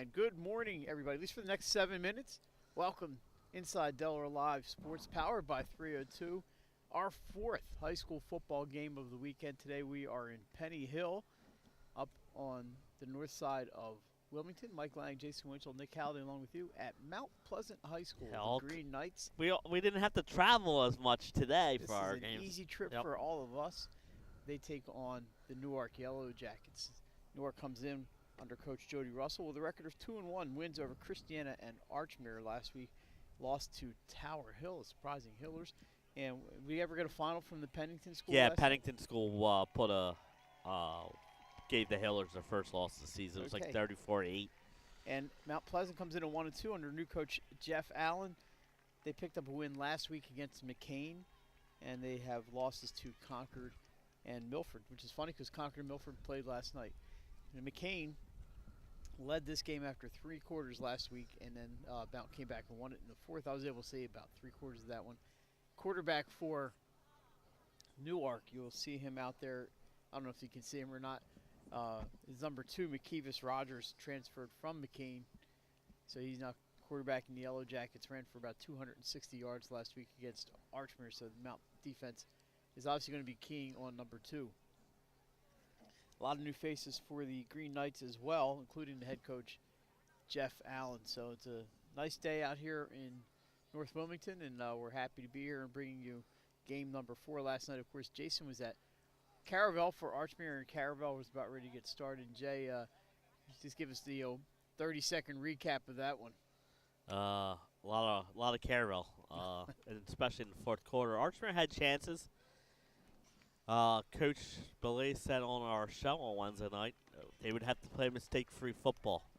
And good morning, everybody. At least for the next 7 minutes. Welcome inside Delaware Live Sports, powered by 302. Our fourth high school football game of the weekend. Today we are in Penny Hill, up on the north side of Wilmington. Mike Lang, Jason Winchell, Nick Halliday along with you at Mount Pleasant High School. The Green Knights. We didn't have to travel as much today for our game. This is an easy trip for all of us. They take on the Newark Yellow Jackets. Newark comes in under Coach Jody Russell with a record of 2-1, wins over Christiana and Archmere last week, lost to Tower Hill, a surprising Hillers. And we ever get a final from the Pennington School? Yeah, Pennington School gave the Hillers their first loss of the season. It was like 34-8. And Mount Pleasant comes in at 1-2 under new coach Jeff Allen. They picked up a win last week against McCain, and they have losses to Concord and Milford, which is funny because Concord and Milford played last night. And McCain led this game after 3 quarters last week, and then came back and won it in the fourth. I was able to see about 3 quarters of that one. Quarterback for Newark, you'll see him out there. I don't know if you can see him or not. Is number 2, McKeevis Rogers, transferred from McCain. So he's now quarterback in the Yellow Jackets, ran for about 260 yards last week against Archmere. So the Mount defense is obviously going to be keying on number 2. A lot of new faces for the Green Knights as well, including the head coach, Jeff Allen. So it's a nice day out here in North Wilmington, and we're happy to be here and bringing you game number 4 last night. Of course, Jason was at Caravel for Archmere, and Caravel was about ready to get started. Jay, just give us the 30-second recap of that one. A lot of Caravel, and especially in the fourth quarter. Archmere had chances. Coach Belay said on our show on Wednesday night they would have to play mistake-free football.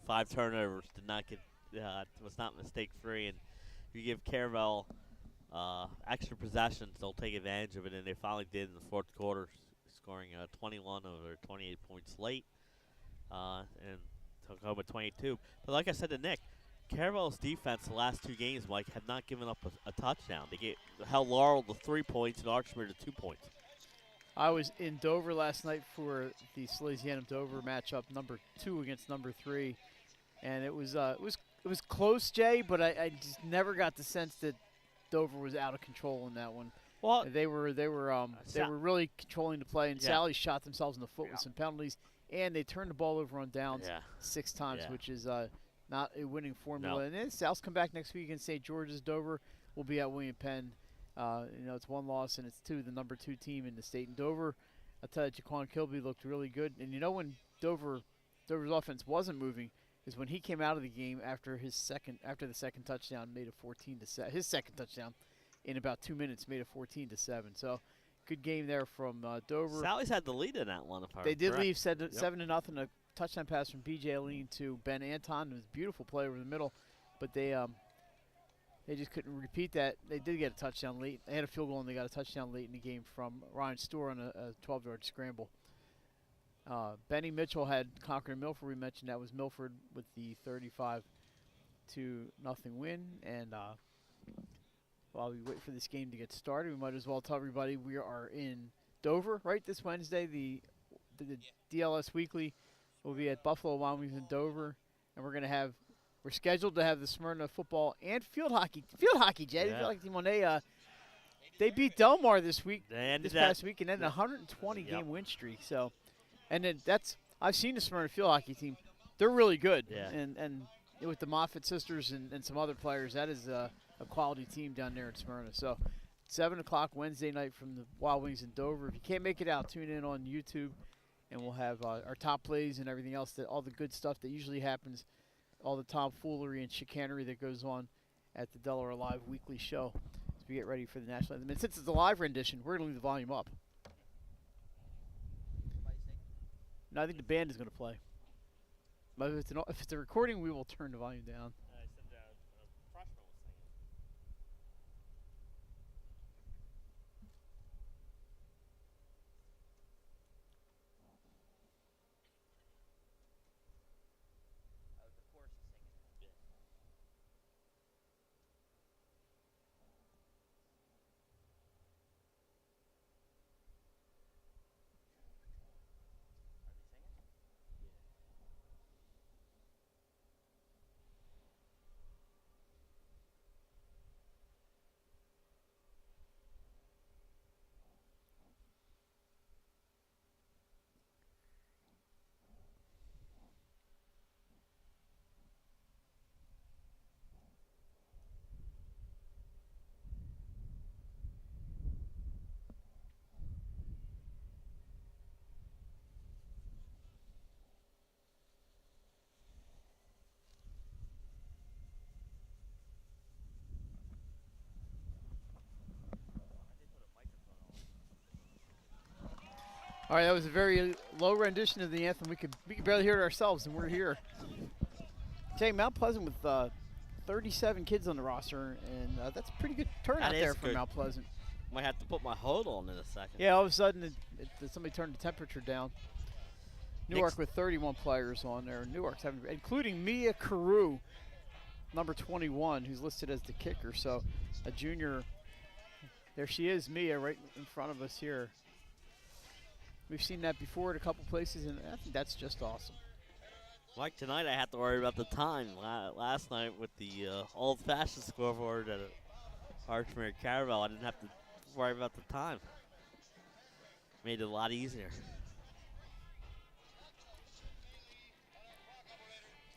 5 turnovers was not mistake-free, and if you give Caravel extra possessions, they'll take advantage of it, and they finally did in the fourth quarter, scoring 21 of their 28 points late, and took home at 22. But like I said to Nick, Caravel's defense the last 2 games, Mike, have not given up a touchdown. They held Laurel to 3 points and Archmere to 2 points. I was in Dover last night for the Salesianum-Dover matchup, number 2 against number 3, and it was close, Jay, but I just never got the sense that Dover was out of control in that one. Well, they were really controlling the play, and Sally shot themselves in the foot with some penalties, and they turned the ball over on downs 6 times, which is not a winning formula. No. And then Sal's come back next week against St. George's. Dover will be at William Penn. It's 1 loss, and it's the number 2 team in the state. And Dover, I'll tell you, Jaquan Kilby looked really good. And when Dover's offense wasn't moving is when he came out of the game after the second touchdown, made a 14-7. His second touchdown in about 2 minutes made a 14-7. So good game there from Dover. Sally's had the lead in that one. They did leave 7-0. A touchdown pass from B.J. Aline to Ben Anton. It was a beautiful play over the middle, but they just couldn't repeat that. They did get a touchdown late. They had a field goal, and they got a touchdown late in the game from Ryan Storr on a 12-yard scramble. Benny Mitchell had Concord and Milford. We mentioned that was Milford with the 35-0 win. And while we wait for this game to get started, we might as well tell everybody we are in Dover, right, this Wednesday. The DLS Weekly will be at Buffalo Wild in Dover, and we're scheduled to have the Smyrna football and field hockey. Jay. The field hockey team they beat Delmar this past week, and then a 120-game win streak. So, and then I've seen the Smyrna field hockey team. They're really good. Yeah. And with the Moffitt sisters and some other players, that is a quality team down there in Smyrna. So, 7 o'clock Wednesday night from the Wild Wings in Dover. If you can't make it out, tune in on YouTube, and we'll have our top plays and everything else, all the good stuff that usually happens, all the tomfoolery and chicanery that goes on at the Delaware Live Weekly show as we get ready for the national anthem. And since it's a live rendition, we're going to leave the volume up. No, I think the band is going to play. But if it's a recording, we will turn the volume down. All right, that was a very low rendition of the anthem. We could barely hear it ourselves, and we're here. Jay, Mount Pleasant with 37 kids on the roster, and that's a pretty good turnout there for Mount Pleasant. Might have to put my hood on in a second. Yeah, all of a sudden somebody turned the temperature down. Newark with 31 players on there. Newark's having, including Mia Carew, number 21, who's listed as the kicker. So a junior. There she is, Mia, right in front of us here. We've seen that before at a couple places, and I think that's just awesome. Like tonight, I had to worry about the time. Last night with the old-fashioned scoreboard at Archmere Caravel, I didn't have to worry about the time. Made it a lot easier.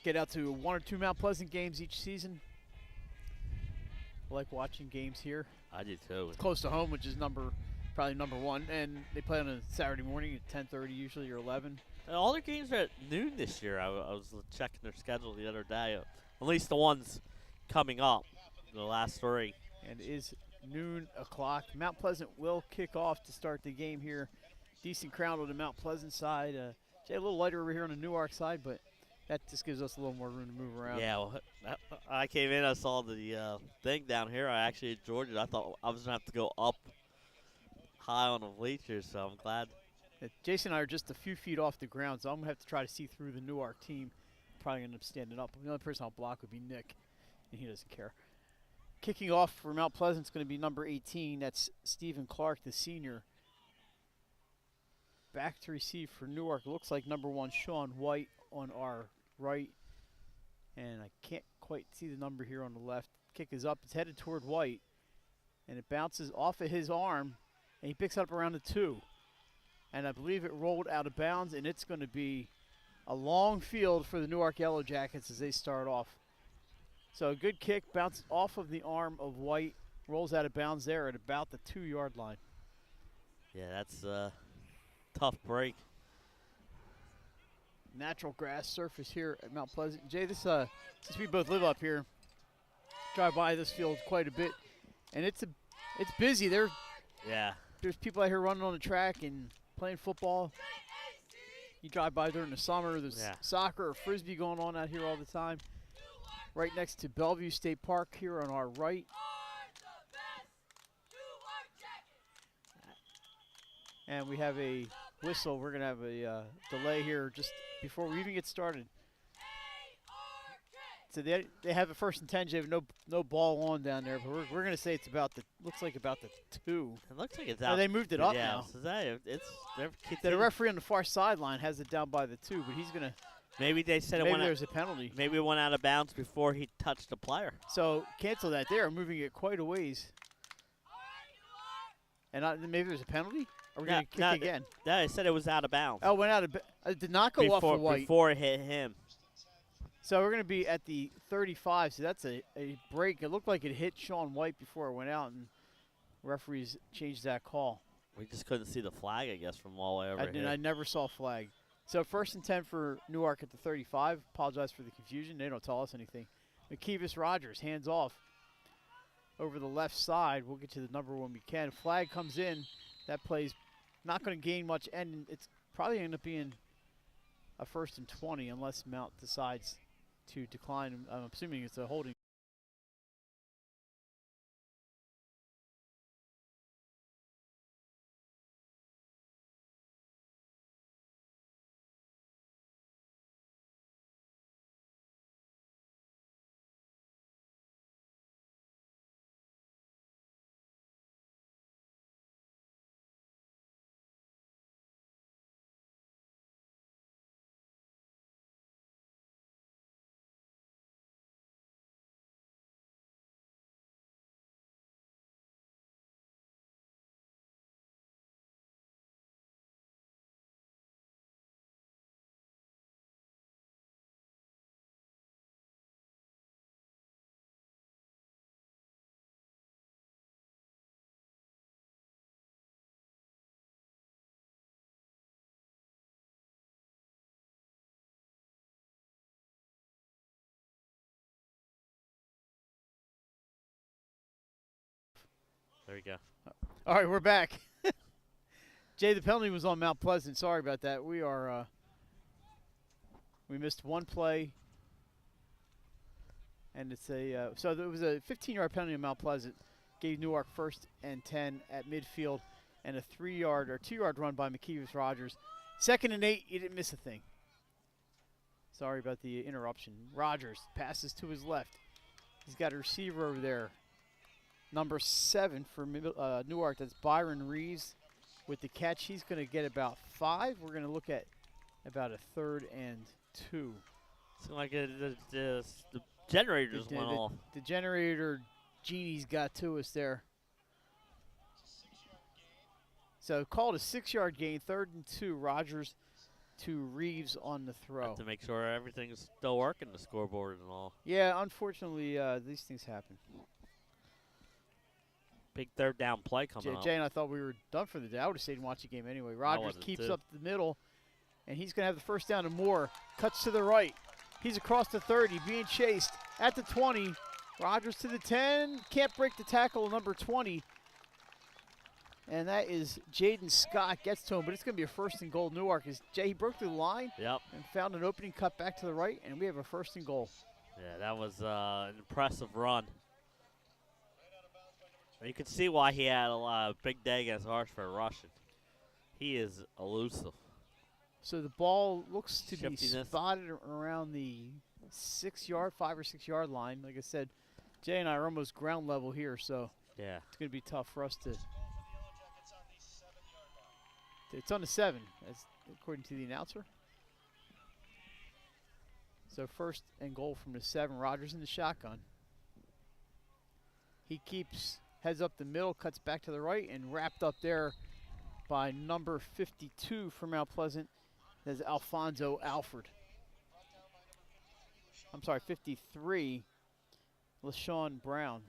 Get out to 1 or 2 Mount Pleasant games each season. I like watching games here. I do too. It's close to home, which is probably number 1, and they play on a Saturday morning at 10:30 usually, or 11. All their games are at noon this year. I was checking their schedule the other day. At least the ones coming up, the last 3. And it is noon o'clock. Mount Pleasant will kick off to start the game here. Decent crowd on the Mount Pleasant side. Jay, a little lighter over here on the Newark side, but that just gives us a little more room to move around. Yeah, well, I came in, I saw the thing down here. I actually enjoyed it. I thought I was going to have to go up high on the bleachers, so I'm glad. Jason and I are just a few feet off the ground, so I'm going to have to try to see through the Newark team. Probably going to end up standing up. The only person I'll block would be Nick, and he doesn't care. Kicking off for Mount Pleasant is going to be number 18. That's Stephen Clark, the senior. Back to receive for Newark. Looks like number 1, Sean White, on our right. And I can't quite see the number here on the left. Kick is up. It's headed toward White. And it bounces off of his arm, and he picks it up around the 2. And I believe it rolled out of bounds, and it's going to be a long field for the Newark Yellow Jackets as they start off. So a good kick, bounces off of the arm of White, rolls out of bounds there at about the 2-yard line. Yeah, that's a tough break. Natural grass surface here at Mount Pleasant. Jay, this since we both live up here, drive by this field quite a bit, and it's busy. There's people out here running on the track and playing football. You drive by during the summer, there's soccer or frisbee going on out here all the time. Right next to Bellevue State Park here on our right. And we have a whistle. We're going to have a delay here just before we even get started. So they have a 1st and 10. They have no ball on down there, but we're going to say it's looks like about the 2. It looks like it's out. Oh, they moved it up now. So The referee on the far sideline has it down by the 2, but he's going to. Maybe they said maybe there's a penalty. Maybe it went out of bounds before he touched the player. So cancel that. They are moving it quite a ways. And maybe there's a penalty? Are we going to kick again? No, they said it was out of bounds. Oh, it went out of it did not go off of White. Before it hit him. So we're going to be at the 35. So that's a break. It looked like it hit Sean White before it went out, and referees changed that call. We just couldn't see the flag, I guess, from all the way over here. I never saw a flag. So 1st and 10 for Newark at the 35. Apologize for the confusion. They don't tell us anything. McKeevis Rogers, hands off over the left side. We'll get to the number when we can. Flag comes in. That play's not going to gain much, and it's probably end up being a 1st and 20 unless Mount decides to decline. I'm assuming it's a holding. There you go. All right, we're back. Jay, the penalty was on Mount Pleasant. Sorry about that. We missed one play, and it's so there was a 15-yard penalty on Mount Pleasant. Gave Newark 1st and 10 at midfield, and a 3-yard or 2-yard run by McKeevis Rogers. 2nd and 8, he didn't miss a thing. Sorry about the interruption. Rogers passes to his left. He's got a receiver over there. Number 7 for Newark, that's Byron Reeves with the catch. He's going to get about 5. We're going to look at about a 3rd and 2. Seems like the generators went off. The generator genie's got to us there. So called a 6-yard gain, 3rd and 2. Rogers to Reeves on the throw. Have to make sure everything's still working, the scoreboard and all. Yeah, unfortunately, these things happen. Big 3rd down play coming up. Jay and I thought we were done for the day. I would have stayed and watched the game anyway. Rogers keeps up the middle, and he's going to have the 1st down and more. Cuts to the right. He's across the 30, being chased at the 20. Rogers to the 10. Can't break the tackle, number 20. And that is Jaden Scott gets to him, but it's going to be a 1st and goal. Newark he broke through the line. Yep. And found an opening, cut back to the right, and we have a 1st and goal. Yeah, that was an impressive run. You can see why he had a big day against Hartford rushing. He is elusive. So the ball looks to be Shiftiness. spotted around the 6-yard, 5 or 6 yard line. Like I said, Jay and I are almost ground level here, so yeah, it's going to be tough for us to. It's on the 7, as according to the announcer. So 1st and goal from the 7. Rogers in the shotgun. He heads up the middle, cuts back to the right, and wrapped up there by number 52 for Mount Pleasant. That's Alfonso Alford. I'm sorry, 53. LaShawn Brown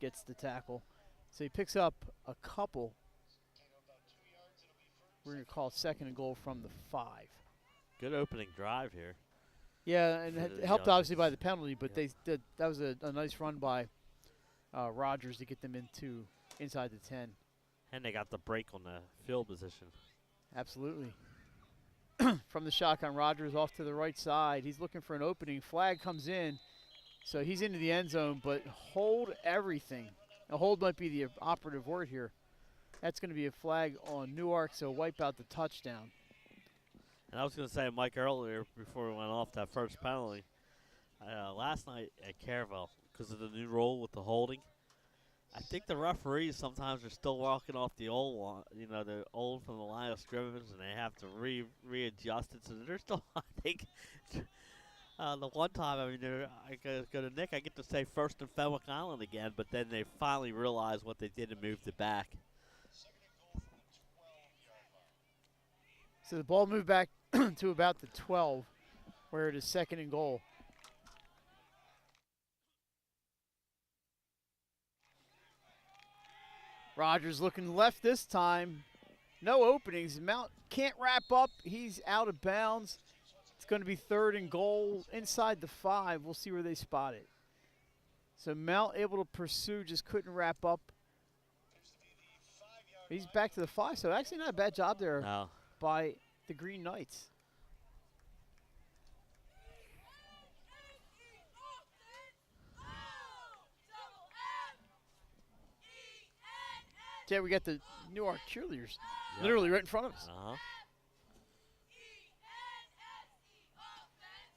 gets the tackle. So he picks up a couple. We're going to call it 2nd and goal from the 5. good opening drive here. Yeah, and it helped obviously by the penalty, but that was a nice run by Rogers to get them inside the 10. And they got the break on the field position. Absolutely. From the shotgun, Rogers off to the right side. He's looking for an opening. Flag comes in, so he's into the end zone, but hold everything. A hold might be the operative word here. That's going to be a flag on Newark, so wipe out the touchdown. And I was going to say, Mike, earlier, before we went off that first penalty, last night at Caravelle, because of the new rule with the holding, I think the referees sometimes are still walking off the old one, the old from the line of scrimmage, and they have to readjust it. So they're still, I think, the one time, I go to Nick, I get to say 1st and Fenwick Island again, but then they finally realized what they did and moved it back. So the ball moved back to about the 12, where it is 2nd and goal. Rogers looking left this time. No openings. Mount can't wrap up. He's out of bounds. It's going to be 3rd and goal inside the 5. We'll see where they spot it. So Mount able to pursue, just couldn't wrap up. He's back to the 5, so actually not a bad job there by the Green Knights. Jay, we got the Newark cheerleaders literally right in front of us.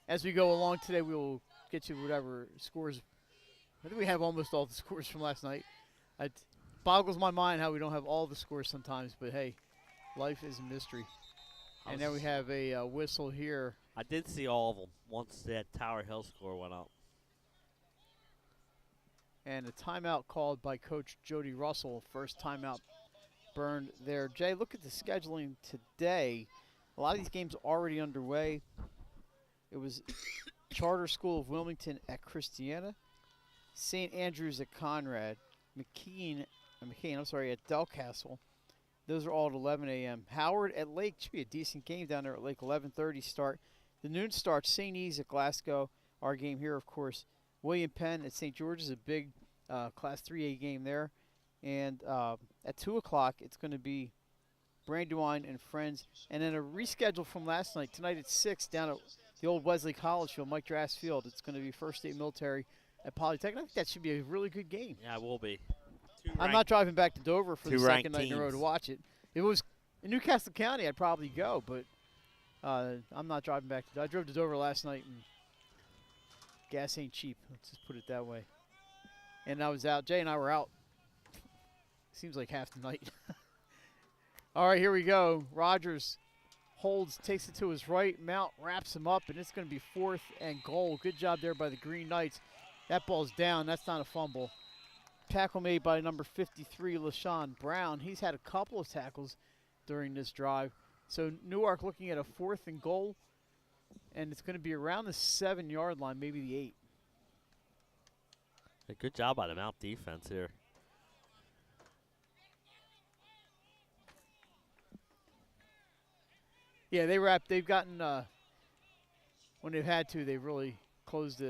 As we go along today, we will get you whatever scores. I think we have almost all the scores from last night. It boggles my mind how we don't have all the scores sometimes, but hey, life is a mystery. And then we have a whistle here. I did see all of them once that Tower Hill score went up. And a timeout called by Coach Jody Russell. First timeout burned there. Jay, look at the scheduling today. A lot of these games already underway. It was Charter School of Wilmington at Christiana, St. Andrews at Conrad, McCain, at Delcastle. Those are all at 11 a.m. Howard at Lake. Should be a decent game down there at Lake. 11:30 start. The noon start. St. E's at Glasgow. Our game here, of course. William Penn at St. George's, a big Class 3A game there. And at 2 o'clock, it's going to be Brandywine and Friends. And then a reschedule from last night. Tonight at 6 down at the old Wesley College Field, Mike Drass Field. It's going to be First State Military at Polytech. I think that should be a really good game. Yeah, it will be. I'm not driving back to Dover for the second night in a row to teams. watch it. If it was in Newcastle County, I'd probably go, but I'm not driving back. I drove to Dover last night, and gas ain't cheap. Let's just put it that way. And I was out. Jay and I were out. Seems like half the night. All right, here we go. Rogers holds, takes it to his right. Mount wraps him up, and it's going to be 4th and goal. Good job there by the Green Knights. That ball's down. That's not a fumble. Tackle made by number 53, LaShawn Brown. He's had a couple of tackles during this drive. So Newark looking at a 4th and goal, and it's going to be around the 7-yard line, maybe the 8. A good job by the Mount defense here. Yeah, they've gotten when they've had to, they've really closed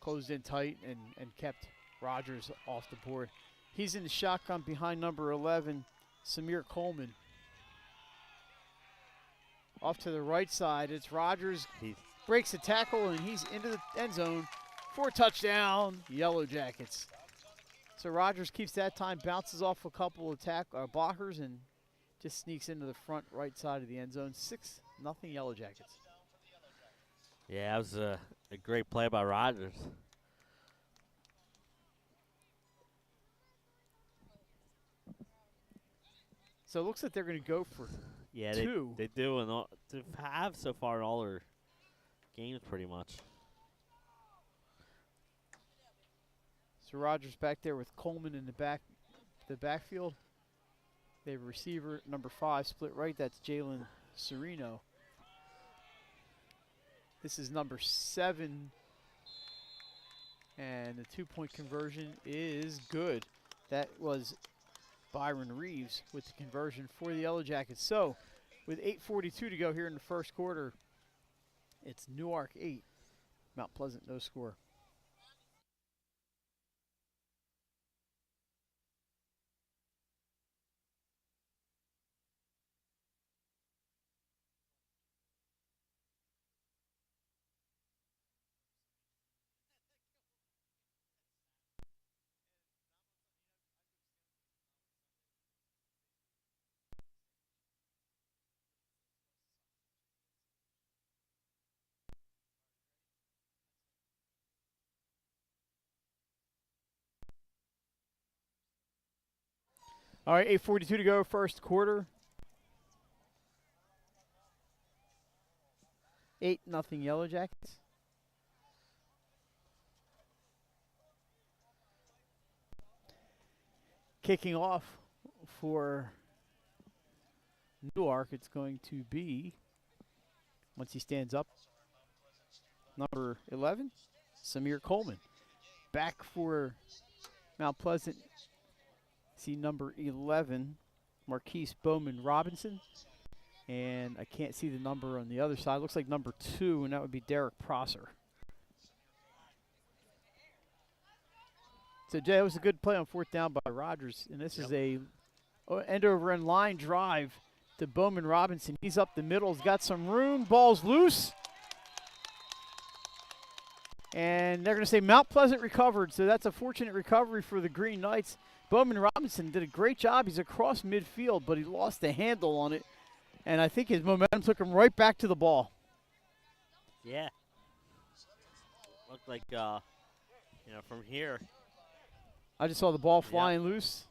closed in tight and kept Rogers off the board. He's in the shotgun behind number 11, Samir Coleman. Off to the right side, it's Rogers. He breaks the tackle, and he's into the end zone for a touchdown, Yellow Jackets. So Rogers keeps that time, bounces off a couple of blockers, and just sneaks into the front right side of the end zone. 6-0 Yellow Jackets. Yeah, that was a great play by Rogers. So it looks like they're going to go for Yeah, two. They do, and they have so far in all their games pretty much. So Rogers back there with Coleman in the backfield. They have a receiver, number 5, split right. That's Jalen Sereno. This is number 7. And the 2-point conversion is good. That was Byron Reeves with the conversion for the Yellow Jackets. So with 8:42 to go here in the first quarter, it's Newark 8, Mount Pleasant no score. All right, 8:42 to go, first quarter. 8-0 Yellow Jackets. Kicking off for Newark, it's going to be, once he stands up, number 11, Samir Coleman. Back for Mount Pleasant, see number 11, Marquise Bowman Robinson. And I can't see the number on the other side. Looks like number 2, and that would be Derek Prosser. So, Jay, that was a good play on 4th down by Rogers. And this is a end over end line drive to Bowman Robinson. He's up the middle. He's got some room. Ball's loose. And they're going to say Mount Pleasant recovered. So that's a fortunate recovery for the Green Knights. Bowman Robinson did a great job. He's across midfield, but he lost the handle on it. And I think his momentum took him right back to the ball. Yeah. Looked like, from here. I just saw the ball flying loose.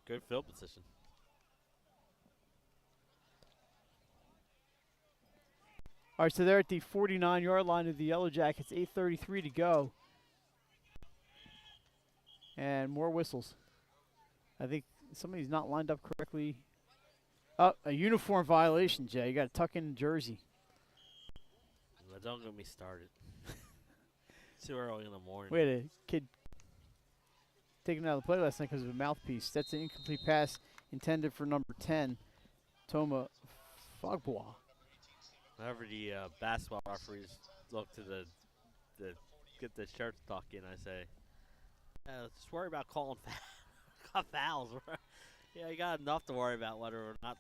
Good field position. All right, so they're at the 49-yard line of the Yellow Jackets. 8:33 to go. And more whistles. I think somebody's not lined up correctly. Oh, a uniform violation, Jay. You got to tuck in the jersey. Well, don't get me started. It's too early in the morning. We had a kid taken out of the play last night because of a mouthpiece. That's an incomplete pass intended for number 10, Toma Fogbois. Whenever the basketball referees look to get the shirt tuck in, I say, Just worry about calling fouls. Yeah, you got enough to worry about whether or not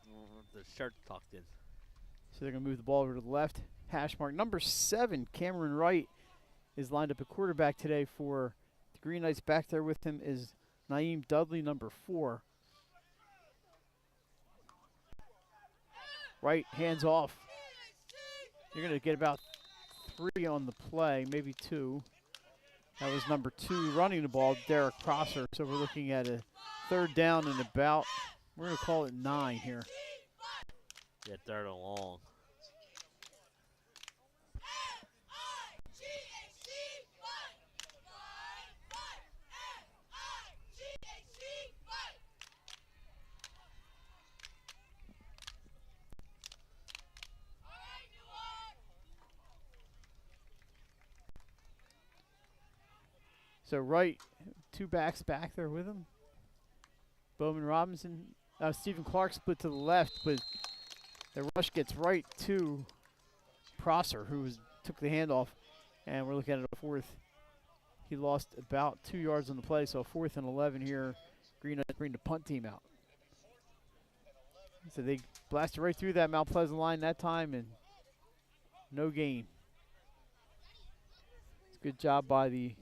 the shirt's tucked in. So they're going to move the ball over to the left. Hash mark number 7, Cameron Wright, is lined up at quarterback today for the Green Knights. Back there with him is Naeem Dudley, number 4. Wright, hands off. You're going to get about 3 on the play, maybe 2. That was number 2 running the ball, Derek Prosser. So we're looking at a 3rd down and about, we're going to call it 9 here. Yeah, 3rd and long. So Wright, 2 backs back there with him. Bowman Robinson, Stephen Clark split to the left, but the rush gets right to Prosser, who took the handoff, and we're looking at a 4th. He lost about 2 yards on the play, so 4th and 11 here. Green Knights bring the punt team out. So they blasted right through that Mount Pleasant line that time, and no gain. It's a good job by the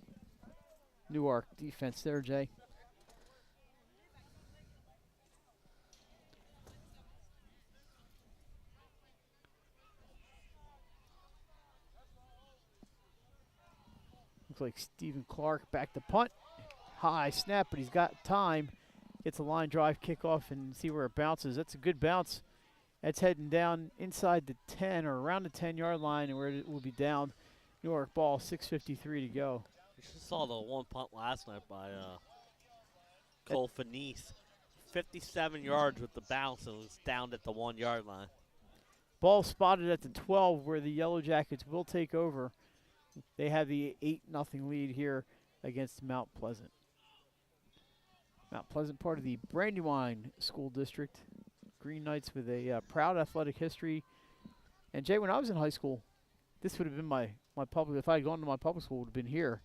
Newark defense there, Jay. Looks like Stephen Clark back to punt. High snap, but he's got time. Gets a line drive kickoff and see where it bounces. That's a good bounce. That's heading down inside the 10 or around the 10-yard line, and where it will be down. Newark ball, 6:53 to go. You just saw the one punt last night by Cole Finese. 57 yards with the bounce, and it was down at the 1-yard line. Ball spotted at the 12 where the Yellow Jackets will take over. They have the 8-0 lead here against Mount Pleasant. Mount Pleasant, part of the Brandywine School District. Green Knights with a proud athletic history. And Jay, when I was in high school, this would have been my public, if I had gone to my public school, it would have been here.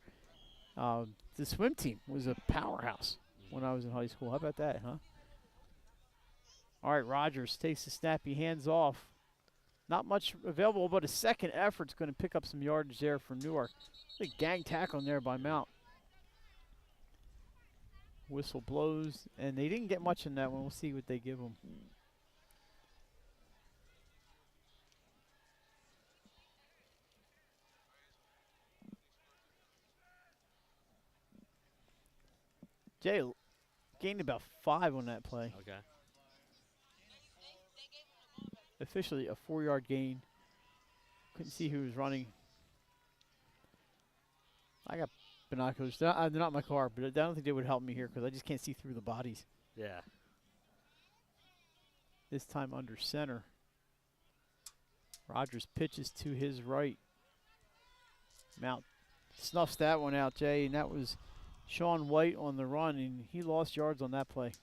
The swim team was a powerhouse when I was in high school. How about that, huh? All right, Rogers takes the snappy hands off. Not much available, but a second effort's going to pick up some yardage there for Newark. A gang tackle there by Mount. Whistle blows, and they didn't get much in that one. We'll see what they give them. Jay gained about 5 on that play. Okay. Officially a 4-yard gain. Couldn't see who was running. I got binoculars. They're not in my car, but I don't think they would help me here because I just can't see through the bodies. Yeah. This time under center. Rogers pitches to his right. Mount snuffs that one out, Jay, and that was Sean White on the run, and he lost yards on that play.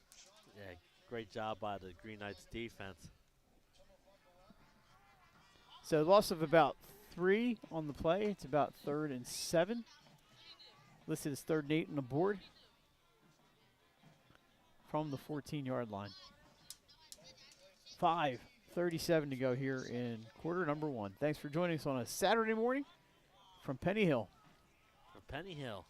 Yeah, great job by the Green Knights defense. So loss of about 3 on the play. It's about 3rd and 7. Listed as 3rd and 8 on the board from the 14-yard line. 5:37 to go here in quarter number 1. Thanks for joining us on a Saturday morning from Penny Hill. From Penny Hill.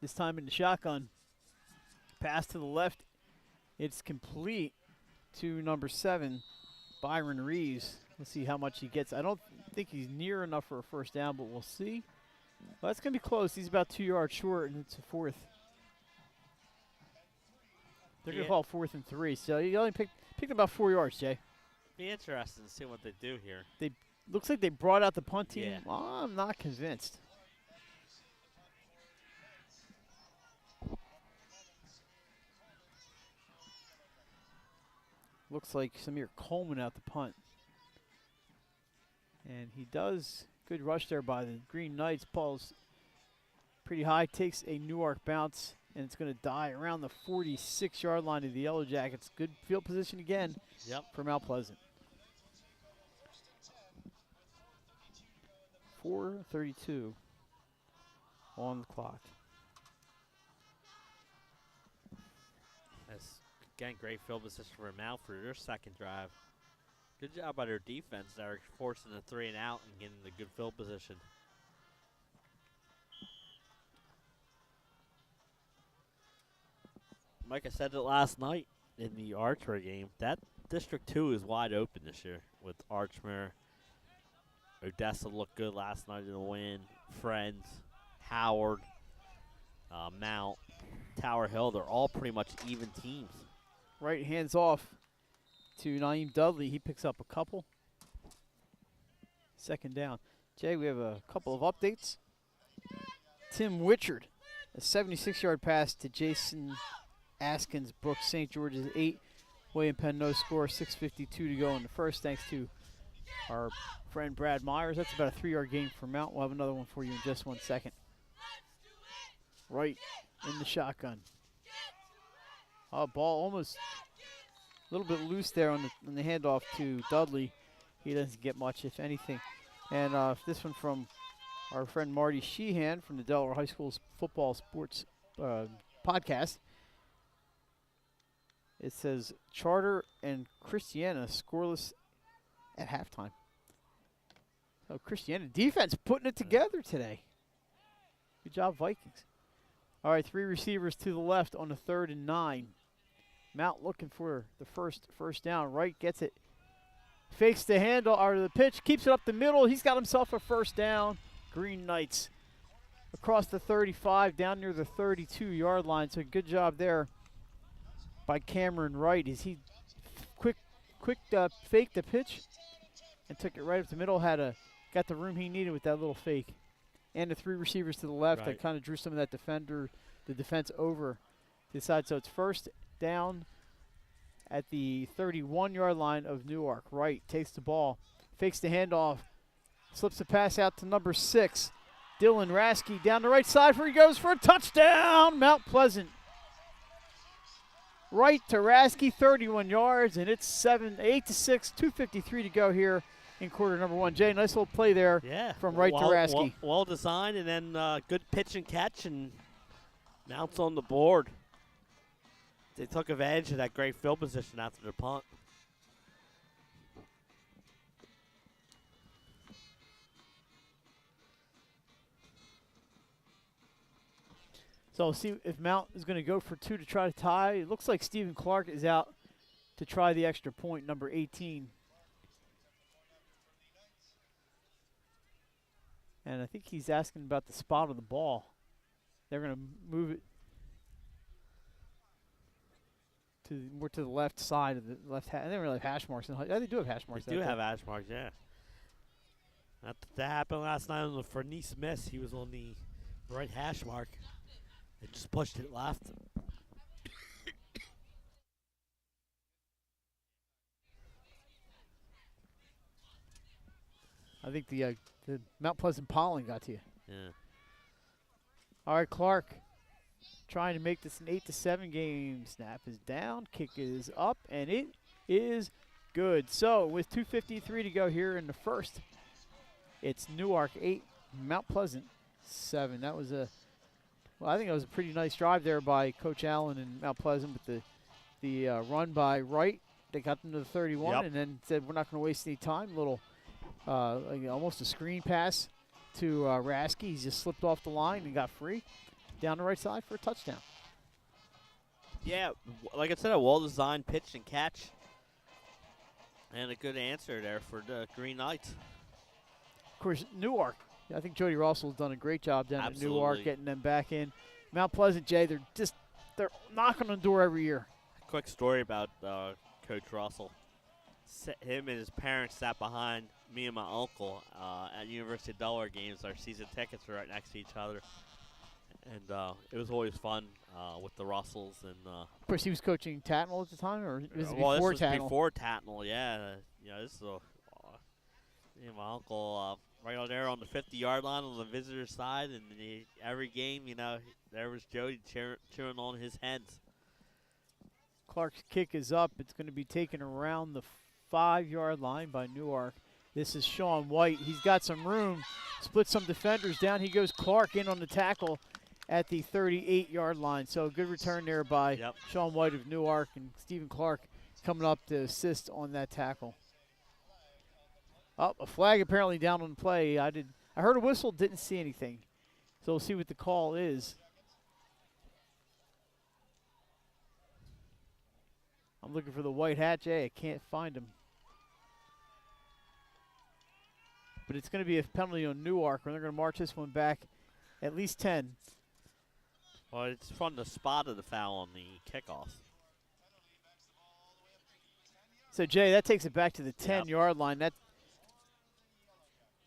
This time in the shotgun. Pass to the left. It's complete to number 7, Byron Reeves. Let's see how much he gets. I don't think he's near enough for a first down, but we'll see. Well, that's going to be close. He's about 2 yards short, and it's a 4th. They're going to call 4th and 3. So he only picked about 4 yards, Jay. Be interesting to see what they do here. Looks like they brought out the punt team. Yeah. Well, I'm not convinced. Looks like Samir Coleman out the punt. And he does. Good rush there by the Green Knights. Paul's pretty high. Takes a Newark bounce, and it's going to die around the 46-yard line of the Yellow Jackets. Good field position again for Mount Pleasant. 4:32 on the clock. That's, again, great field position for Mount for their second drive. Good job by their defense there, forcing the 3 and out and getting the good field position. Like I said it last night in the archery game, that District 2 is wide open this year with Archmere. Odessa looked good last night in the win. Friends, Howard, Mount, Tower Hill, they're all pretty much even teams. Right, hands off to Naeem Dudley. He picks up a couple. Second down. Jay, we have a couple of updates. Tim Witchard, a 76-yard pass to Jason Askins, Brooks St. George's 8. William Penn, no score, 6:52 to go in the first, thanks to our friend Brad Myers. That's about a 3-yard gain for Mount. We'll have another one for you in just 1 second. Right in the shotgun. Ball almost a little bit loose there on the handoff to Dudley. He doesn't get much, if anything. And this one from our friend Marty Sheehan from the Delaware High School Football Sports podcast. It says Charter and Christiana scoreless at halftime. So Christiana defense putting it together today. Good job, Vikings. All right, 3 receivers to the left on the 3rd and 9. Mount looking for the first down. Wright gets it. Fakes the handle or the pitch, keeps it up the middle. He's got himself a first down. Green Knights across the 35 down near the 32-yard line. So good job there by Cameron Wright as he quick faked the pitch and took it right up the middle. Got the room he needed with that little fake. And the 3 receivers to the left that kind of drew some of that the defense over to the side. So it's first down at the 31-yard line of Newark. Wright takes the ball, fakes the handoff, slips the pass out to number 6. Dylan Rasky down the right side where he goes for a touchdown. Mount Pleasant. Right to Rasky, 31 yards, and it's 8-6, 2:53 to go here in quarter number 1. Jay, nice little play there from Wright to Rasky. Well designed, and then good pitch and catch, and Mount's on the board. They took advantage of that great field position after the punt. So we'll see if Mount is going to go for 2 to try to tie. It looks like Stephen Clark is out to try the extra point, number 18. And I think he's asking about the spot of the ball. They're going to move it more to the left side of the left half. They don't really have hash marks. They do have hash marks. They do have hash marks, yeah. That happened last night on the Fernice miss. He was on the right hash mark. They just pushed it left. I think the Mount Pleasant pollen got to you. Yeah. All right, Clark trying to make this an 8-7 game. Snap is down, kick is up, and it is good. So with 2:53 to go here in the first, it's Newark 8, Mount Pleasant 7. That was I think it was a pretty nice drive there by Coach Allen and Mount Pleasant with the run by Wright. They got them to the 31 and then said we're not going to waste any time. Little almost a screen pass to Rasky. He just slipped off the line and got free down the right side for a touchdown. Yeah, like I said, a well-designed pitch and catch. And a good answer there for the Green Knights. Of course, Newark. I think Jody Russell's done a great job down at Newark getting them back in. Mount Pleasant, Jay, they're knocking on the door every year. Quick story about Coach Russell. Him and his parents sat behind me and my uncle at University of Delaware games. Our season tickets were right next to each other. And it was always fun with the Russells. And of course, he was coaching Tatnall at the time, or was it well, before this was Tatnall? Before Tatnall, yeah. This is me and my uncle right out there on the 50-yard line on the visitor side, and every game, there was Jody cheering on his hens. Clark's kick is up. It's going to be taken around the 5-yard line by Newark. This is Sean White. He's got some room, split some defenders down. He goes Clark in on the tackle at the 38-yard line. So a good return there by Sean White of Newark, and Stephen Clark coming up to assist on that tackle. Oh, a flag apparently down on the play. I heard a whistle, didn't see anything. So we'll see what the call is. I'm looking for the white hat, Jay. I can't find him. But it's going to be a penalty on Newark, and they're going to march this one back at least 10. Well, it's from the spot of the foul on the kickoff. So, Jay, that takes it back to the 10-yard line.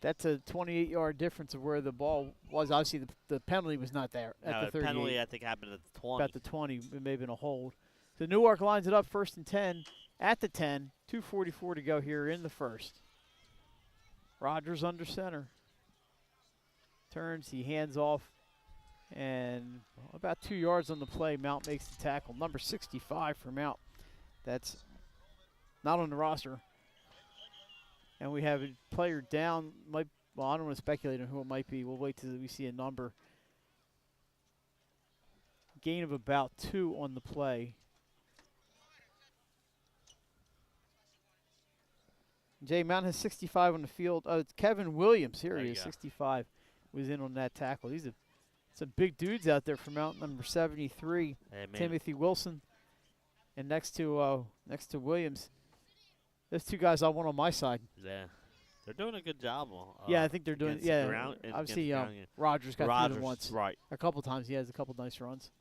That's a 28-yard difference of where the ball was. Obviously, the penalty was not there at the 38. The penalty, I think, happened at the 20. About the 20. It may have been a hold. So Newark lines it up 1st and 10 at the 10. 2:44 to go here in the first. Rogers under center. Turns, he hands off, and about 2 yards on the play, Mount makes the tackle. Number 65 for Mount. That's not on the roster. And we have a player down. Well, I don't want to speculate on who it might be. We'll wait till we see a number. Gain of about 2 on the play. Jay, Mount has 65 on the field. Oh, it's Kevin Williams. Here he is, 65. Was in on that tackle. These are some big dudes out there for Mount. Number 73, Timothy Wilson. And next to Williams, those two guys I want on my side. Yeah. They're doing a good job. I think they're doing. Yeah, obviously Rogers got through them once. Right. A couple times. He has a couple nice runs.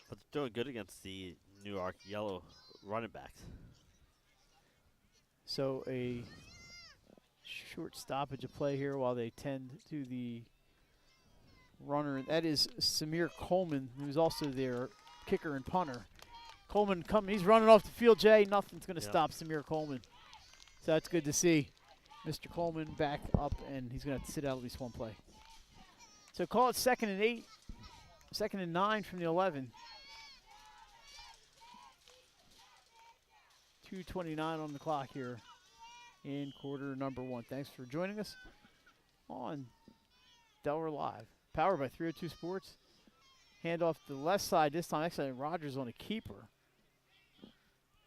But they're doing good against the Newark yellow running backs. So a short stoppage of play here while they tend to the runner. That is Samir Coleman, who's also their kicker and punter. Coleman he's running off the field, Jay. Nothing's going to stop Samir Coleman. So that's good to see. Mr. Coleman back up, and he's going to have to sit out at least one play. So call it 2nd and 8, 2nd and 9 from the 11. 2:29 on the clock here in quarter number 1. Thanks for joining us on Delaware Live. Powered by 302 Sports. Hand off to the left side this time. Actually, Rogers on a keeper.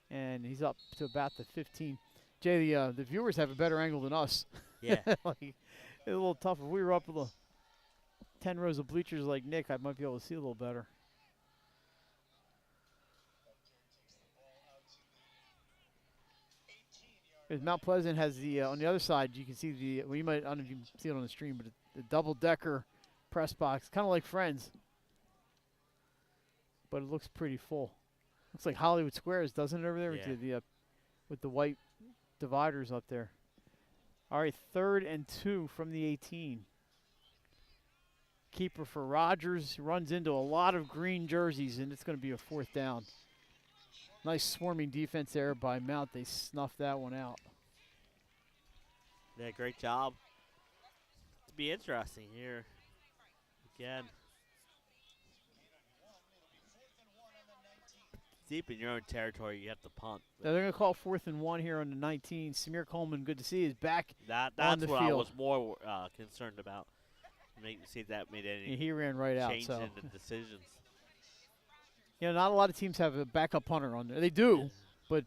And he's up to about the 15. Jay, the viewers have a better angle than us. Yeah. Like, it's a little tough. If we were up with the 10 rows of bleachers like Nick, I might be able to see a little better. Mount Pleasant has the on the other side. You can see the you might, I don't know if you can see it on the stream, but the double-decker press box, kind of like Friends, but it looks pretty full. Looks like Hollywood Squares, doesn't it, over there with the white dividers up there. All right, 3rd and 2 from the 18. Keeper for Rogers runs into a lot of green jerseys, and it's going to be a 4th down. Nice swarming defense there by Mount. They snuffed that one out. Yeah, great job. It'll be interesting here again. Deep in your own territory, you have to punt. Now they're going to call 4th and 1 here on the 19. Samir Coleman, good to see, is back that's on the what field. I was more concerned about. See if that made any he ran right out. change in the decisions. You know, not a lot of teams have a backup punter on there. They do, but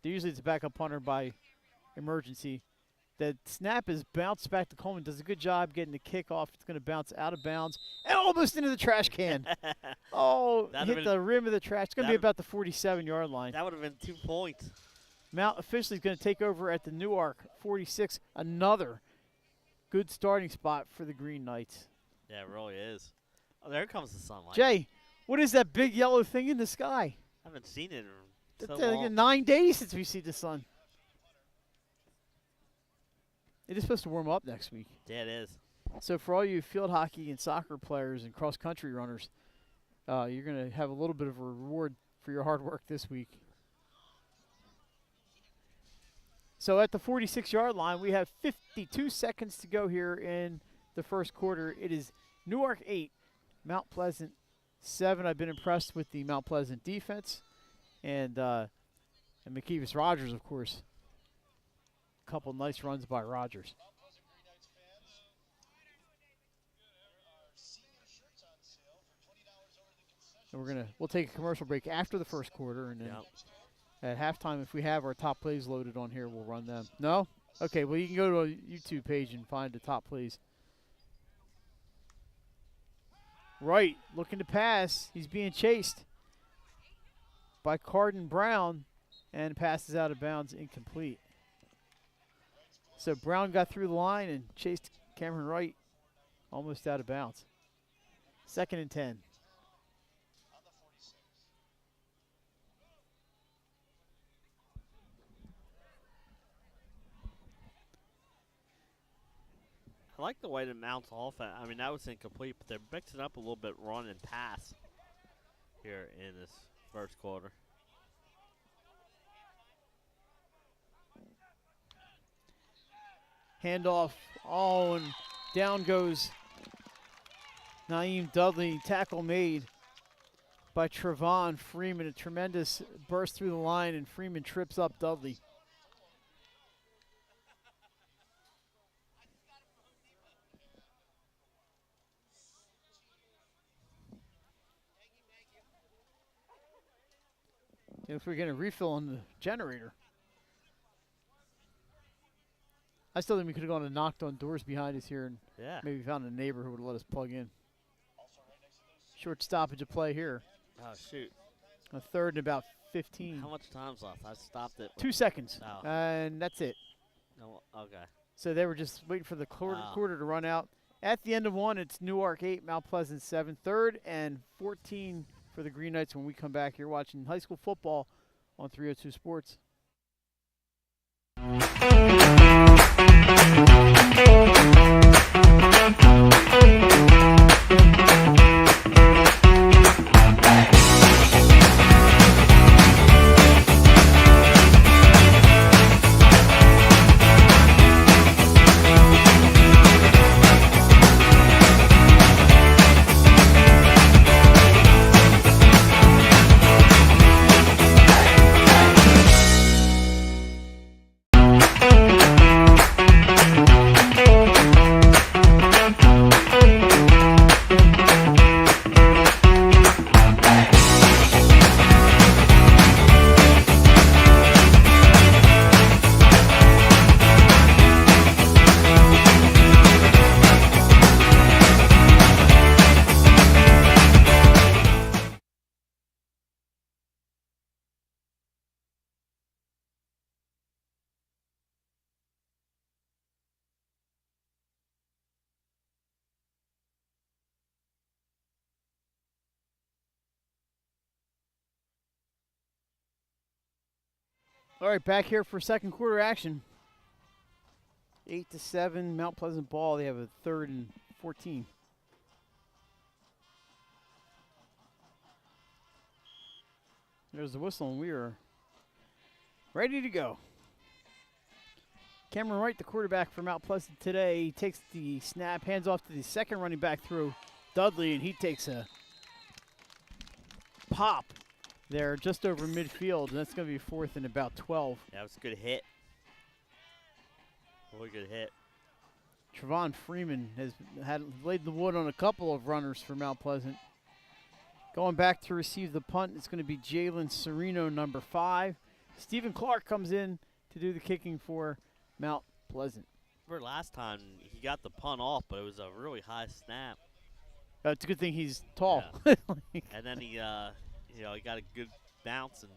usually it's a backup punter by emergency. The snap is bounced back to Coleman. Does a good job getting the kickoff. It's going to bounce out of bounds and almost into the trash can. Hit the rim of the trash. It's going to be about the 47-yard line. That would have been 2 points. Mount officially is going to take over at the Newark 46. Another good starting spot for the Green Knights. Yeah, it really is. Oh, there comes the sunlight. Jay, what is that big yellow thing in the sky? I haven't seen it in so like long. 9 days since we see the sun. It is supposed to warm up next week. Yeah, it is. So for all you field hockey and soccer players and cross-country runners, you're going to have a little bit of a reward for your hard work this week. So at the 46-yard line, we have 52 seconds to go here in the first quarter. It is Newark 8, Mount Pleasant 7. I've been impressed with the Mount Pleasant defense, and McKeevis Rogers, of course, couple nice runs by Rogers. And we'll take a commercial break after the first quarter, and then at halftime, if we have our top plays loaded on here, we'll run them. No? Okay, well, you can go to a YouTube page and find the top plays. Wright looking to pass. He's being chased by Carden Brown, and passes out of bounds, incomplete. So Brown got through the line and chased Cameron Wright almost out of bounds. 2nd and 10. I like the way the Mounts offense. I mean, that was incomplete, but they're mixing up a little bit run and pass here in this first quarter. Handoff. Oh, and down goes Naeem Dudley. Tackle made by Trevon Freeman. A tremendous burst through the line, and Freeman trips up Dudley. If we're getting a refill on the generator. I still think we could have gone and knocked on doors behind us here and maybe found a neighbor who would let us plug in. Short stoppage of play here. Oh, shoot. A 3rd and about 15. How much time's left? I stopped it. 2 seconds. Oh. And that's it. No, okay. So they were just waiting for the quarter to run out. At the end of one, it's Newark 8, Mount Pleasant 7. 3rd and 14 for the Green Knights when we come back. You're watching high school football on 302 Sports. All right, back here for second quarter action. 8-7, Mount Pleasant ball. They have a 3rd and 14. There's the whistle, and we are ready to go. Cameron Wright, the quarterback for Mount Pleasant today, he takes the snap, hands off to the second running back through Dudley, and he takes a pop there just over midfield, and that's going to be 4th and about 12. Yeah, it was a good hit. Really good hit. Trevon Freeman has laid the wood on a couple of runners for Mount Pleasant. Going back to receive the punt, it's going to be Jalen Sereno, number 5. Stephen Clark comes in to do the kicking for Mount Pleasant. Remember last time he got the punt off, but it was a really high snap. It's a good thing he's tall. Yeah. And then he got a good bounce and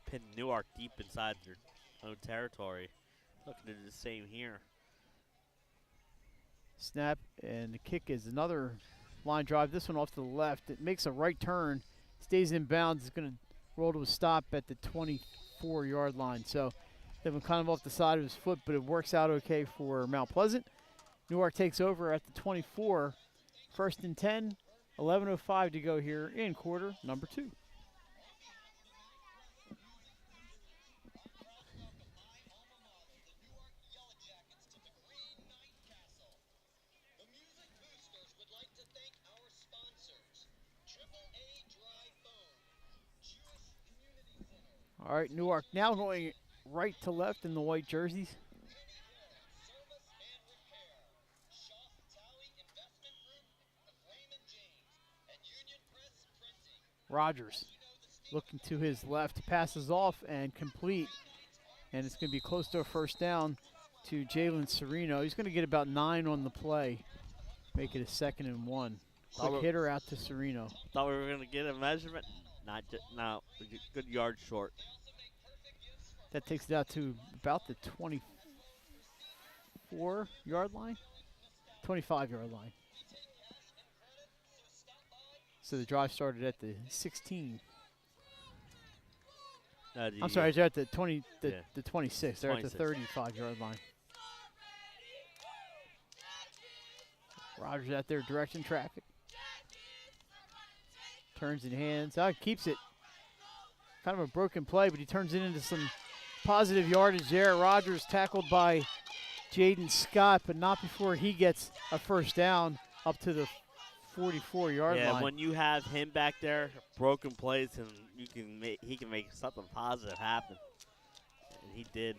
pinned Newark deep inside their own territory. Looking to do the same here. Snap, and the kick is another line drive. This one off to the left. It makes a right turn, stays in bounds. It's going to roll to a stop at the 24-yard line. So they were kind of off the side of his foot, but it works out okay for Mount Pleasant. Newark takes over at the 24. 1st and 10, 11:05 to go here in quarter number 2. All right, Newark now going right to left in the white jerseys. Rogers looking to his left. He passes off and complete. And it's going to be close to a first down to Jalen Sereno. He's going to get about 9 on the play. Make it a 2nd and 1. Quick hitter out to Sereno. Thought we were going to get a measurement. No, good yard short. That takes it out to about the 24-yard line? 25-yard line. So the drive started at the 16. I'm sorry, they're at the 26. They're at the 35-yard line. Rogers out there directing traffic. Turns in hands. Keeps it. Kind of a broken play, but he turns it into some positive yardage there. Rogers tackled by Jaden Scott, but not before he gets a first down up to the 44-yard line. Yeah, when you have him back there, broken plays, and he can make something positive happen. And he did.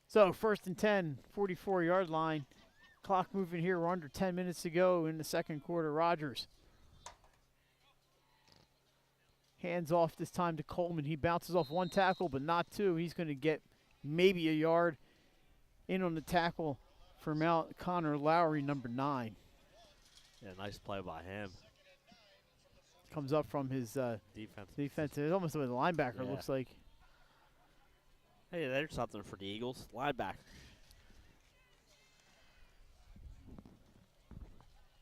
So 1st and 10, 44-yard line. Clock moving here. We're under 10 minutes to go in the second quarter. Rogers. Hands off this time to Coleman. He bounces off 1 tackle, but not 2. He's going to get maybe a yard in on the tackle for Mount Connor Lowry, number 9. Yeah, nice play by him. Comes up from his defense. It's almost like a linebacker, Yeah. looks like. Hey, there's something for the Eagles. Linebacker.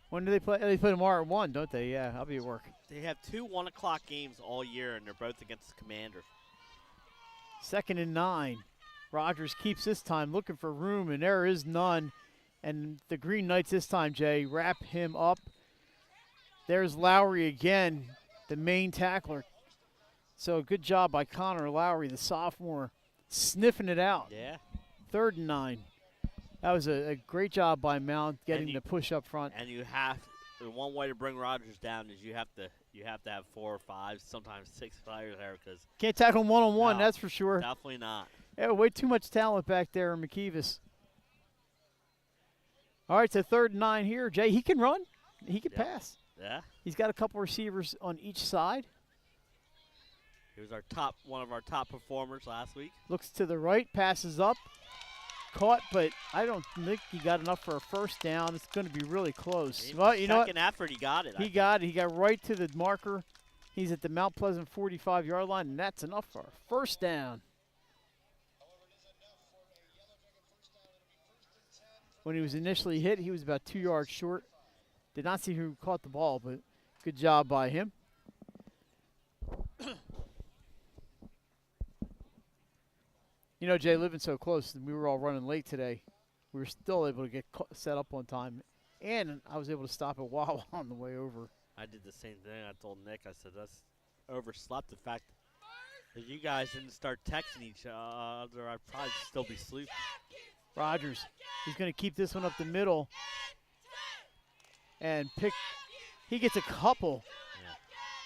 When do they play? They play tomorrow at 1, don't they? Yeah, I'll be at work. They have 2 1 o'clock games all year, and they're both against the Commanders. 2nd and 9. Rogers keeps this time, looking for room, and there is none. And the Green Knights this time, Jay, wrap him up. There's Lowry again, the main tackler. So good job by Connor Lowry, the sophomore, sniffing it out. Yeah. 3rd and 9. That was a great job by Mount getting the push up front. And you have the one way to bring Rogers down is you have to have 4 or 5, sometimes 6 players there because can't tackle him one-on-one, no, that's for sure. Definitely not. Yeah, way too much talent back there in McKeevis. All right, so 3rd and 9 here. Jay, he can run. He can pass. Yeah. He's got a couple receivers on each side. He was one of our top performers last week. Looks to the right, passes up. Caught, but I don't think he got enough for a first down. It's going to be really close. Well, you know what? Second effort, he got it. He got it. He got right to the marker. He's at the Mount Pleasant 45-yard line, and that's enough for a first down. When he was initially hit, he was about 2 yards short. Did not see who caught the ball, but good job by him. You know, Jay, living so close, and we were all running late today, we were still able to get set up on time. And I was able to stop at Wawa on the way over. I did the same thing. I told Nick, I said, that's overslept. The fact that you guys didn't start texting each other, I'd probably still be sleeping. Rogers, he's going to keep this one up the middle and he gets a couple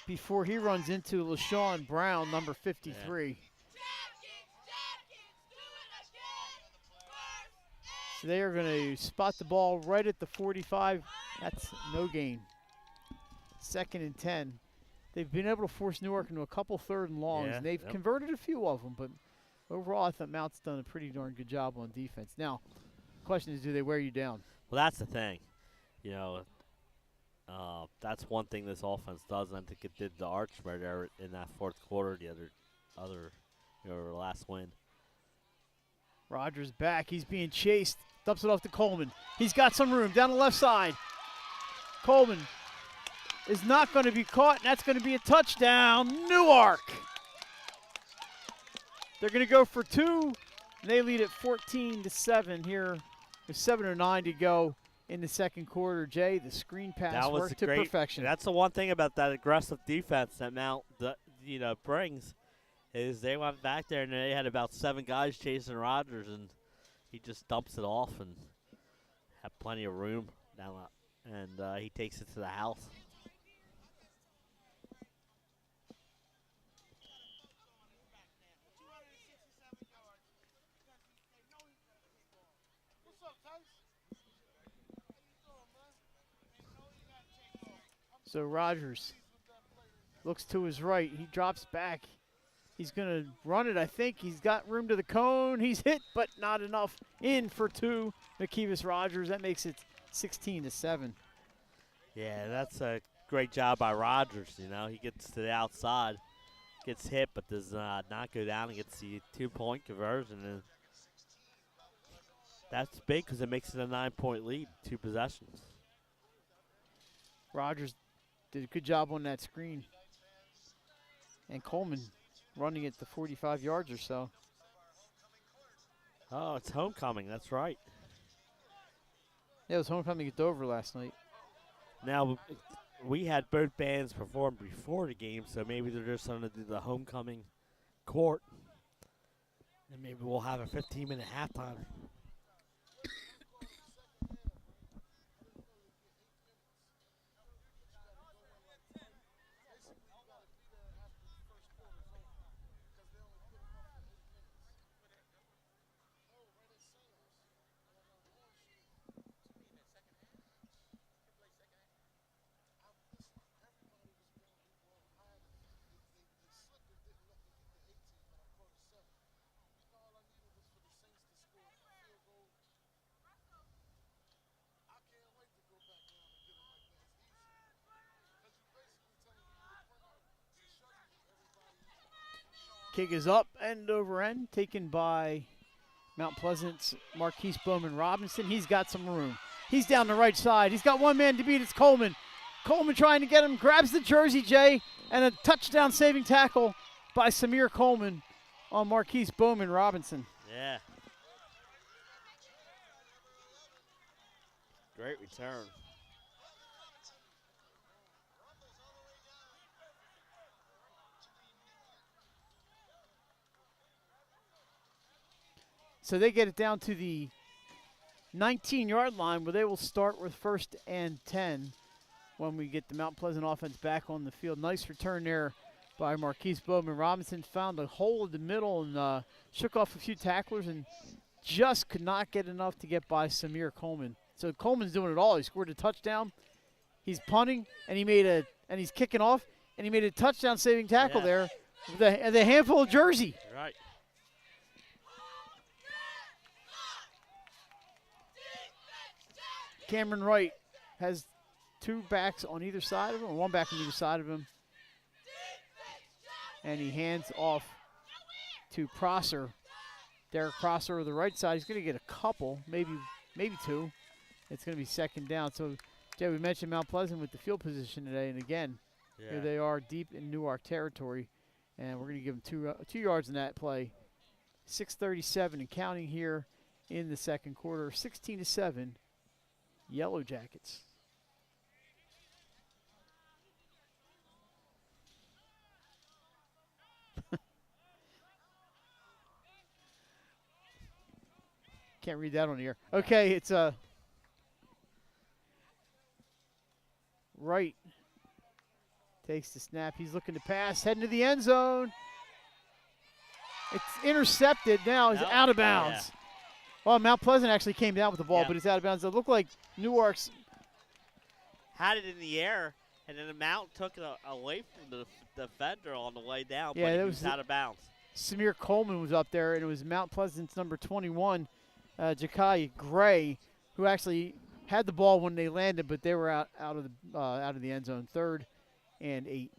before he runs into LaShawn Brown, number 53. Yeah. So they are going to spot the ball right at the 45. That's no gain. 2nd and 10. They've been able to force Newark into a couple 3rd and longs, and they've converted a few of them, but overall I thought Mount's done a pretty darn good job on defense. Now, the question is, do they wear you down? Well, that's the thing. You know, that's one thing this offense does, and I think it did the Arch right there in that 4th quarter, the other last win. Rogers back. He's being chased. Dumps it off to Coleman. He's got some room down the left side. Coleman is not going to be caught, and that's going to be a touchdown. Newark. They're going to go for 2, and they lead at 14-7 here with 7:09 to go in the second quarter. Jay, the screen pass worked to perfection. That's the one thing about that aggressive defense that Mount brings. Is they went back there and they had about 7 guys chasing Rogers, and he just dumps it off and had plenty of room down that, and he takes it to the house. So Rogers looks to his right. He drops back. He's going to run it, I think. He's got room to the cone. He's hit, but not enough. In for two, McKeevis Rogers. That makes it 16-7. Yeah, that's a great job by Rogers. You know, he gets to the outside, gets hit, but does not go down and gets the 2-point conversion. And that's big because it makes it a 9-point lead, 2 possessions. Rogers did a good job on that screen. And Coleman running it to 45 yards or so. Oh, it's homecoming. That's right. Yeah, it was homecoming at Dover last night. Now, we had both bands perform before the game, so maybe they're just going to do the homecoming court. And maybe we'll have a 15-minute halftime. Kick is up, end over end, taken by Mount Pleasant's Marquise Bowman Robinson. He's got some room. He's down the right side. He's got one man to beat. It's Coleman. Coleman trying to get him, grabs the jersey, Jay, and a touchdown saving tackle by Samir Coleman on Marquise Bowman Robinson. Yeah. Great return. So they get it down to the 19-yard line where they will start with 1st and 10 when we get the Mount Pleasant offense back on the field. Nice return there by Marquise Bowman Robinson. Found a hole in the middle and shook off a few tacklers and just could not get enough to get by Samir Coleman. So Coleman's doing it all. He scored a touchdown. He's punting and he's kicking off and he made a touchdown saving tackle there with a handful of jersey. Right. Cameron Wright has 2 backs on either side of him, or 1 back on either side of him. And he hands off to Prosser. Derek Prosser on the right side. He's going to get a couple, maybe 2. It's going to be 2nd down. So, Jay, we mentioned Mount Pleasant with the field position today. And again, here they are deep in Newark territory. And we're going to give them 2 yards in that play. 6:37 and counting here in the second quarter. 16-7. Yellow Jackets. Can't read that on the air. Okay, it's Wright takes the snap. He's looking to pass, heading to the end zone. It's intercepted now. He's out of bounds. Well, Mount Pleasant actually came down with the ball, but it's out of bounds. It looked like Newark's had it in the air, and then the Mount took it away from the defender on the way down, yeah, but he was out of bounds. Samir Coleman was up there, and it was Mount Pleasant's number 21, Jakai Gray, who actually had the ball when they landed, but they were out of the end zone. 3rd and 8.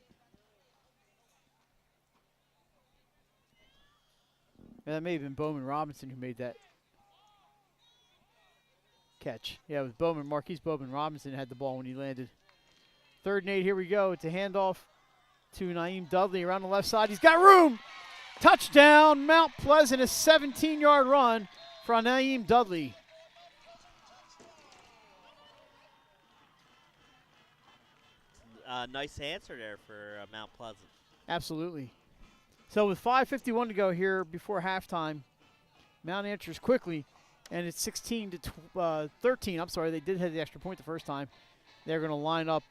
And that may have been Bowman Robinson who made that catch. Yeah, it was Marquise Bowman Robinson had the ball when he landed. 3rd and 8, here we go. It's a handoff to Naeem Dudley around the left side. He's got room. Touchdown, Mount Pleasant, a 17-yard run from Naeem Dudley. Nice answer there for Mount Pleasant. Absolutely. So with 5:51 to go here before halftime, Mount answers quickly. And it's 16-13. I'm sorry, they did have the extra point the first time. They're going to line up.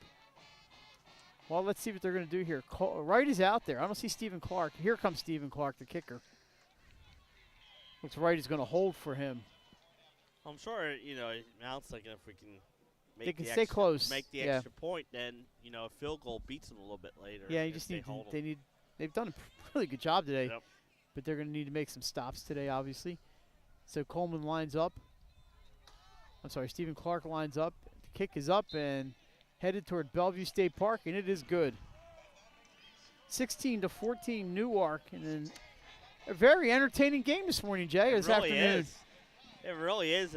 Well, let's see what they're going to do here. Wright is out there. I don't see Stephen Clark. Here comes Stephen Clark, the kicker. Looks Wright is going to hold for him. I'm sure, Mount's thinking if we can they can stay close. Make the extra point, then a field goal beats them a little bit later. Yeah, you just need to, they've done a really good job today, Yep. but they're going to need to make some stops today, obviously. So Coleman lines up. I'm sorry, Stephen Clark lines up. The kick is up and headed toward Bellevue State Park, and it is good. 16-14 Newark, and then a very entertaining game this morning, Jay. This afternoon. It really is.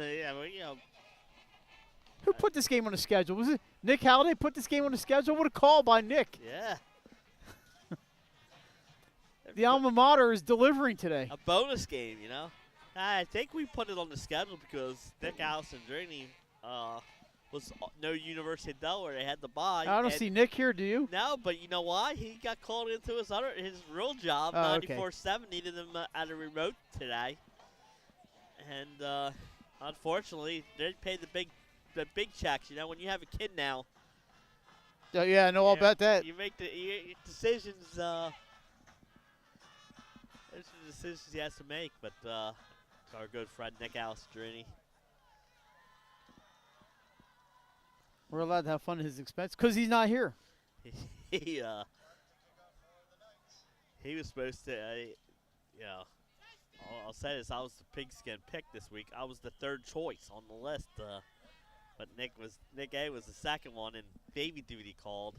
Who put this game on the schedule? Was it Nick Halliday put this game on the schedule? What a call by Nick. Yeah. The alma mater is delivering today. A bonus game, I think we put it on the schedule because Nick Alessandrini was no University of Delaware. They had to buy. I don't see Nick here, do you? No, but you know why? He got called into his real job. 94-7 needed him at a remote today, and unfortunately, they paid the big checks. When you have a kid now. Yeah, I know all about that. You make the decisions. There's the decisions he has to make, but our good friend Nick Alessandrini. We're allowed to have fun at his expense because he's not here. He was supposed to, I'll say this, I was the pigskin pick this week. I was the third choice on the list, but Nick A was the second one, and baby duty called.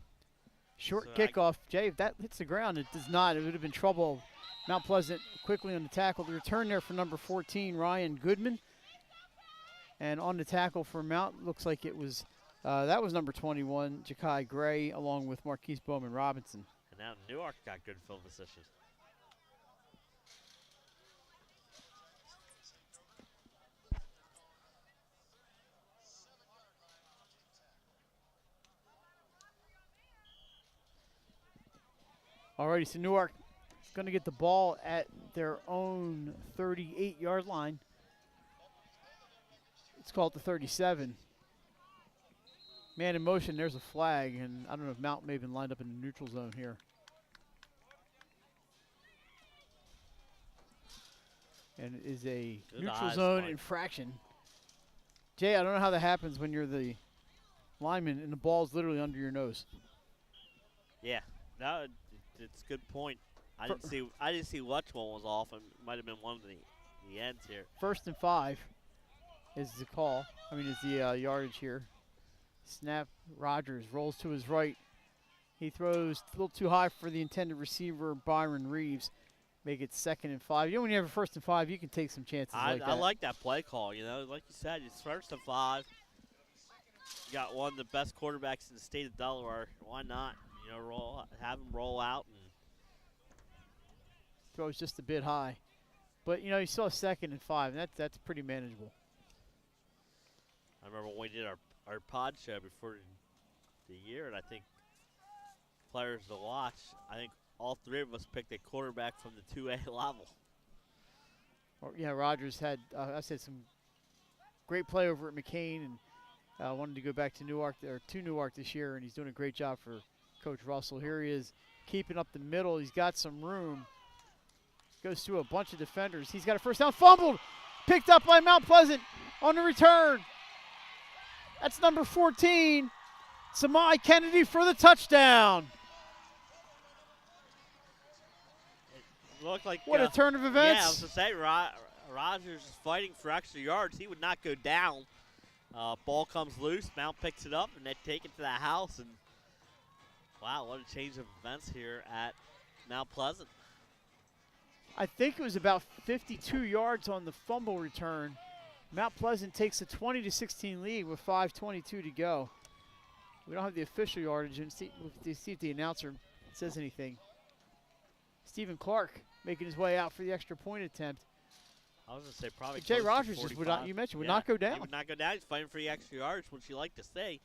Short kickoff. Jay, if that hits the ground, it does not. It would have been trouble. Mount Pleasant quickly on the tackle. The return there for number 14, Ryan Goodman. And on the tackle for Mount, looks like it was, that was number 21, Ja'Kai Gray, along with Marquise Bowman Robinson. And now Newark got good field position. Alrighty, so Newark is going to get the ball at their own 38-yard line. It's called the 37. Man in motion, there's a flag, and I don't know if Mount may have been lined up in the neutral zone here. And it is a neutral zone infraction. Jay, I don't know how that happens when you're the lineman and the ball's literally under your nose. Yeah, no, it's a good point. I didn't see which one was off. It might have been one of the ends here. 1st and 5 is the call. Is the yardage here. Snap. Rogers rolls to his right. He throws a little too high for the intended receiver, Byron Reeves. Make it 2nd and 5. When you have a 1st and 5, you can take some chances like that. I like that play call. Like you said, it's 1st and 5. You got one of the best quarterbacks in the state of Delaware. Why not? Have him roll out and throws just a bit high. But you saw 2nd and 5, and that's pretty manageable. I remember when we did our pod show before the year, and I think players to watch, I think all three of us picked a quarterback from the 2A level. Yeah, Rogers had, I said, some great play over at McCain, and wanted to go back to Newark this year, and he's doing a great job for Coach Russell. Here he is keeping up the middle. He's got some room. Goes through a bunch of defenders. He's got a first down. Fumbled. Picked up by Mount Pleasant on the return. That's number 14, Samai Kennedy for the touchdown. It looked like what a turn of events. Yeah, I was going to say, Rogers is fighting for extra yards. He would not go down. Ball comes loose. Mount picks it up, and they take it to the house. And wow, what a change of events here at Mount Pleasant. I think it was about 52 yards on the fumble return. Mount Pleasant takes a 20-16 lead with 5:22 to go. We don't have the official yardage, and see if the announcer says anything. Stephen Clark making his way out for the extra point attempt. I was going to say probably Jay Rogers just would not, would not go down. He would not go down. He's fighting for the extra yards, which you like to see.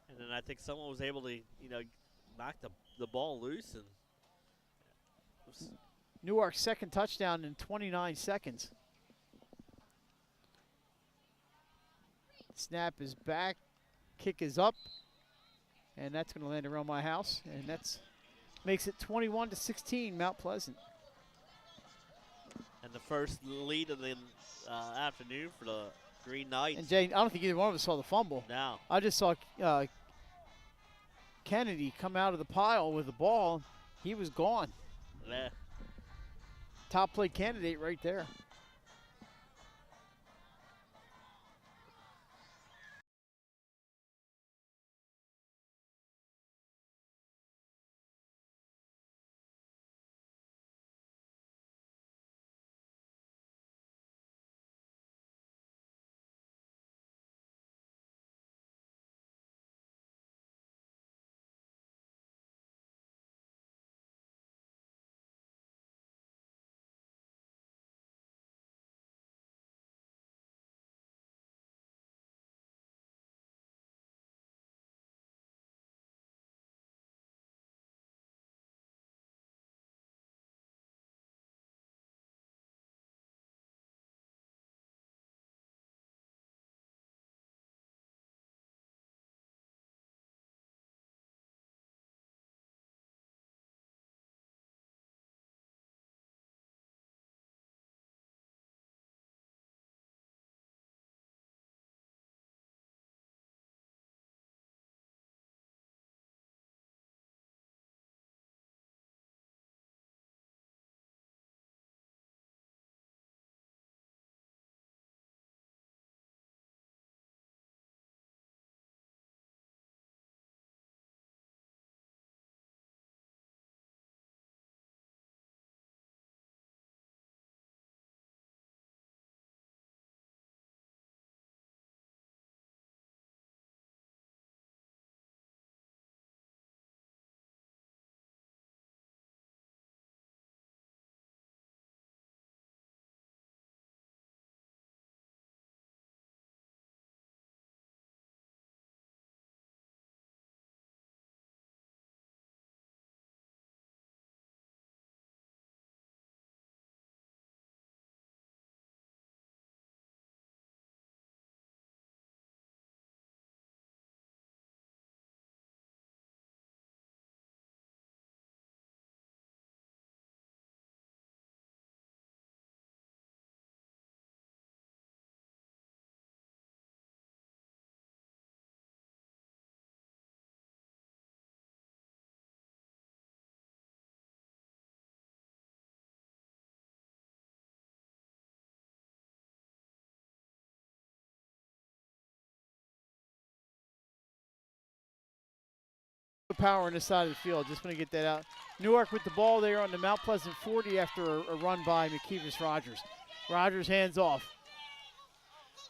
And then I think someone was able to, knock the ball loose. And Newark's 2nd touchdown in 29 seconds. Snap is back. Kick is up. And that's going to land around my house. And that's makes it 21-16, Mount Pleasant. And the first lead of the afternoon for the Green Knights. And Jay, I don't think either one of us saw the fumble. No. I just saw Kennedy come out of the pile with the ball. He was gone. Yeah. Top play candidate right there. Power on this side of the field. Just want to get that out. Newark with the ball there on the Mount Pleasant 40 after a run by McKeevis Rogers. Rogers hands off.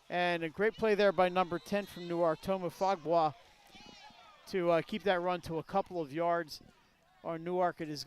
And a great play there by number 10 from Newark, Toma Fogbois, to keep that run to a couple of yards. Or Newark, it is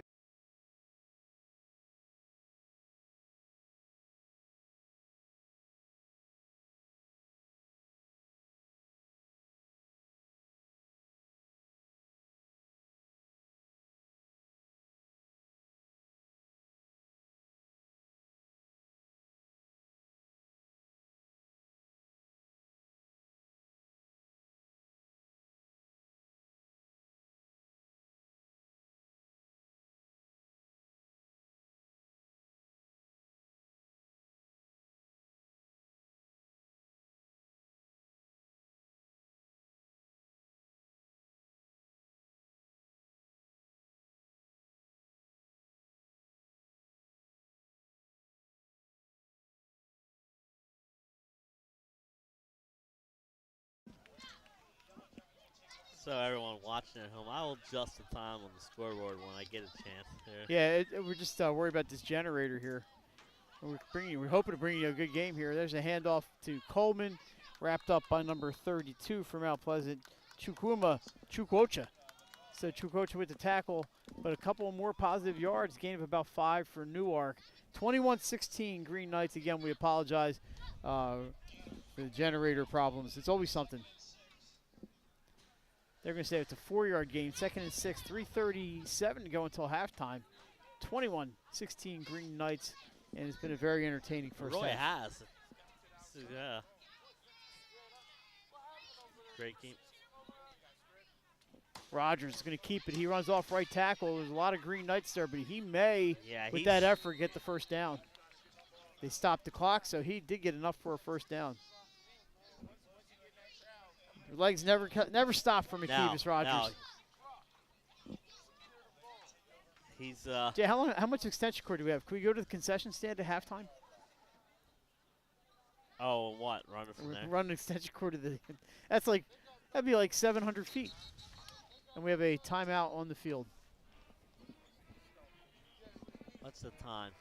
So everyone watching at home, I will adjust the time on the scoreboard when I get a chance here. Yeah, we're just worried about this generator here. We're hoping to bring you a good game here. There's a handoff to Coleman, wrapped up by number 32 from Mount Pleasant, Chukwocha. So Chukwocha with the tackle, but a couple more positive yards, gain of about 5 for Newark. 21-16 Green Knights. Again, we apologize for the generator problems. It's always something. They're going to say it's a 4-yard gain, 2nd and 6, 3:37 to go until halftime. 21-16 Green Knights, and it's been a very entertaining first Roy half. has. Yeah. Great game. Rogers is going to keep it. He runs off right tackle. There's a lot of Green Knights there, but he may, Yeah, with that effort, get the first down. They stopped the clock, so he did get enough for a first down. Legs never stop for McKeevis Rogers. No. He's Jay, how much extension cord do we have? Can we go to the concession stand at halftime? Oh, what? Run it from there? Run an extension cord to the. That'd be like 700 feet. And we have a timeout on the field. What's the time?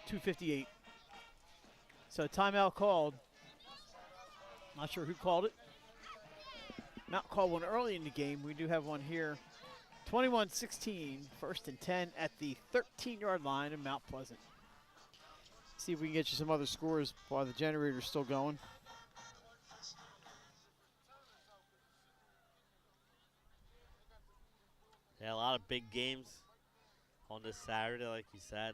2:58. So timeout called. Not sure who called it. Mount called one early in the game. We do have one here. 21-16, 1st and 10 at the 13-yard line in Mount Pleasant. See if we can get you some other scores while the generator's still going. Yeah, a lot of big games on this Saturday, like you said.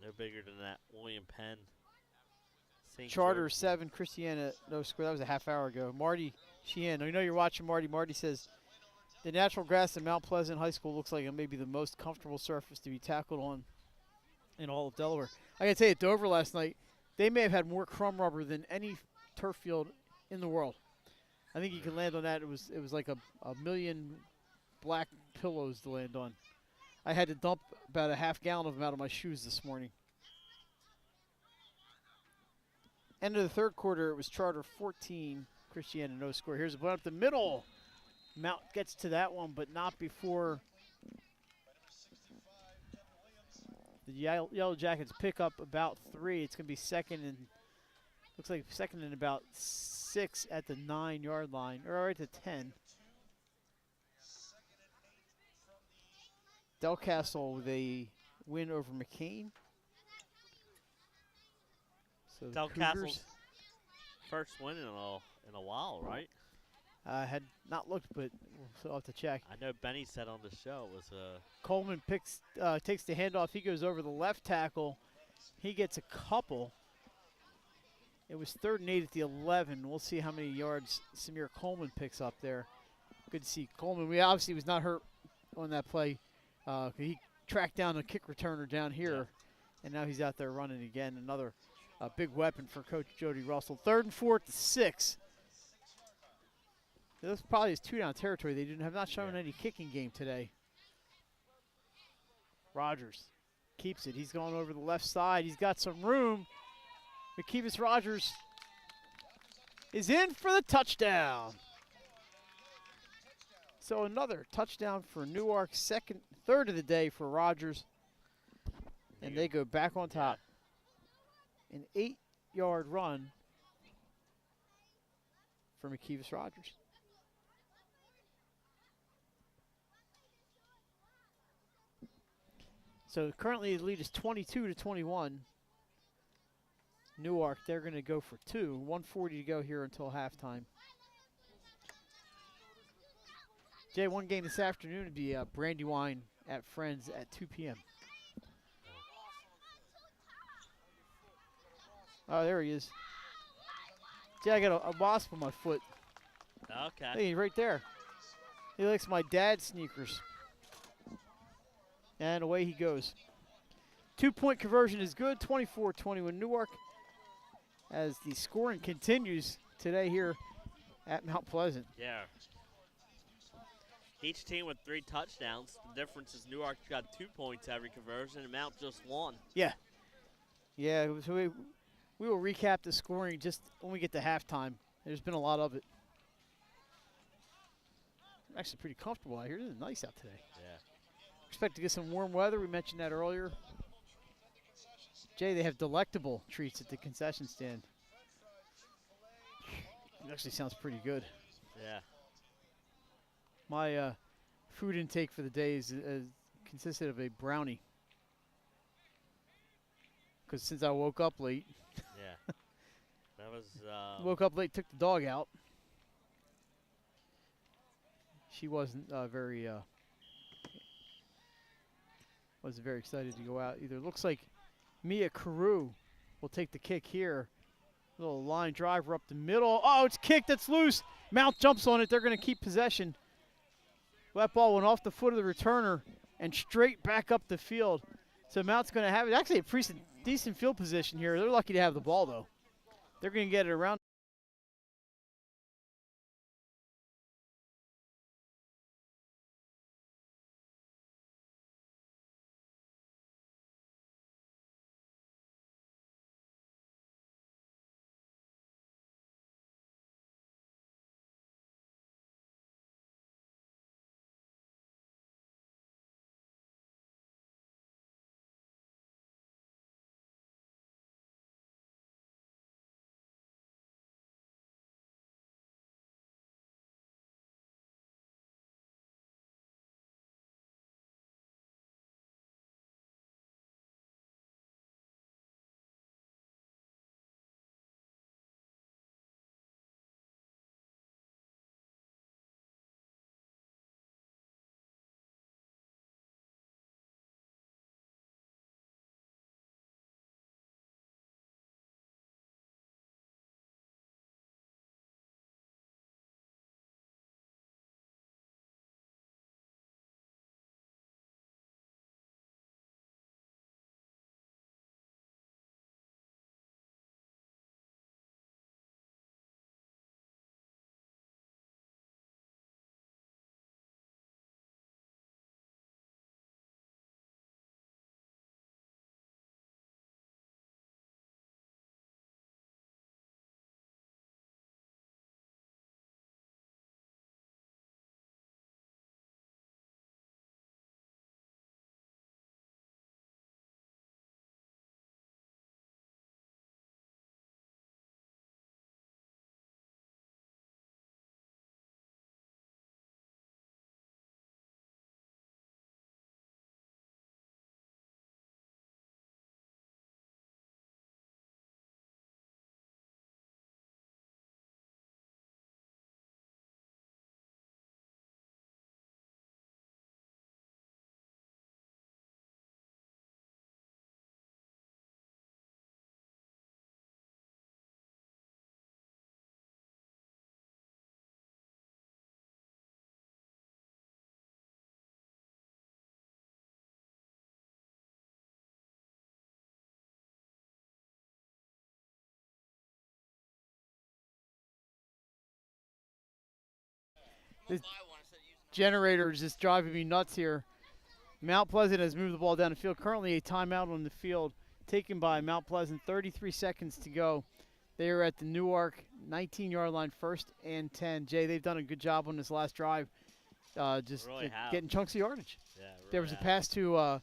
No bigger than that William Penn. Charter 7, Christiana no score. That was a half hour ago. Marty Sheehan, I know you're watching Marty. Marty says, the natural grass at Mount Pleasant High School looks like it may be the most comfortable surface to be tackled on in all of Delaware. I got to tell you, at Dover last night, they may have had more crumb rubber than any turf field in the world. I think you can land on that. It was like a million black pillows to land on. I had to dump about a half gallon of them out of my shoes this morning. End of the third quarter, it was Charter 14, Christiana no score. Here's a ball up the middle. Mount gets to that one, but not before the Yellow Jackets pick up about 3. It's going to be looks like second and about 6 at the 9-yard line, or right at the 10. Delcastle with a win over McCain. So Delcastle's first win in a while, right? I had not looked, but we'll have to check. I know Benny said on the show it was Coleman takes the handoff. He goes over the left tackle. He gets a couple. It was 3rd and 8 at the 11. We'll see how many yards Samir Coleman picks up there. Good to see Coleman. We obviously was not hurt on that play. He tracked down a kick returner down here, and now he's out there running again. Another big weapon for Coach Jody Russell. 3rd and 4 at the 6. This probably is 2-down territory. They have not shown any kicking game today. Rogers keeps it. He's going over the left side. He's got some room. McKeevis Rogers is in for the touchdown. So another touchdown for Newark, third of the day for Rogers. And they go back on top. An 8-yard run for McKeevis Rogers. So currently the lead is 22-21. Newark, they're going to go for 2. 1:40 to go here until halftime. Jay, one game this afternoon would be Brandywine at Friends at 2 p.m. Oh, there he is. Jay, I got a wasp on my foot. okay. Hey, right there. He likes my dad's sneakers. And away he goes. 2-point conversion is good. 24-21 Newark. As the scoring continues today here at Mount Pleasant. Yeah. Each team with 3 touchdowns. The difference is Newark got 2 points every conversion, and Mount just 1. Yeah. Yeah, so we will recap the scoring just when we get to halftime. There's been a lot of it. I'm actually pretty comfortable out here. It is nice out today. Yeah. Expect to get some warm weather. We mentioned that earlier. Jay, they have delectable treats at the concession stand. It actually sounds pretty good. Yeah. My food intake for the day consisted of a brownie. Because since I woke up late. Yeah. That was. Woke up late, took the dog out. She wasn't very excited to go out either. Looks like Mia Carew will take the kick here. Little line driver up the middle. Oh, it's kicked. That's loose. Mount jumps on it. They're going to keep possession. That ball went off the foot of the returner and straight back up the field. So Mount's going to have it. Actually, a decent field position here. They're lucky to have the ball, though. They're going to get it around. This generator is just driving me nuts here. Mount Pleasant has moved the ball down the field. Currently a timeout on the field taken by Mount Pleasant. 33 seconds to go. They are at the Newark 19-yard line, 1st and 10. Jay, they've done a good job on this last drive, getting chunks of yardage. Yeah, really there was a pass to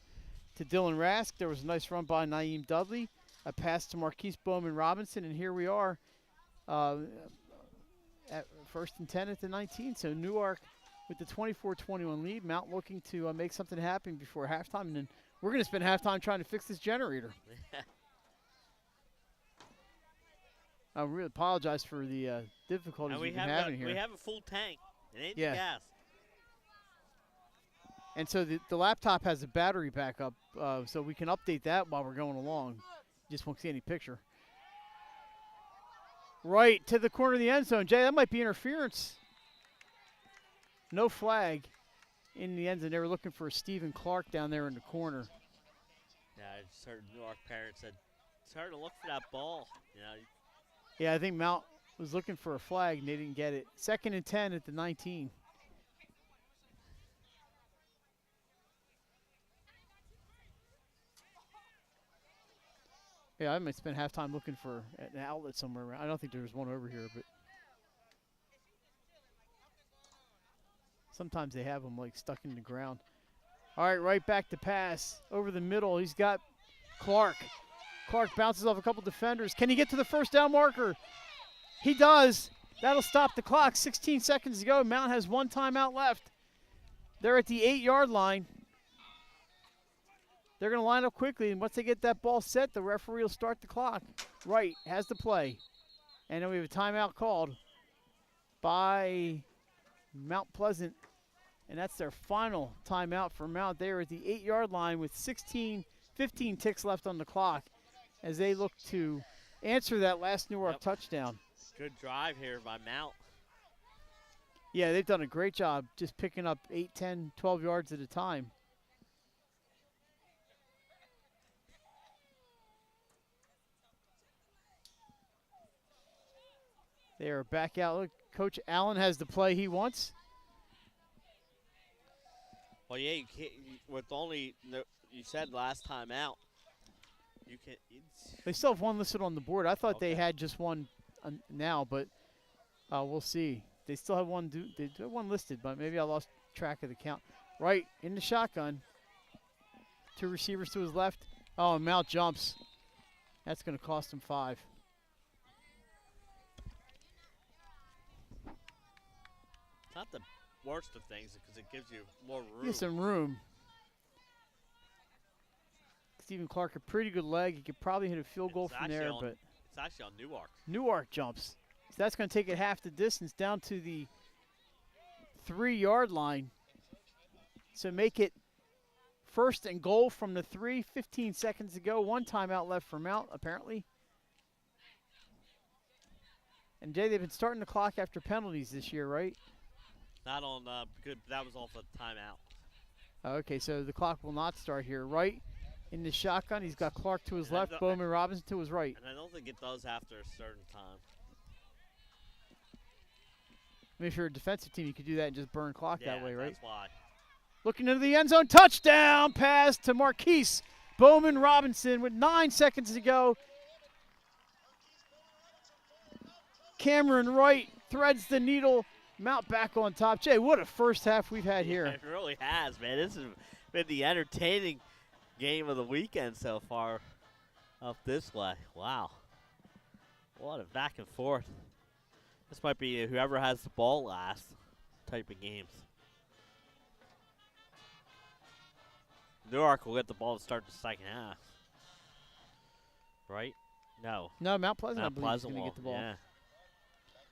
Dylan Rask. There was a nice run by Naeem Dudley. A pass to Marquise Bowman Robinson, and here we are at 1st and 10 at the 19. So Newark with the 24-21 lead. Mount looking to make something happen before halftime, and then we're going to spend halftime trying to fix this generator. I really apologize for the difficulties we've been having here. We have a full tank. It ain't the gas. And so the laptop has a battery backup, so we can update that while we're going along. You just won't see any picture. Right to the corner of the end zone. Jay, that might be interference. No flag in the end zone. They were looking for Stephen Clark down there in the corner. Yeah, I just heard Newark parents said it's hard to look for that ball. You know. Yeah, I think Mount was looking for a flag and they didn't get it. 2nd and 10 at the 19. Yeah, I might spend halftime looking for an outlet somewhere around. I don't think there was one over here, but sometimes they have them like stuck in the ground. All right, right back to pass. Over the middle, he's got Clark. Clark bounces off a couple defenders. Can he get to the first down marker? He does. That'll stop the clock. 16 seconds to go. Mount has one timeout left. They're at the 8-yard line. They're going to line up quickly, and once they get that ball set, the referee will start the clock. Right, has the play. And then we have a timeout called by Mount Pleasant, and that's their final timeout for Mount. They are at the 8-yard line with 15 ticks left on the clock as they look to answer that last Newark touchdown. Good drive here by Mount. Yeah, they've done a great job just picking up 8, 10, 12 yards at a time. They are back out. Look, Coach Allen has the play he wants. Well, yeah, you can't, with only you said last time out. You can. They still have one listed on the board. I thought they had just one now, but we'll see. They still have one. They do have one listed, but maybe I lost track of the count. Right in the shotgun. 2 receivers to his left. Oh, and Mount jumps. That's going to cost him 5. It's not the worst of things because it gives you more room. Gives some room. Stephen Clark, a pretty good leg. He could probably hit a field goal from there, but it's actually on Newark. Newark jumps. So that's going to take it half the distance down to the 3-yard line. So make it 1st and goal from the 3. 15 seconds to go. 1 timeout left for Mount, apparently. And Jay, they've been starting the clock after penalties this year, right? Not on good. That was off a timeout. Okay, so the clock will not start here. Right in the shotgun, he's got Clark to his left, Bowman Robinson to his right. And I don't think it does after a certain time. I mean, if you're a defensive team, you could do that and just burn clock that way, right? That's why. Looking into the end zone, touchdown pass to Marquise Bowman Robinson with 9 seconds to go. Cameron Wright threads the needle. Mount back on top. Jay, what a first half we've had here. It really has, man. This has been the entertaining game of the weekend so far up this way. Wow. What a back and forth. This might be whoever has the ball last type of games. Newark will get the ball to start the second half. Right? No. No, Mount Pleasant, Mount I believe, is Pleasant going to get the ball. Yeah.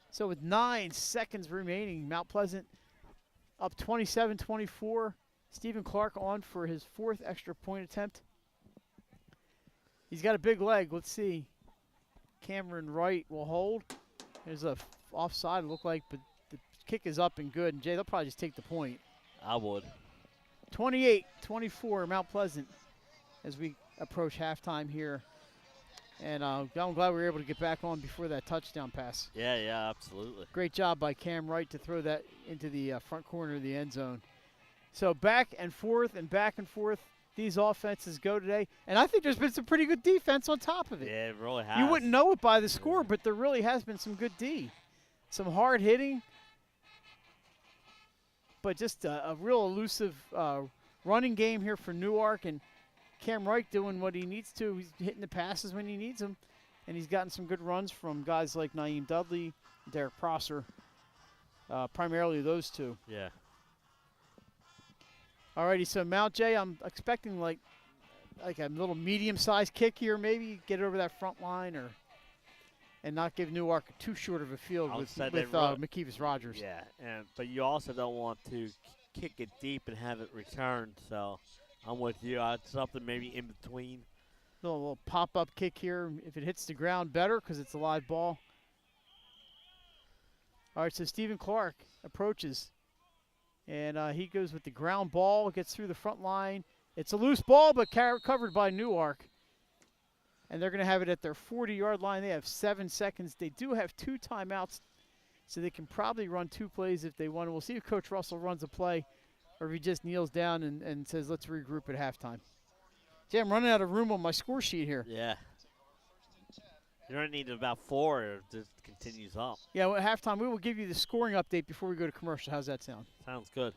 So with 9 seconds remaining, Mount Pleasant up 27-24. Stephen Clark on for his 4th extra point attempt. He's got a big leg. Let's see. Cameron Wright will hold. There's a offside, it looked like, but the kick is up and good. And Jay, they'll probably just take the point. I would. 28-24, Mount Pleasant, as we approach halftime here And I'm glad we were able to get back on before that touchdown pass. Yeah, absolutely. Great job by Cam Wright to throw that into the front corner of the end zone. So back and forth these offenses go today. And I think there's been some pretty good defense on top of it. Yeah, it really has. You wouldn't know it by the score, but there really has been some good D. Some hard hitting, but just a real elusive running game here for Newark. And Cam Wright doing what he needs to. He's hitting the passes when he needs them. And he's gotten some good runs from guys like Naeem Dudley, Derek Prosser, primarily those two. Yeah. Alrighty, so Mount J, I'm expecting like a little medium-sized kick here, maybe get over that front line, and not give Newark too short of a field with McKeevis Rogers. Yeah, but you also don't want to kick it deep and have it returned. So I'm with you. Something maybe in between. Little pop-up kick here. If it hits the ground, better because it's a live ball. All right, so Stephen Clark approaches. And he goes with the ground ball, gets through the front line. It's a loose ball, but covered by Newark. And they're going to have it at their 40-yard line. They have 7 seconds. They do have 2 timeouts, so they can probably run 2 plays if they want. We'll see if Coach Russell runs a play or if he just kneels down and says, let's regroup at halftime. Jay, I'm running out of room on my score sheet here. Yeah. You're going to need about 4 if this continues up. Yeah, well, at halftime, we will give you the scoring update before we go to commercial. How's that sound? Sounds good.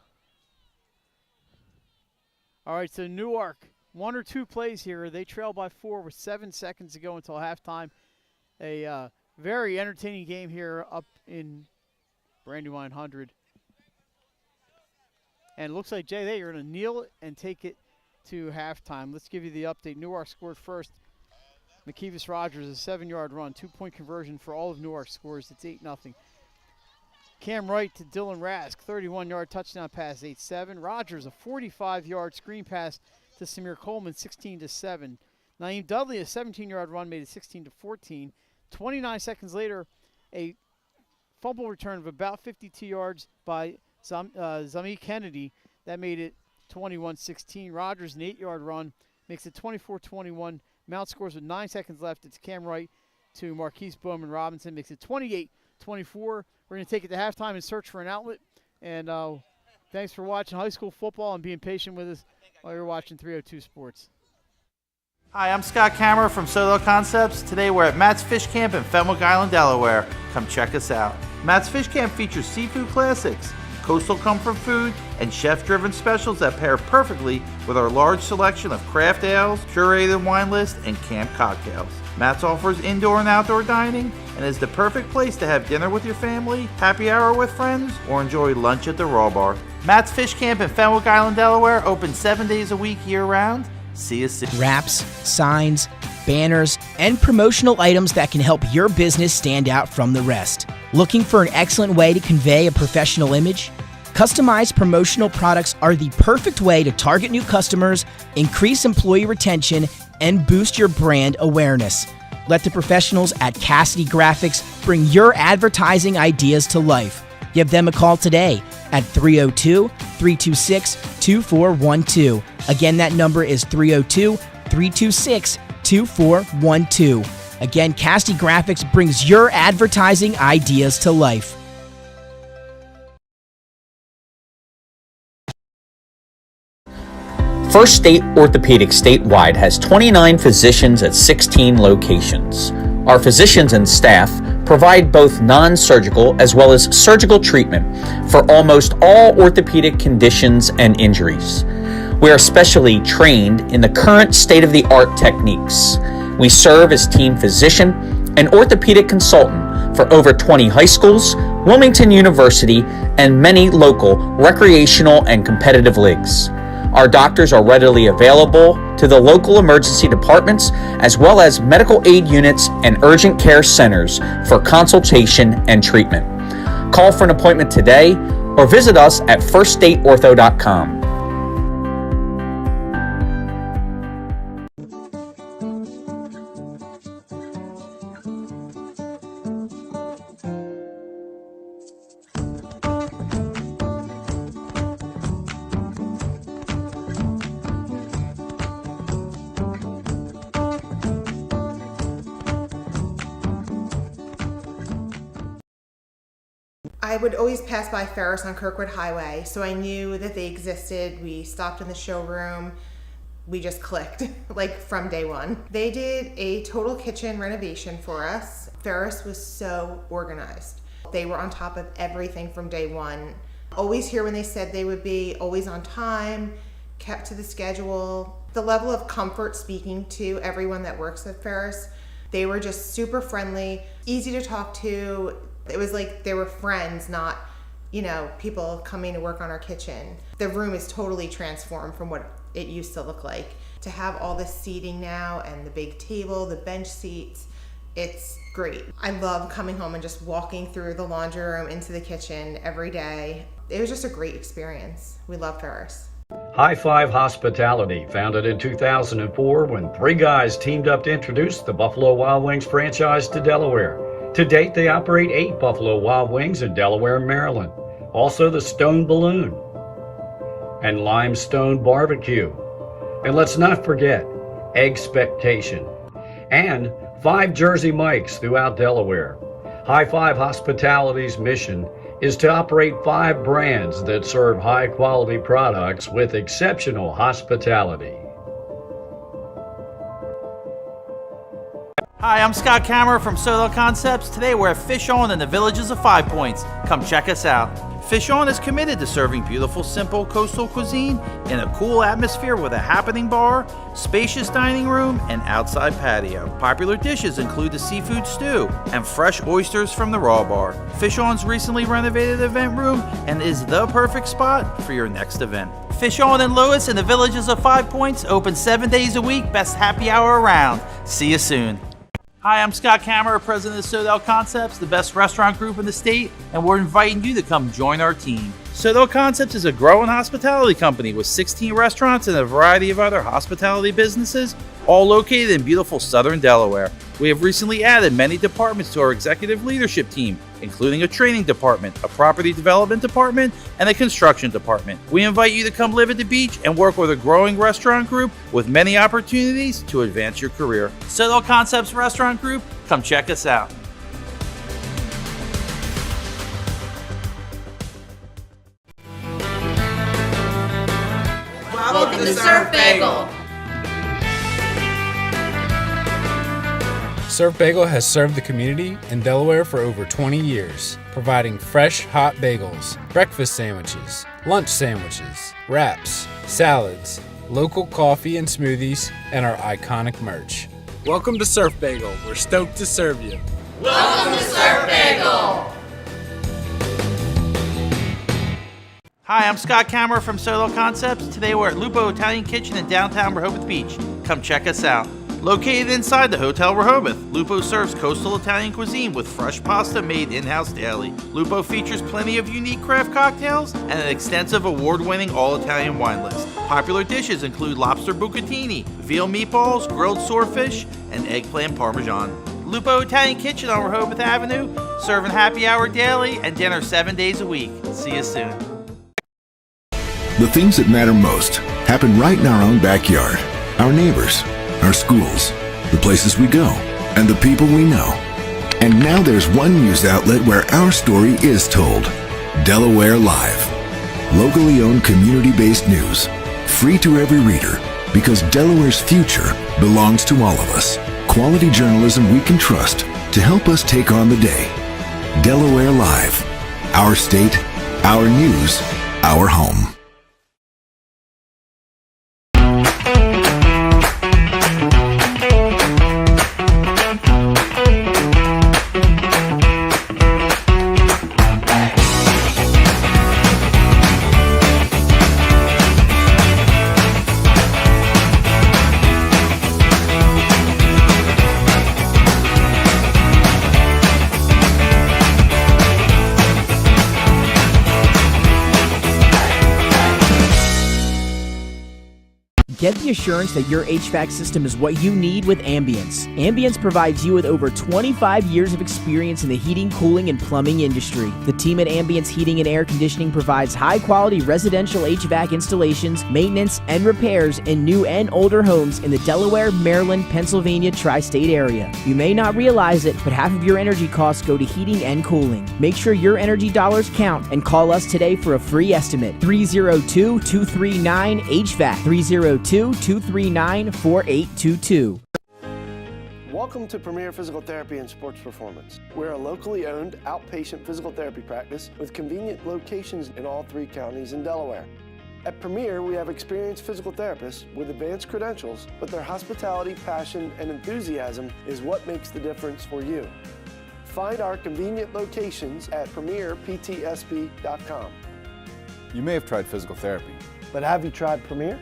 All right, so Newark, 1 or 2 plays here. They trail by 4 with 7 seconds to go until halftime. A very entertaining game here up in Brandywine 100. And it looks like, Jay, they are going to kneel and take it to halftime. Let's give you the update. Newark scored first. McKeevis Rogers, a 7-yard run, 2-point conversion for all of Newark's scores. It's 8-0. Cam Wright to Dylan Rask, 31-yard touchdown pass, 8-7. Rogers, a 45-yard screen pass to Samir Coleman, 16-7. Naeem Dudley, a 17-yard run, made it 16-14. 29 seconds later, a fumble return of about 52 yards by Zami Kennedy. That made it 21-16. Rogers, an 8-yard run, makes it 24-21. Mount scores with 9 seconds left. It's Cam Wright to Marquise Bowman Robinson. Makes it 28-24. We're going to take it to halftime and search for an outlet. And thanks for watching high school football and being patient with us while you're watching 302 Sports. Hi, I'm Scott Kammerer from Solo Concepts. Today we're at Matt's Fish Camp in Fenwick Island, Delaware. Come check us out. Matt's Fish Camp features seafood classics, coastal comfort food, and chef-driven specials that pair perfectly with our large selection of craft ales, curated wine list, and camp cocktails. Matt's offers indoor and outdoor dining and is the perfect place to have dinner with your family, happy hour with friends, or enjoy lunch at the Raw Bar. Matt's Fish Camp in Fenwick Island, Delaware, open 7 days a week year-round. See you soon. Wraps, signs, banners, and promotional items that can help your business stand out from the rest. Looking for an excellent way to convey a professional image? Customized promotional products are the perfect way to target new customers, increase employee retention, and boost your brand awareness. Let the professionals at Cassidy Graphics bring your advertising ideas to life. Give them a call today at 302-326-2412. Again, that number is 302-326-2412. Again, Cassidy Graphics brings your advertising ideas to life. First State Orthopedics statewide has 29 physicians at 16 locations. Our physicians and staff provide both non-surgical as well as surgical treatment for almost all orthopedic conditions and injuries. We are specially trained in the current state-of-the-art techniques. We serve as team physician and orthopedic consultant for over 20 high schools, Wilmington University, and many local recreational and competitive leagues. Our doctors are readily available to the local emergency departments as well as medical aid units and urgent care centers for consultation and treatment. Call for an appointment today or visit us at firststateortho.com. I would always pass by Ferris on Kirkwood Highway, so I knew that they existed. We stopped in the showroom. We just clicked, like from day one. They did a total kitchen renovation for us. Ferris was so organized. They were on top of everything from day one. Always here when they said they would be, always on time, kept to the schedule. The level of comfort speaking to everyone that works at Ferris, they were just super friendly, easy to talk to. It was like they were friends, not, people coming to work on our kitchen. The room is totally transformed from what it used to look like. To have all this seating now and the big table, the bench seats, it's great. I love coming home and just walking through the laundry room into the kitchen every day. It was just a great experience. We love Ferris. High Five Hospitality, founded in 2004 when three guys teamed up to introduce the Buffalo Wild Wings franchise to Delaware. To date, they operate 8 Buffalo Wild Wings in Delaware and Maryland. Also the Stone Balloon and Limestone Barbecue. And let's not forget Eggspectation and 5 Jersey Mikes throughout Delaware. High Five Hospitality's mission is to operate 5 brands that serve high-quality products with exceptional hospitality. Hi, I'm Scott Kammerer from Solo Concepts. Today we're at Fish On in the Villages of 5 Points. Come check us out. Fish On is committed to serving beautiful, simple coastal cuisine in a cool atmosphere with a happening bar, spacious dining room, and outside patio. Popular dishes include the seafood stew and fresh oysters from the Raw Bar. Fish On's recently renovated event room and is the perfect spot for your next event. Fish On in Lewis in the Villages of 5 Points, open 7 days a week, best happy hour around. See you soon. Hi, I'm Scott Kammerer, president of Sodell Concepts, the best restaurant group in the state, and we're inviting you to come join our team. Sodell Concepts is a growing hospitality company with 16 restaurants and a variety of other hospitality businesses, all located in beautiful southern Delaware. We have recently added many departments to our executive leadership team, including a training department, a property development department, and a construction department. We invite you to come live at the beach and work with a growing restaurant group with many opportunities to advance your career. Sodell Concepts Restaurant Group, come check us out. Welcome to Surf Bagel. Surf Bagel has served the community in Delaware for over 20 years, providing fresh, hot bagels, breakfast sandwiches, lunch sandwiches, wraps, salads, local coffee and smoothies, and our iconic merch. Welcome to Surf Bagel. We're stoked to serve you. Welcome to Surf Bagel. Hi, I'm Scott Kammerer from Sodell Concepts. Today we're at Lupo Italian Kitchen in downtown Rehoboth Beach. Come check us out. Located inside the Hotel Rehoboth, Lupo serves coastal Italian cuisine with fresh pasta made in-house daily. Lupo features plenty of unique craft cocktails and an extensive award-winning all-Italian wine list. Popular dishes include lobster bucatini, veal meatballs, grilled swordfish, and eggplant parmesan. Lupo Italian Kitchen on Rehoboth Avenue, serving happy hour daily and dinner 7 days a week. See you soon. The things that matter most happen right in our own backyard. Our neighbors, our schools, the places we go, and the people we know. And now there's one news outlet where our story is told. Delaware Live. Locally owned community-based news. Free to every reader, because Delaware's future belongs to all of us. Quality journalism we can trust to help us take on the day. Delaware Live. Our state, our news, our home. Get the assurance that your HVAC system is what you need with Ambience. Ambience provides you with over 25 years of experience in the heating, cooling, and plumbing industry. The team at Ambience Heating and Air Conditioning provides high-quality residential HVAC installations, maintenance, and repairs in new and older homes in the Delaware, Maryland, Pennsylvania tri-state area. You may not realize it, but half of your energy costs go to heating and cooling. Make sure your energy dollars count and call us today for a free estimate. 302-239-HVAC. 302-239-4822. Welcome to Premier Physical Therapy and Sports Performance. We're a locally owned outpatient physical therapy practice with convenient locations in all 3 counties in Delaware. At Premier, we have experienced physical therapists with advanced credentials, but their hospitality, passion, and enthusiasm is what makes the difference for you. Find our convenient locations at premierptsp.com. You may have tried physical therapy, but have you tried Premier?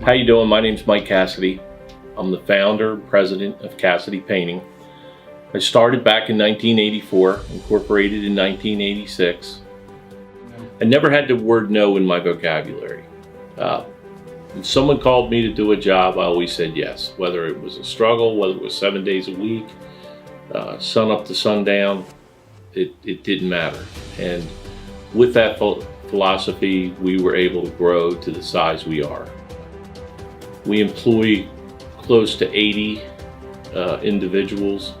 How you doing? My name's Mike Cassidy. I'm the founder and president of Cassidy Painting. I started back in 1984, incorporated in 1986. I never had the word no in my vocabulary. If someone called me to do a job, I always said yes. Whether it was a struggle, whether it was 7 days a week, sun up to sundown, it didn't matter. And with that philosophy, we were able to grow to the size we are. We employ close to 80 individuals.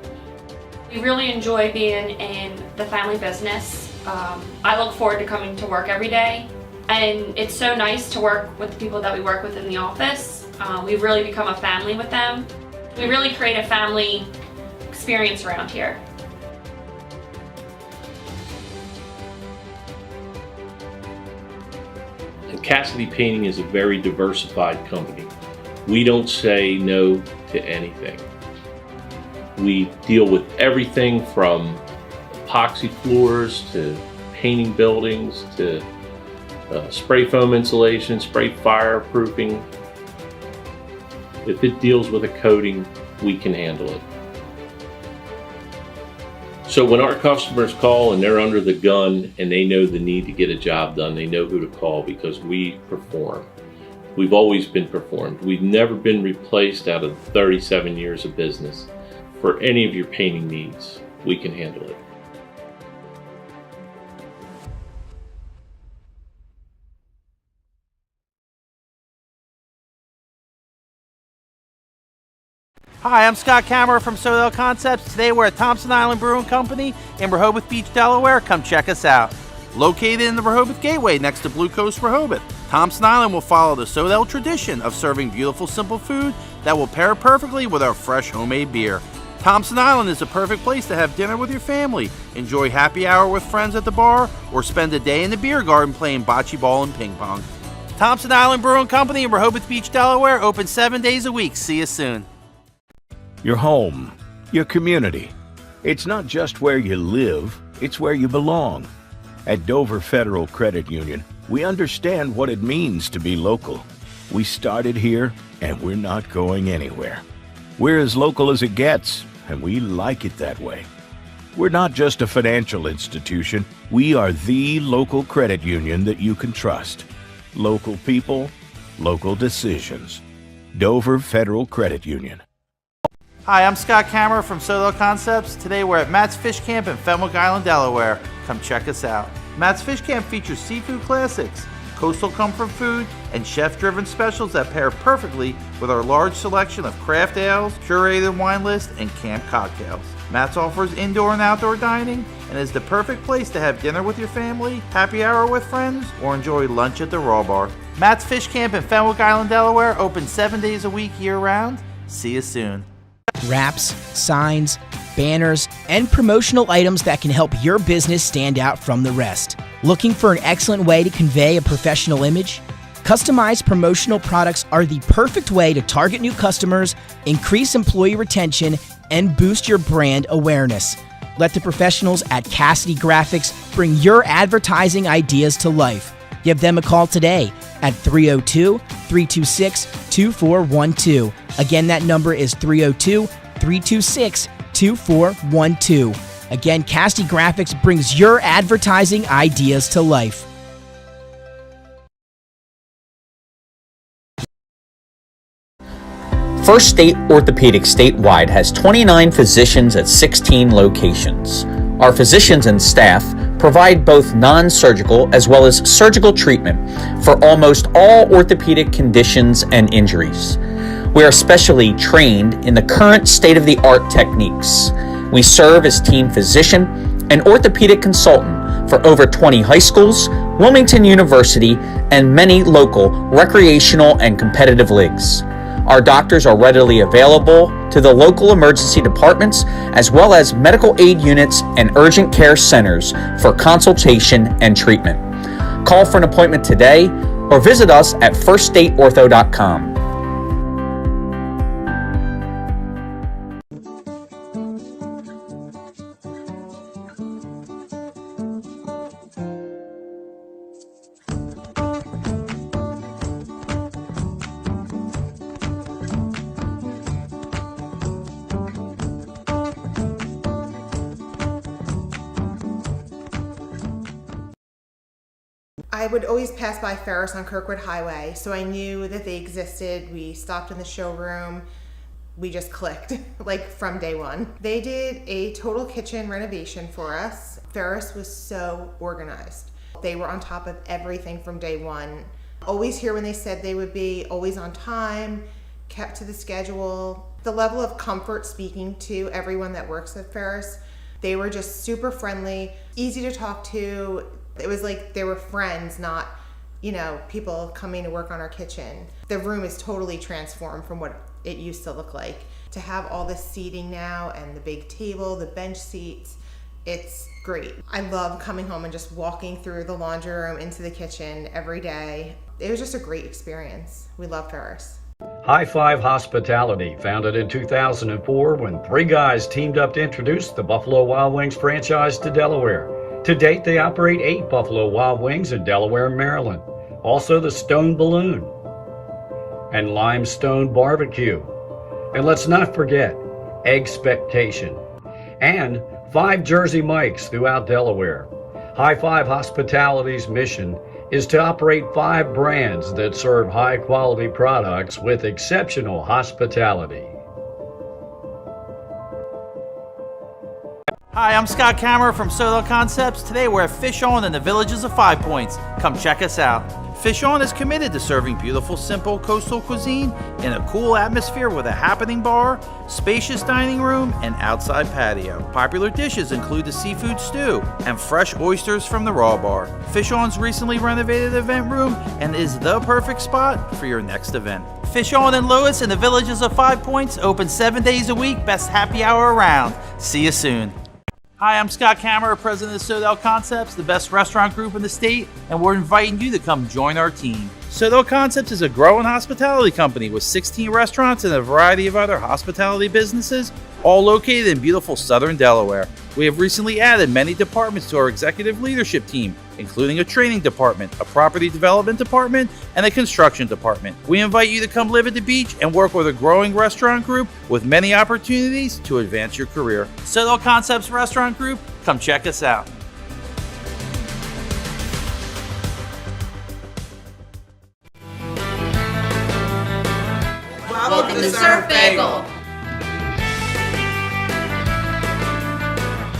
We really enjoy being in the family business. I look forward to coming to work every day, and it's so nice to work with the people that we work with in the office. We've really become a family with them. We really create a family experience around here. And Cassidy Painting is a very diversified company. We don't say no to anything. We deal with everything from epoxy floors to painting buildings to spray foam insulation, spray fireproofing. If it deals with a coating, we can handle it. So when our customers call and they're under the gun and they know the need to get a job done, they know who to call because we perform. We've always been performed. We've never been replaced out of 37 years of business. For any of your painting needs, we can handle it. Hi, I'm Scott Kammerer from Sodell Concepts. Today we're at Thompson Island Brewing Company in Rehoboth Beach, Delaware. Come check us out. Located in the Rehoboth Gateway next to Blue Coast Rehoboth, Thompson Island will follow the Sodell tradition of serving beautiful, simple food that will pair perfectly with our fresh homemade beer. Thompson Island is a perfect place to have dinner with your family, enjoy happy hour with friends at the bar, or spend a day in the beer garden playing bocce ball and ping pong. Thompson Island Brewing Company in Rehoboth Beach, Delaware, open 7 days a week. See you soon. Your home, your community. It's not just where you live, it's where you belong. At Dover Federal Credit Union, we understand what it means to be local. We started here, and we're not going anywhere. We're as local as it gets, and we like it that way. We're not just a financial institution, we are the local credit union that you can trust. Local people, local decisions. Dover Federal Credit Union. Hi, I'm Scott Kammerer from Sodell Concepts. Today we're at Matt's Fish Camp in Fumble Island, Delaware. Come check us out. Matt's Fish Camp features seafood classics, coastal comfort food, and chef-driven specials that pair perfectly with our large selection of craft ales, curated wine list, and camp cocktails. Matt's offers indoor and outdoor dining and is the perfect place to have dinner with your family, happy hour with friends, or enjoy lunch at the Raw Bar. Matt's Fish Camp in Fenwick Island, Delaware, open 7 days a week year-round. See you soon. Wraps, signs, banners, and promotional items that can help your business stand out from the rest. Looking for an excellent way to convey a professional image? Customized promotional products are the perfect way to target new customers, increase employee retention, and boost your brand awareness. Let the professionals at Cassidy Graphics bring your advertising ideas to life. Give them a call today at 302-326-2412. Again, that number is 302-326-2412. Again, Cassidy Graphics brings your advertising ideas to life. First State Orthopedic statewide has 29 physicians at 16 locations. Our physicians and staff provide both non-surgical as well as surgical treatment for almost all orthopedic conditions and injuries. We are specially trained in the current state-of-the-art techniques. We serve as team physician and orthopedic consultant for over 20 high schools, Wilmington University, and many local recreational and competitive leagues. Our doctors are readily available to the local emergency departments as well as medical aid units and urgent care centers for consultation and treatment. Call for an appointment today or visit us at firststateortho.com. I would always pass by Ferris on Kirkwood Highway, so I knew that they existed. We stopped in the showroom. We just clicked, like from day one. They did a total kitchen renovation for us. Ferris was so organized. They were on top of everything from day one. Always here when they said they would be, always on time, kept to the schedule. The level of comfort speaking to everyone that works at Ferris, they were just super friendly, easy to talk to. It was like they were friends, not, people coming to work on our kitchen. The room is totally transformed from what it used to look like. To have all this seating now and the big table, the bench seats, it's great. I love coming home and just walking through the laundry room into the kitchen every day. It was just a great experience. We love Ferris. High Five Hospitality, founded in 2004 when three guys teamed up to introduce the Buffalo Wild Wings franchise to Delaware. To date, they operate 8 Buffalo Wild Wings in Delaware and Maryland. Also the Stone Balloon and Limestone Barbecue. And let's not forget Eggspectation and 5 Jersey Mikes throughout Delaware. High Five Hospitality's mission is to operate 5 brands that serve high-quality products with exceptional hospitality. Hi, I'm Scott Kammerer from Soto Concepts. Today we're at Fish On in the Villages of 5 Points. Come check us out. Fish On is committed to serving beautiful, simple coastal cuisine in a cool atmosphere with a happening bar, spacious dining room, and outside patio. Popular dishes include the seafood stew and fresh oysters from the raw bar. Fish On's recently renovated event room and is the perfect spot for your next event. Fish On in Lewis in the Villages of 5 Points, open 7 days a week, best happy hour around. See you soon. Hi, I'm Scott Kammerer, president of Soto Concepts, the best restaurant group in the state, and we're inviting you to come join our team. Soto Concepts is a growing hospitality company with 16 restaurants and a variety of other hospitality businesses, all located in beautiful southern Delaware. We have recently added many departments to our executive leadership team, including a training department, a property development department, and a construction department. We invite you to come live at the beach and work with a growing restaurant group with many opportunities to advance your career. Soto Concepts Restaurant Group, come check us out. Welcome to Surf Bagel.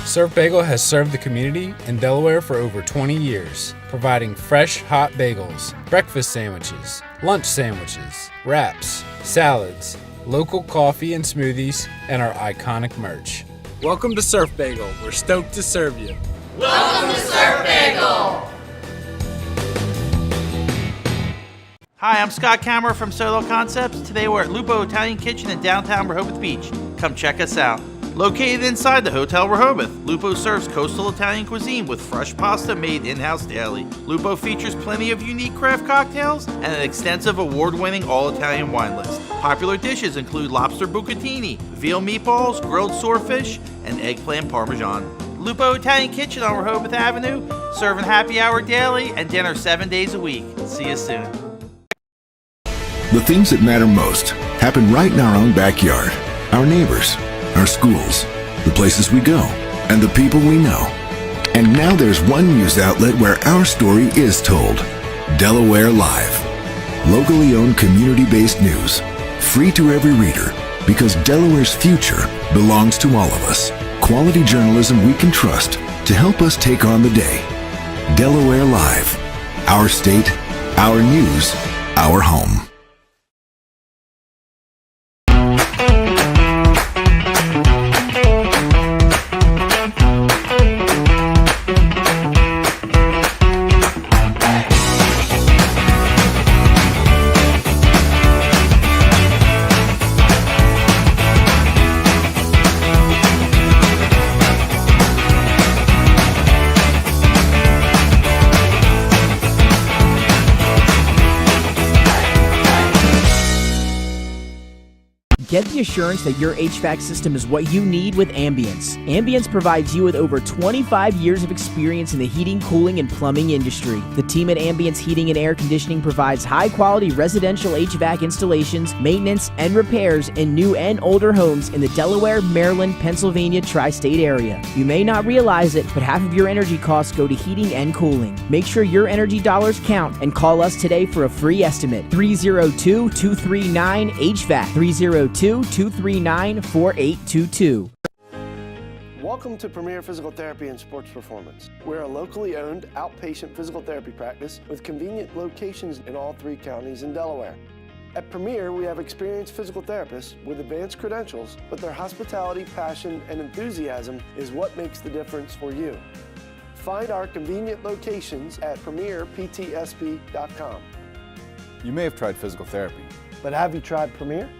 Surf Bagel has served the community in Delaware for over 20 years, providing fresh, hot bagels, breakfast sandwiches, lunch sandwiches, wraps, salads, local coffee and smoothies, and our iconic merch. Welcome to Surf Bagel. We're stoked to serve you. Welcome to Surf Bagel. Hi, I'm Scott Kammerer from Solo Concepts. Today we're at Lupo Italian Kitchen in downtown Rehoboth Beach. Come check us out. Located inside the Hotel Rehoboth, Lupo serves coastal Italian cuisine with fresh pasta made in-house daily. Lupo features plenty of unique craft cocktails and an extensive award-winning all-Italian wine list. Popular dishes include lobster bucatini, veal meatballs, grilled swordfish, and eggplant parmesan. Lupo Italian Kitchen on Rehoboth Avenue, serving happy hour daily and dinner 7 days a week. See you soon. The things that matter most happen right in our own backyard. Our neighbors, our schools, the places we go, and the people we know. And now there's one news outlet where our story is told. Delaware Live. Locally owned, community-based news. Free to every reader, because Delaware's future belongs to all of us. Quality journalism we can trust to help us take on the day. Delaware Live. Our state, our news, our home. Get the assurance that your HVAC system is what you need with Ambience. Ambience provides you with over 25 years of experience in the heating, cooling, and plumbing industry. The team at Ambience Heating and Air Conditioning provides high-quality residential HVAC installations, maintenance, and repairs in new and older homes in the Delaware, Maryland, Pennsylvania tri-state area. You may not realize it, but half of your energy costs go to heating and cooling. Make sure your energy dollars count and call us today for a free estimate. 302-239-HVAC. 302-239-4822. Welcome to Premier Physical Therapy and Sports Performance. We're a locally owned outpatient physical therapy practice with convenient locations in all 3 counties in Delaware. At Premier, we have experienced physical therapists with advanced credentials, but their hospitality, passion, and enthusiasm is what makes the difference for you. Find our convenient locations at premierptsp.com. You may have tried physical therapy, but have you tried Premier?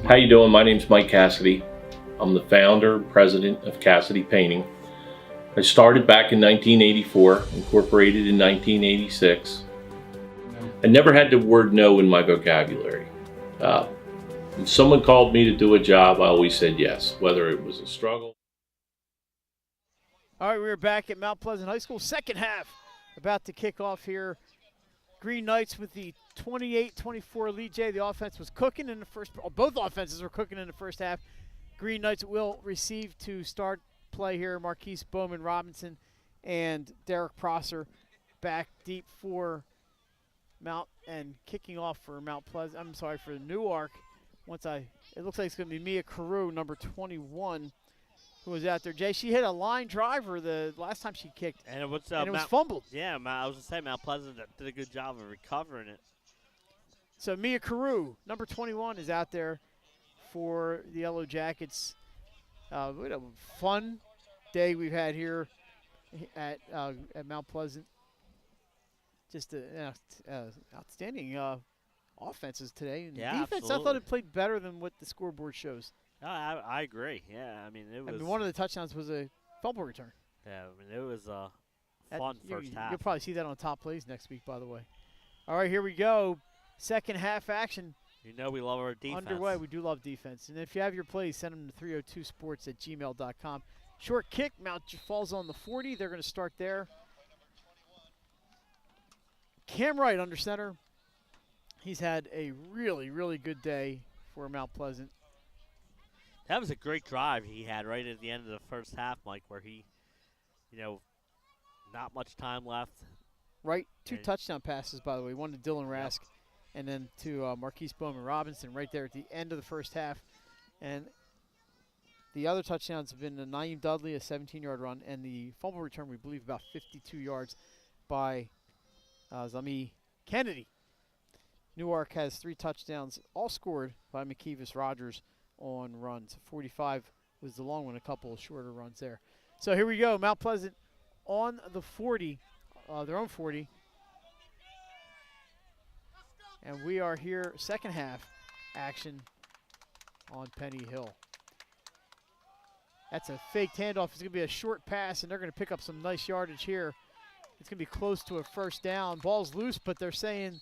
How you doing? My name's Mike Cassidy. I'm the founder and president of Cassidy Painting. I started back in 1984, incorporated in 1986. I never had the word no in my vocabulary. When someone called me to do a job, I always said yes, whether it was a struggle. All right, we're back at Mount Pleasant High School. Second half about to kick off here. Green Knights with the 28-24 lead. Jay, the offense was cooking in the first. Both offenses were cooking in the first half. Green Knights will receive to start play here. Marquise Bowman Robinson and Derek Prosser back deep for Mount and kicking off for Mount Pleasant. I'm sorry, for Newark. It looks like it's going to be Mia Carew, number 21, who was out there. Jay, she hit a line driver the last time she kicked, and it was fumbled. Yeah, I was going to say Mount Pleasant did a good job of recovering it. So Mia Carew, number 21, is out there for the Yellow Jackets. What a fun day we've had here at Mount Pleasant. Just outstanding offenses today. And yeah, defense, absolutely. I thought it played better than what the scoreboard shows. I agree. Yeah, I mean, one of the touchdowns was a fumble return. Yeah, I mean, it was a fun first half. You'll probably see that on top plays next week, by the way. All right, here we go. Second half action. You know we love our defense. Underway. We do love defense. And if you have your plays, send them to 302sports@gmail.com. Short kick. Mount falls on the 40. They're going to start there. Cam Wright under center. He's had a really, really good day for Mount Pleasant. That was a great drive he had right at the end of the first half, Mike, where he, not much time left. Right, 2 touchdown passes, by the way. One to Dylan Rask and then to Marquise Bowman Robinson right there at the end of the first half. And the other touchdowns have been Naeem Dudley, a 17-yard run, and the fumble return, we believe, about 52 yards by Zami Kennedy. Newark has 3 touchdowns, all scored by McKeevis Rogers on runs. 45 was the long one, a couple of shorter runs there. So here we go, Mount Pleasant on the 40, their own 40. And we are here, second half action on Penny Hill. That's a fake handoff. It's going to be a short pass, and they're going to pick up some nice yardage here. It's going to be close to a first down. Ball's loose, but they're saying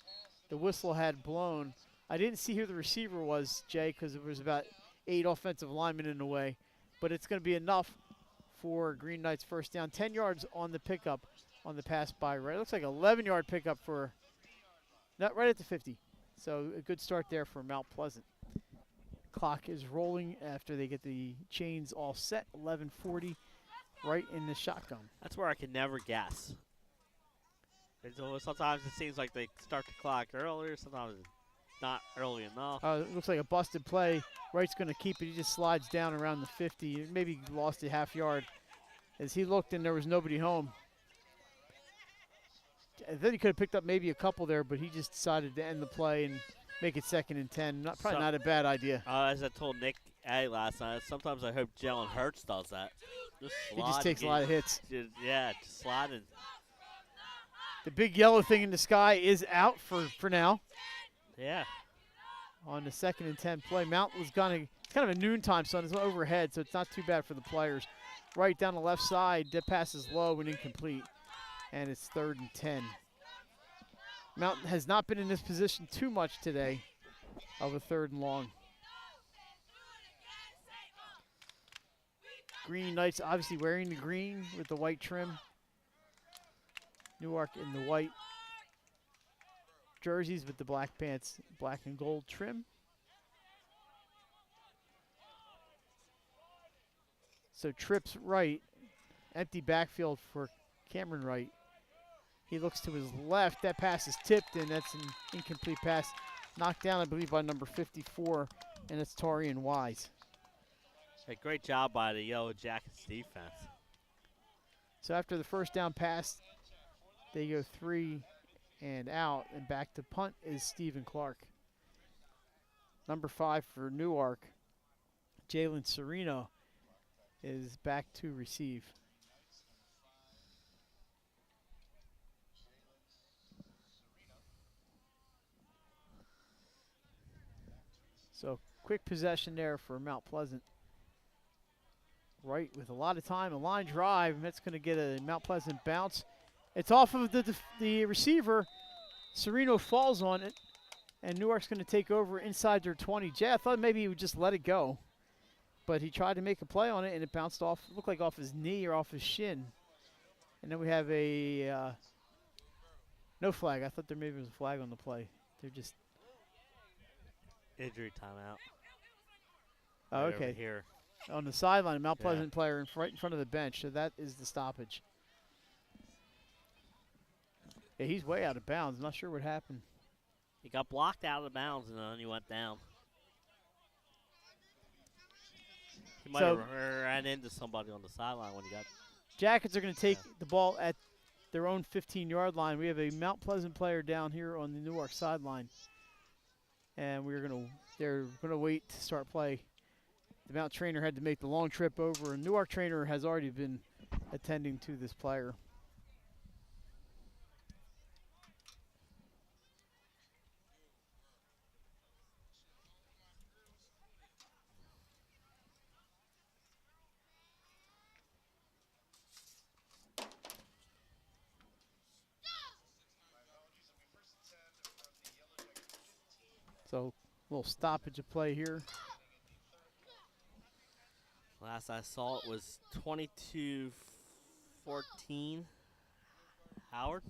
the whistle had blown. I didn't see who the receiver was, Jay, because there was about 8 offensive linemen in the way. But it's going to be enough for Green Knight's first down. 10 yards on the pickup on the pass by Right. It looks like an 11-yard pickup for, not right at the 50. So a good start there for Mount Pleasant. Clock is rolling after they get the chains all set. 11:40, right in the shotgun. That's where I can never guess. Sometimes it seems like they start the clock earlier. Sometimes it's not early enough. It looks like a busted play. Wright's going to keep it. He just slides down around the 50. Maybe lost a half yard. As he looked and there was nobody home. I think he could have picked up maybe a couple there, but he just decided to end the play and make it 2nd and 10. Probably not a bad idea. As I told Nick A last night, sometimes I hope Jalen Hurts does that. He just takes a lot of hits. Just sliding. The big yellow thing in the sky is out for now. Yeah. On the 2nd and 10 play. Mount was it's kind of a noontime sun. It's overhead, so it's not too bad for the players. Right down the left side, that pass is low and incomplete. And it's 3rd and 10. Mountain has not been in this position too much today of a 3rd and long. Green Knights obviously wearing the green with the white trim. Newark in the white jerseys with the black pants, black and gold trim. So trips right, empty backfield for Cameron Wright. He looks to his left. That pass is tipped, and that's an incomplete pass. Knocked down, I believe, by number 54, and it's Torian Wise. A great job by the Yellow Jackets defense. So after the first down pass, they go 3 and out, and back to punt is Stephen Clark. Number 5 for Newark, Jalen Sereno, is back to receive. So quick possession there for Mount Pleasant. Right with a lot of time, a line drive, and that's going to get a Mount Pleasant bounce. It's off of the receiver. Sereno falls on it, and Newark's going to take over inside their 20. Jay, I thought maybe he would just let it go, but he tried to make a play on it, and it bounced off, looked like off his knee or off his shin. And then we have a no flag. I thought there maybe was a flag on the play. They're just injury timeout. Oh, right okay. over here. On the sideline, a Mount Pleasant player right in front of the bench, so that is the stoppage. Yeah, he's way out of bounds. I'm not sure what happened. He got blocked out of bounds, and then he went down. He might have ran into somebody on the sideline when he got. Jackets are going to take the ball at their own 15-yard line. We have a Mount Pleasant player down here on the Newark sideline, and they're going to wait to start play. The Mount trainer had to make the long trip over, and Newark trainer has already been attending to this player. So, a little stoppage of play here. Last I saw it was 22-14 Howard.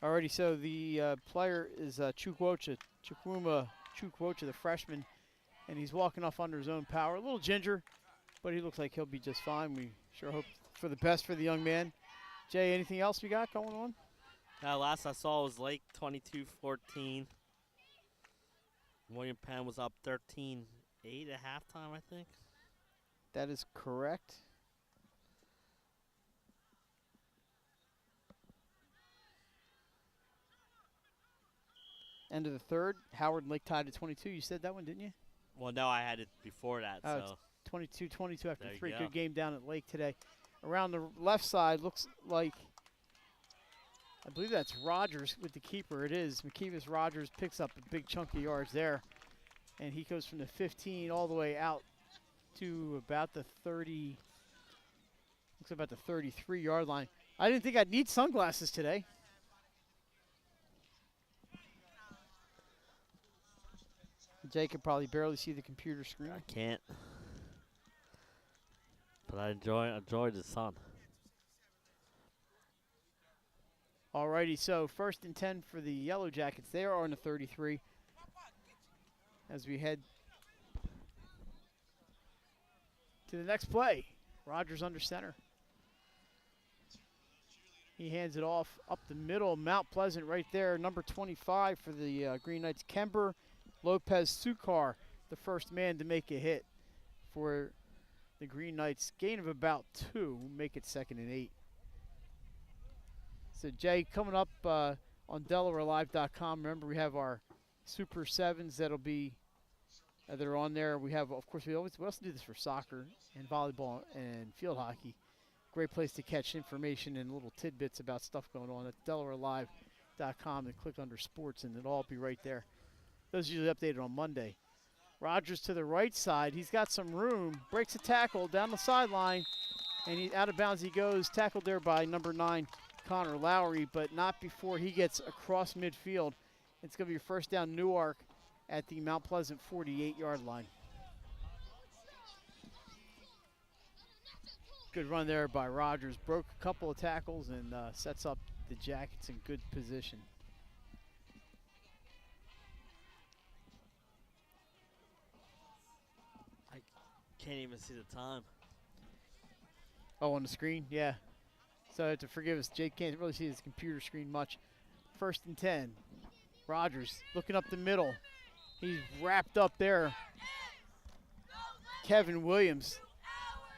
Alrighty, so the player is Chukwuma Chukwocha, the freshman, and he's walking off under his own power. A little ginger, but he looks like he'll be just fine. We sure hope for the best for the young man. Jay, anything else we got going on? Last I saw was Lake 22-14. William Penn was up 13-8 at halftime, I think. That is correct. End of the third. Howard and Lake tied at 22. You said that one, didn't you? Well, no, I had it before that. It's So 22-22 after There you 3. go. Good game down at Lake today. Around the left side, looks like, I believe that's Rogers with the keeper. It is. McKeevis Rogers picks up a big chunk of yards there. And he goes from the 15 all the way out to about the 30, looks about the 33-yard line. I didn't think I'd need sunglasses today. Jay could probably barely see the computer screen. I can't. But I enjoy the sun. Alrighty, so 1st and 10 for the Yellow Jackets. They are on the 33 as we head to the next play. Rogers under center. He hands it off up the middle. Mount Pleasant right there, number 25 for the Green Knights. Kember Lopez Sukar, the first man to make a hit for the Green Knights. Gain of about 2, make it 2nd and 8. So Jay, coming up on DelawareLive.com, remember we have our Super 7s that'll be that are on there. We have, of course, we also do this for soccer and volleyball and field hockey. Great place to catch information and little tidbits about stuff going on at DelawareLive.com, and click under sports and it'll all be right there. Those are usually updated on Monday. Rogers to the right side. He's got some room. Breaks a tackle down the sideline. And he, out of bounds he goes. Tackled there by number 9, Connor Lowry, but not before he gets across midfield. It's going to be first down Newark at the Mount Pleasant 48-yard line. Good run there by Rogers. Broke a couple of tackles and sets up the Jackets in good position. Can't even see the time. Oh, on the screen? Yeah. So to forgive us, Jake can't really see his computer screen much. 1st and 10. Rogers looking up the middle. He's wrapped up there. Kevin Williams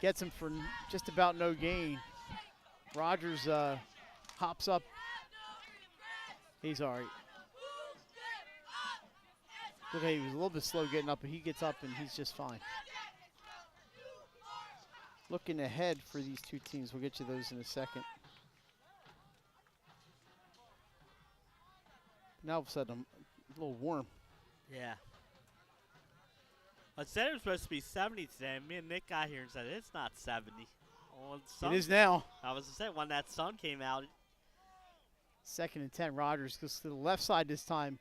gets him for just about no gain. Rogers hops up. He's all right. Look, he was a little bit slow getting up, but he gets up and he's just fine. Looking ahead for these two teams. We'll get you those in a second. Now all of a sudden I'm a little warm. Yeah. I said it was supposed to be 70 today. Me and Nick got here and said it's not 70. It is now. I was going to say, when that sun came out. 2nd and 10. Rogers goes to the left side this time.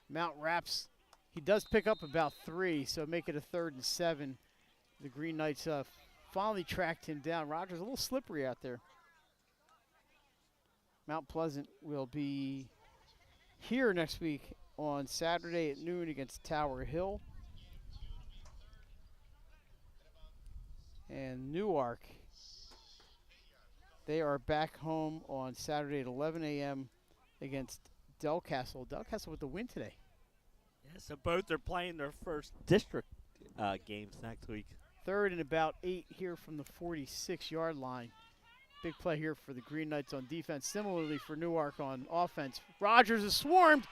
Mount wraps. He does pick up about 3, so make it a 3rd and 7. The Green Knights finally tracked him down. Rogers a little slippery out there. Mount Pleasant will be here next week on Saturday at noon against Tower Hill. And Newark, they are back home on Saturday at 11 a.m. against Del Castle. Del Castle with the win today. Yeah, so both are playing their first district games next week. 3rd and about 8 here from the 46-yard line. Big play here for the Green Knights on defense. Similarly for Newark on offense. Rogers is swarmed.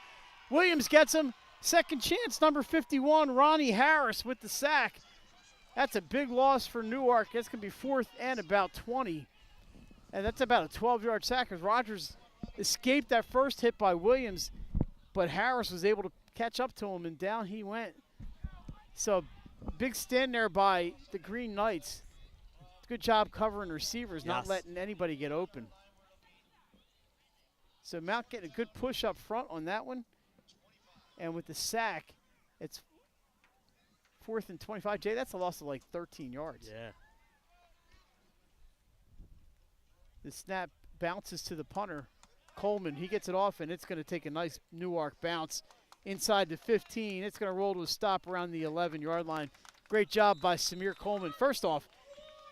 Williams gets him. Second chance, number 51, Ronnie Harris with the sack. That's a big loss for Newark. That's going to be 4th and about 20. And that's about a 12-yard sack as Rogers escaped that first hit by Williams, but Harris was able to catch up to him, and down he went. So big stand there by the Green Knights. Good job covering receivers, not letting anybody get open. So Mount getting a good push up front on that one. And with the sack, it's 4th and 25. Jay, that's a loss of like 13 yards. Yeah. The snap bounces to the punter. Coleman. He gets it off, and it's going to take a nice Newark bounce inside the 15. It's going to roll to a stop around the 11-yard line. Great job by Samir Coleman. First off,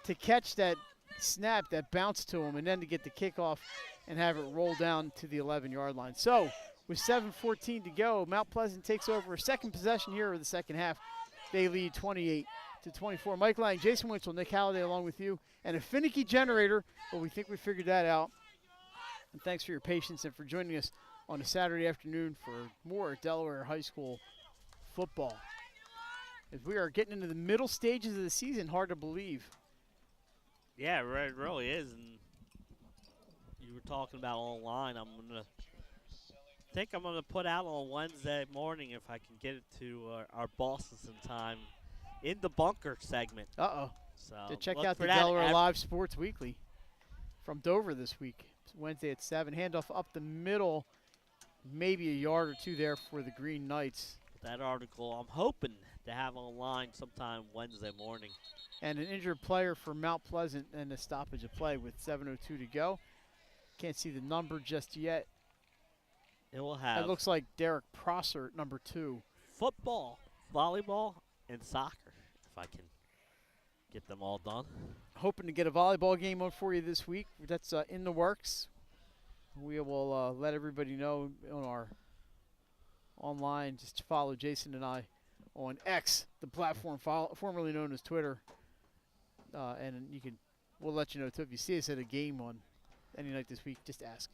to catch that snap, that bounce to him, and then to get the kickoff and have it roll down to the 11-yard line. So with 7:14 to go, Mount Pleasant takes over a second possession here of the second half. They lead 28-24. Mike Lang, Jason Winchell, Nick Halliday along with you, and a finicky generator, but we think we figured that out. And thanks for your patience and for joining us on a Saturday afternoon for more Delaware High School football. As we are getting into the middle stages of the season, hard to believe. Yeah, it really is. And you were talking about online. I think I'm gonna put out on Wednesday morning if I can get it to our bosses in time in the bunker segment. So to check out the Delaware Live Sports Weekly from Dover this week. It's Wednesday at 7. Handoff up the middle, maybe a yard or two there for the Green Knights. That article I'm hoping to have online sometime Wednesday morning. And an injured player for Mount Pleasant and a stoppage of play with 7:02 to go. Can't see the number just yet. It will have. It looks like Derek Prosser, number 2. Football, volleyball, and soccer, if I can get them all done. Hoping to get a volleyball game on for you this week. That's in the works. We will let everybody know on our online. Just follow Jason and I on X, the platform formerly known as Twitter. And we'll let you know too. If you see us at a game on any night this week, just ask.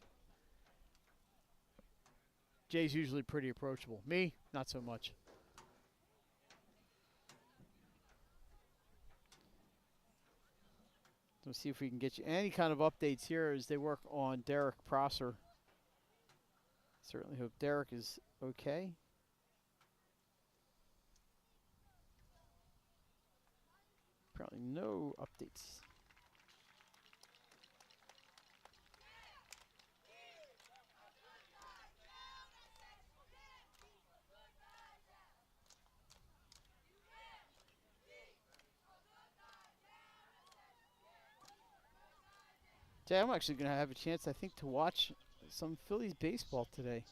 Jay's usually pretty approachable. Me, not so much. Let's see if we can get you any kind of updates here as they work on Derek Prosser. Certainly hope Derek is okay. Probably no updates. Jay, I'm actually going to have a chance, I think, to watch some Phillies baseball today.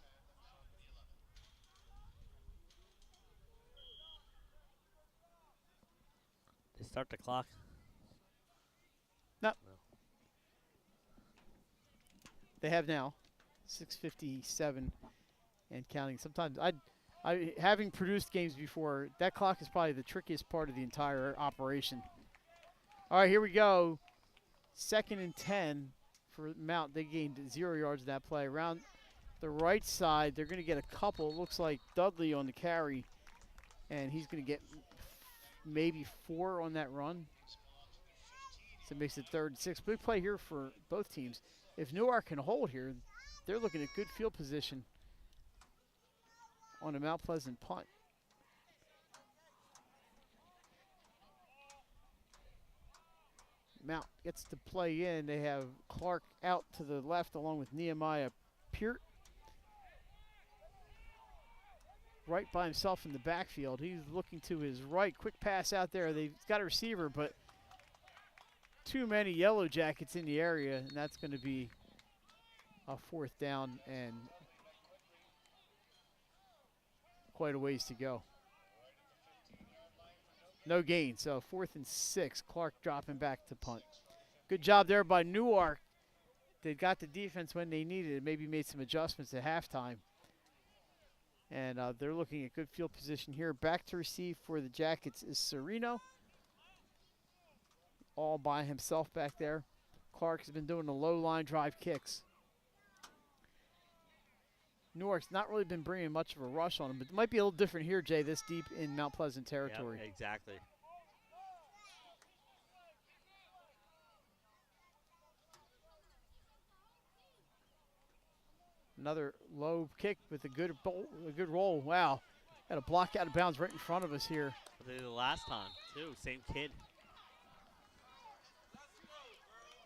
They start the clock? No. They have now 6:57 and counting. Sometimes I having produced games before, that clock is probably the trickiest part of the entire operation. All right, here we go. 2nd and 10 for Mount. They gained 0 yards in that play. Around the right side, they're going to get a couple. It looks like Dudley on the carry, and he's going to get maybe 4 on that run. So it makes it 3rd and 6. Big play here for both teams. If Newark can hold here, they're looking at good field position on a Mount Pleasant punt. Mount gets to play in. They have Clark out to the left along with Nehemiah Peart. Right by himself in the backfield. He's looking to his right. Quick pass out there. They've got a receiver, but too many Yellow Jackets in the area, and that's going to be a 4th down and quite a ways to go. No gain, so 4th and 6. Clark dropping back to punt. Good job there by Newark. They got the defense when they needed it. Maybe made some adjustments at halftime. And they're looking at good field position here. Back to receive for the Jackets is Sereno. All by himself back there. Clark has been doing the low line drive kicks. Newark's not really been bringing much of a rush on him, but it might be a little different here, Jay, this deep in Mount Pleasant territory. Yep, exactly. Another low kick with a good roll. Wow. Got a block out of bounds right in front of us here. They did it last time, too. Same kid.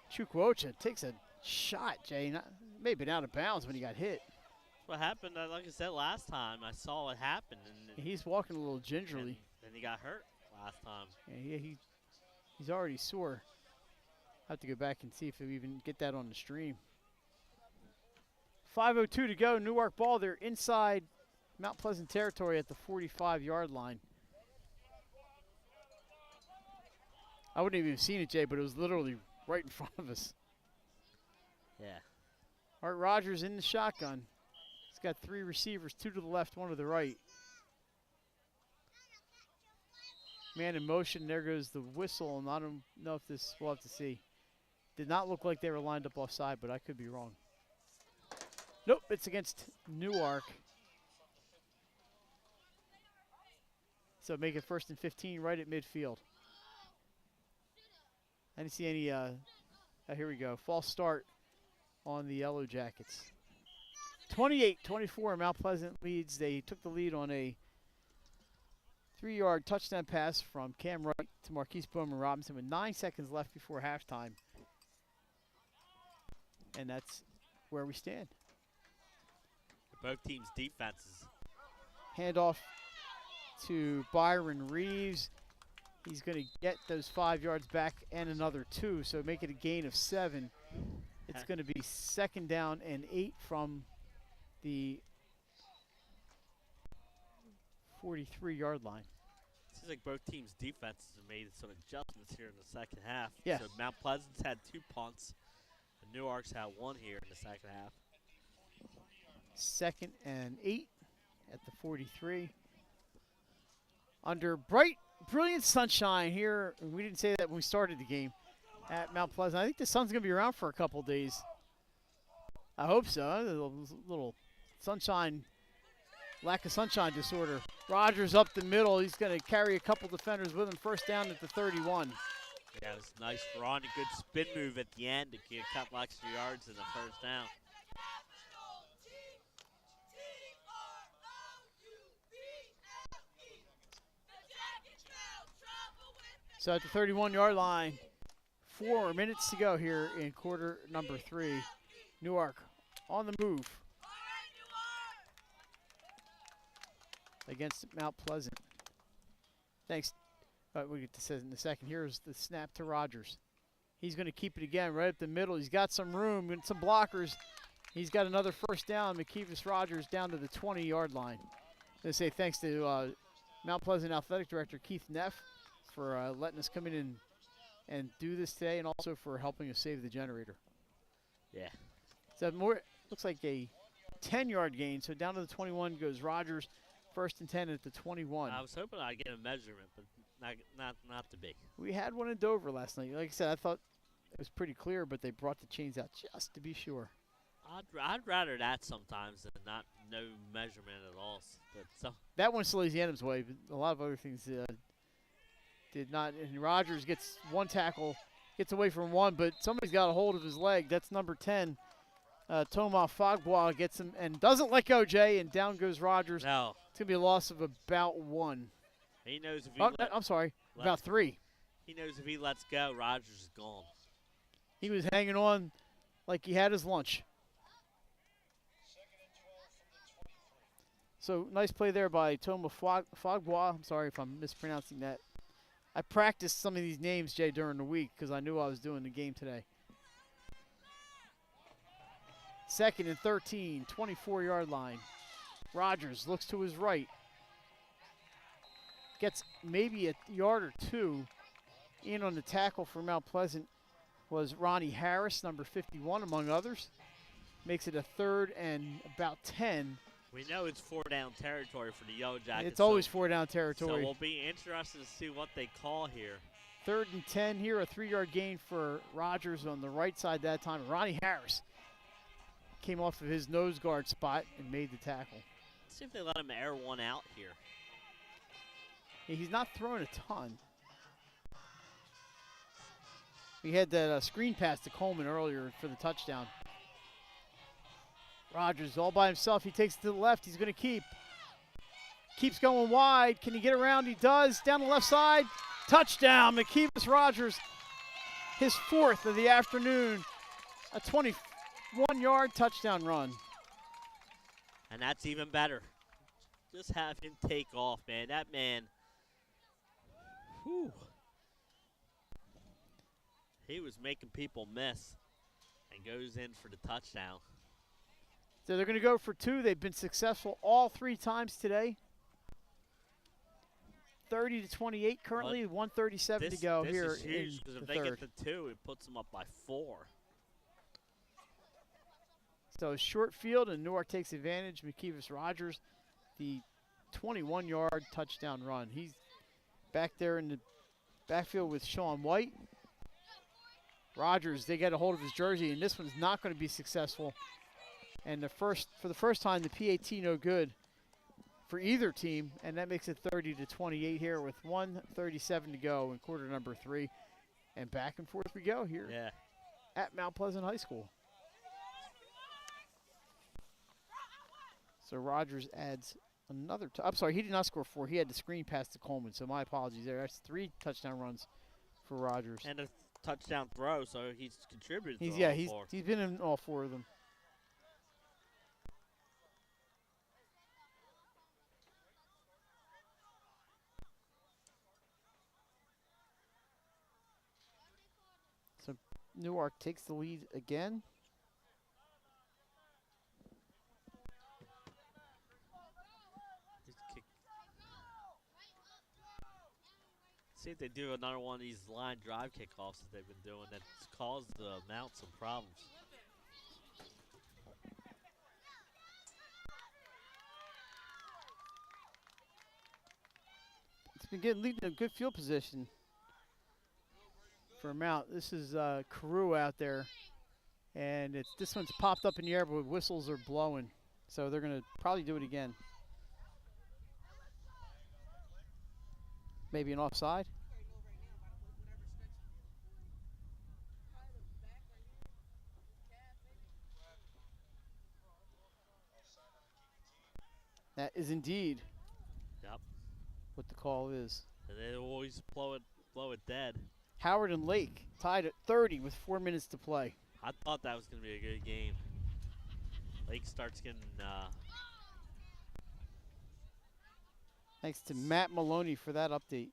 Chukwuocha takes a shot, Jay. May have been out of bounds when he got hit. What happened, like I said last time, I saw it happen. And he's walking a little gingerly. And he got hurt last time. Yeah, he's already sore. Have to go back and see if we even get that on the stream. 5:02 to go. Newark ball. They're inside Mount Pleasant territory at the 45-yard line. I wouldn't have even seen it, Jay, but it was literally right in front of us. Yeah. Art Rogers in the shotgun. He's got 3 receivers, 2 to the left, 1 to the right. Man in motion. There goes the whistle, and I don't know if this, we'll have to see. Did not look like they were lined up offside, but I could be wrong. Nope, it's against Newark. So make it 1st and 15 right at midfield. I didn't see any, here we go, false start on the Yellow Jackets. 28-24, Mount Pleasant leads. They took the lead on a 3-yard touchdown pass from Cam Wright to Marquise Bowman Robinson with 9 seconds left before halftime. And that's where we stand. Both teams' defenses. Handoff to Byron Reeves. He's going to get those 5 yards back and another 2, so make it a gain of 7. It's going to be 2nd down and 8 from the 43-yard line. Seems like both teams' defenses have made some adjustments here in the second half. Yeah. So Mount Pleasant's had 2 punts, and Newark's had 1 here in the second half. 2nd and 8 at the 43. Under brilliant sunshine here. And we didn't say that when we started the game at Mount Pleasant. I think the sun's going to be around for a couple days. I hope so. A little sunshine, lack of sunshine disorder. Rogers up the middle. He's going to carry a couple defenders with him. 1st down at the 31. Yeah, it was a nice run, a good spin move at the end to get a couple extra yards in the 1st down. So at the 31-yard line, 4 minutes to go here in quarter number 3. Newark on the move against Mount Pleasant. Thanks. We get to say in a second. Here's the snap to Rogers. He's going to keep it again right up the middle. He's got some room and some blockers. He's got another 1st down. McKeevis Rogers down to the 20-yard line. I'm going to say thanks to Mount Pleasant Athletic Director Keith Neff for letting us come in and do this today, and also for helping us save the generator. Yeah. So looks like a 10-yard gain. So down to the 21 goes Rogers. 1st and 10 at the 21. I was hoping I'd get a measurement, but not to be. We had one in Dover last night. Like I said, I thought it was pretty clear, but they brought the chains out just to be sure. I'd rather that sometimes than not no measurement at all. But that one's Lazy Adams' way, but a lot of other things did not. And Rogers gets 1 tackle, gets away from 1, but somebody's got a hold of his leg. That's number 10. Thomas Fogbois gets him and doesn't let go, Jay, and down goes Rogers. No. It's going to be a loss of about 1. He knows if he I'm sorry, about 3. He knows if he lets go, Rogers is gone. He was hanging on like he had his lunch. So nice play there by Thomas Fogbois. I'm sorry if I'm mispronouncing that. I practiced some of these names, Jay, during the week because I knew I was doing the game today. 2nd and 13, 24-yard line. Rogers looks to his right. Gets maybe a yard or 2. In on the tackle for Mount Pleasant was Ronnie Harris, number 51, among others. Makes it a 3rd and about 10. We know it's 4-down territory for the Yellow Jackets. It's always 4-down territory. So we'll be interested to see what they call here. 3rd and 10 here, a 3-yard gain for Rogers on the right side that time. Ronnie Harris came off of his nose guard spot and made the tackle. Let's see if they let him air one out here. Yeah, he's not throwing a ton. We had that screen pass to Coleman earlier for the touchdown. Rogers all by himself. He takes it to the left. He's going to keep. Keeps going wide. Can he get around? He does. Down the left side. Touchdown, McKeevis Rogers. His 4th of the afternoon. A 21-yard touchdown run. And that's even better. Just have him take off, man. That man, whew. He was making people miss and goes in for the touchdown. So they're going to go for 2. They've been successful all 3 times today. 30-28 currently, 1:37 to go this here is huge, in if the they third. get the 2, it puts them up by 4. So short field, and Newark takes advantage. McKeevis Rogers, the 21-yard touchdown run. He's back there in the backfield with Sean White. Rogers, they get a hold of his jersey, and this one's not going to be successful. And for the first time, the PAT no good for either team, and that makes it 30-28 here with 1:37 to go in quarter number 3. And back and forth we go here at Mount Pleasant High School. So Rogers adds another. I'm sorry, he did not score 4. He had the screen pass to Coleman, so my apologies there. That's 3 touchdown runs for Rogers. And a touchdown throw, so he's contributed to all 4. He's been in all 4 of them. So Newark takes the lead again. See if they do another one of these line drive kickoffs that they've been doing that's caused the Mount some problems. It's been leading a good field position for Mount. This is Carew out there, and this one's popped up in the air, but whistles are blowing, so they're going to probably do it again. Maybe an offside. That is indeed what the call is. And they always blow it dead. Howard and Lake tied at 30 with 4 minutes to play. I thought that was going to be a good game. Lake starts getting Thanks to Matt Maloney for that update.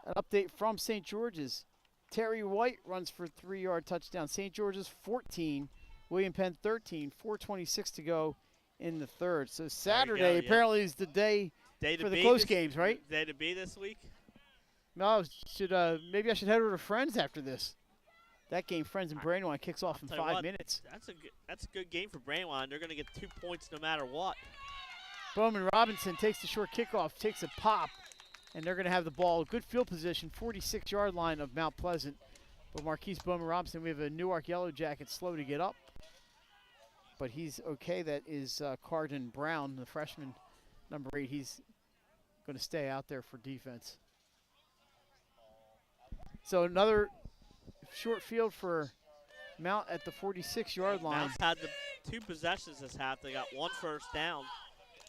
An update from St. George's. Terry White runs for a 3-yard touchdown. St. George's 14, William Penn 13, 4:26 to go in the third. So Saturday apparently is the day for the close games, right? Day to be this week? No, maybe I should head over to Friends after this. That game, Friends and Brandywine, kicks off in 5 minutes. That's a good game for Brandywine. They're going to get 2 points no matter what. Bowman Robinson takes the short kickoff, takes a pop, and they're going to have the ball. Good field position, 46-yard line of Mount Pleasant. But Marquise Bowman Robinson, we have a Newark Yellow Jacket slow to get up. But he's okay. That is Cardin Brown, the freshman, number 8. He's going to stay out there for defense. So another short field for Mount at the 46-yard line. Mount's had the 2 possessions this half. They got 1 first down.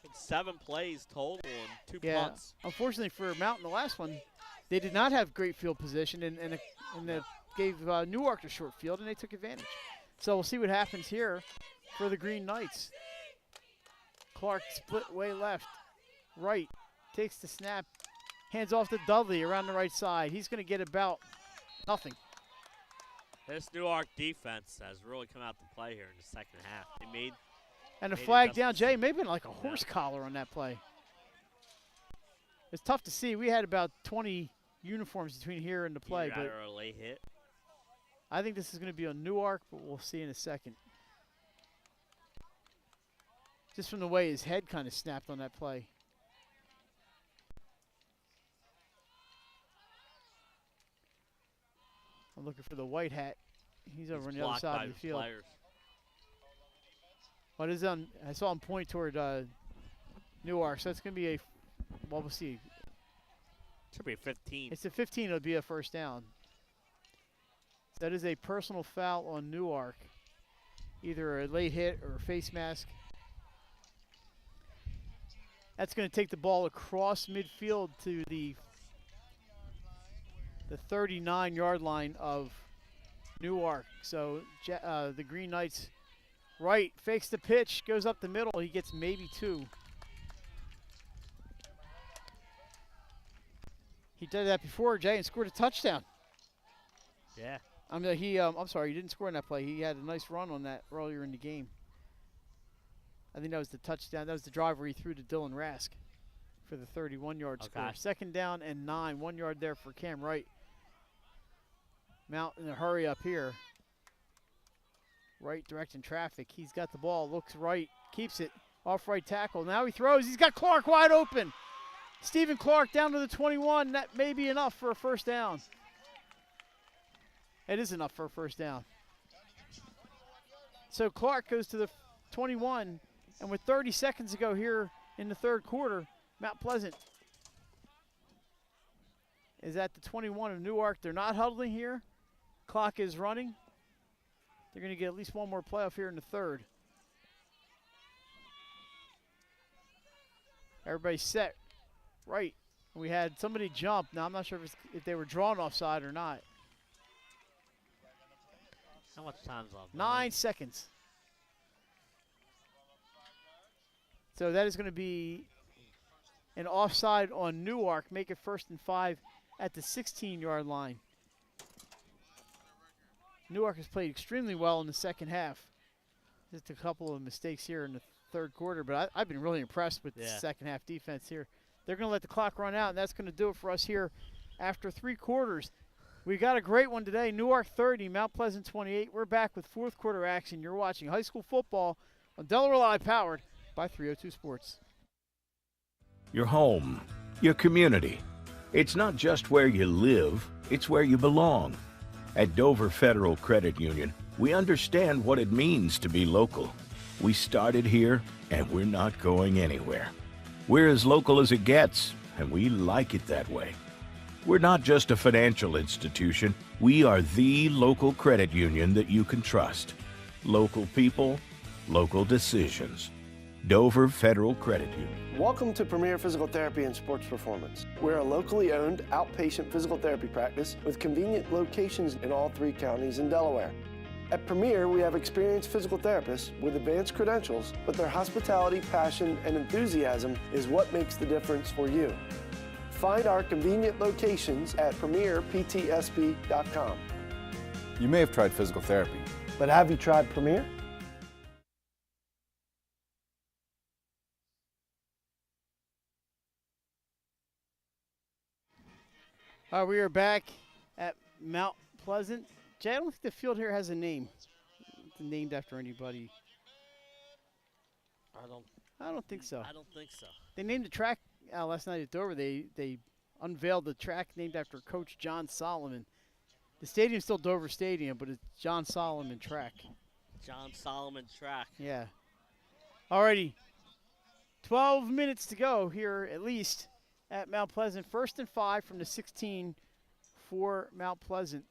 And 7 plays total and 2 punts. Unfortunately for Mount in the last one, they did not have great field position and they gave Newark a short field, and they took advantage. So we'll see what happens here for the Green Knights. Clark split way left, right, takes the snap, hands off to Dudley around the right side. He's going to get about nothing. This Newark defense has really come out to play here in the second half. They made and a flag down, Jay. Maybe like a horse collar on that play. It's tough to see. We had about 20 uniforms between here and the play, but a late hit. I think this is going to be on Newark, but we'll see in a second. Just from the way his head kind of snapped on that play. I'm looking for the white hat. He's over on the other side of the field. What is on? I saw him point toward Newark, so it's going to be well, we'll see. Should be a 15. It's a 15. It'll be a first down. That is a personal foul on Newark. Either a late hit or a face mask. That's going to take the ball across midfield to the 39-yard line of Newark. So the Green Knights right, fakes the pitch, goes up the middle. He gets maybe 2. He did that before, Jay, and scored a touchdown. Yeah. I'm sorry, he didn't score on that play. He had a nice run on that earlier in the game. I think that was the touchdown. That was the drive where he threw to Dylan Rask for the 31-yard score. Second down and 9. 1 yard there for Cam Wright. Mount in a hurry up here. Wright directing traffic. He's got the ball. Looks right. Keeps it. Off right tackle. Now he throws. He's got Clark wide open. Stephen Clark down to the 21. That may be enough for a first down. It is enough for a first down. So Clark goes to the 21. And with 30 seconds to go here in the third quarter, Mount Pleasant is at the 21 of Newark. They're not huddling here. Clock is running. They're going to get at least one more playoff here in the third. Everybody's set. Right. We had somebody jump. Now, I'm not sure if they were drawn offside or not. How much time's left? 9 seconds. So that is going to be an offside on Newark. Make it 1st and 5 at the 16-yard line. Newark has played extremely well in the second half. Just a couple of mistakes here in the third quarter, but I've been really impressed with the second half defense here. They're going to let the clock run out, and that's going to do it for us here after 3 quarters. We got a great one today. Newark 30, Mount Pleasant 28. We're back with fourth quarter action. You're watching high school football on Delaware Live, powered by 302 Sports. Your home, your community. It's not just where you live, it's where you belong. At Dover Federal Credit Union, we understand what it means to be local. We started here, and we're not going anywhere. We're as local as it gets, and we like it that way. We're not just a financial institution. We are the local credit union that you can trust. Local people, local decisions. Dover Federal Credit Union. Welcome to Premier Physical Therapy and Sports Performance. We're a locally owned outpatient physical therapy practice with convenient locations in all 3 counties in Delaware. At Premier, we have experienced physical therapists with advanced credentials, but their hospitality, passion, and enthusiasm is what makes the difference for you. Find our convenient locations at premierptsp.com. You may have tried physical therapy, but have you tried Premier? We are back at Mount Pleasant. Jay, I don't think the field here has a name. It's named after anybody. I don't think so. I don't think so. They named the track last night at Dover. They unveiled the track named after Coach John Solomon. The stadium's still Dover Stadium, but it's John Solomon Track. John Solomon Track. Yeah. Alrighty. 12 minutes to go here, at least, at Mount Pleasant. 1st and 5 from the 16 for Mount Pleasant.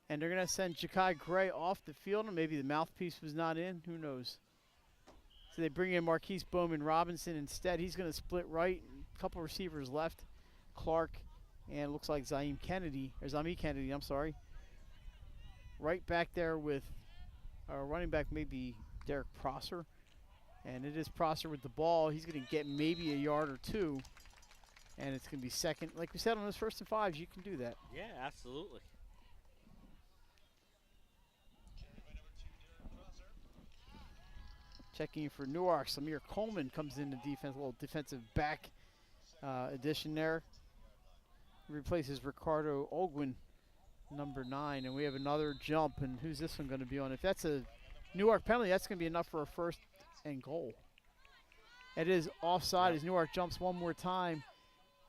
And they're going to send Ja'Kai Gray off the field, or maybe the mouthpiece was not in. Who knows? So they bring in Marquise Bowman Robinson instead. He's going to split right. A couple receivers left. Clark and it looks like Zami Kennedy, I'm sorry. Right back there with running back, maybe Derek Prosser. And it is Prosser with the ball. He's going to get maybe a yard or 2. And it's going to be second. Like we said on those 1st and 5s, you can do that. Yeah, absolutely. Checking in for Newark, Samir Coleman comes in the defense, a little defensive back addition there. Replaces Ricardo Ogwin, number 9, and we have another jump. And who's this one going to be on? If that's a Newark penalty, that's going to be enough for a 1st and goal. It is offside as Newark jumps one more time.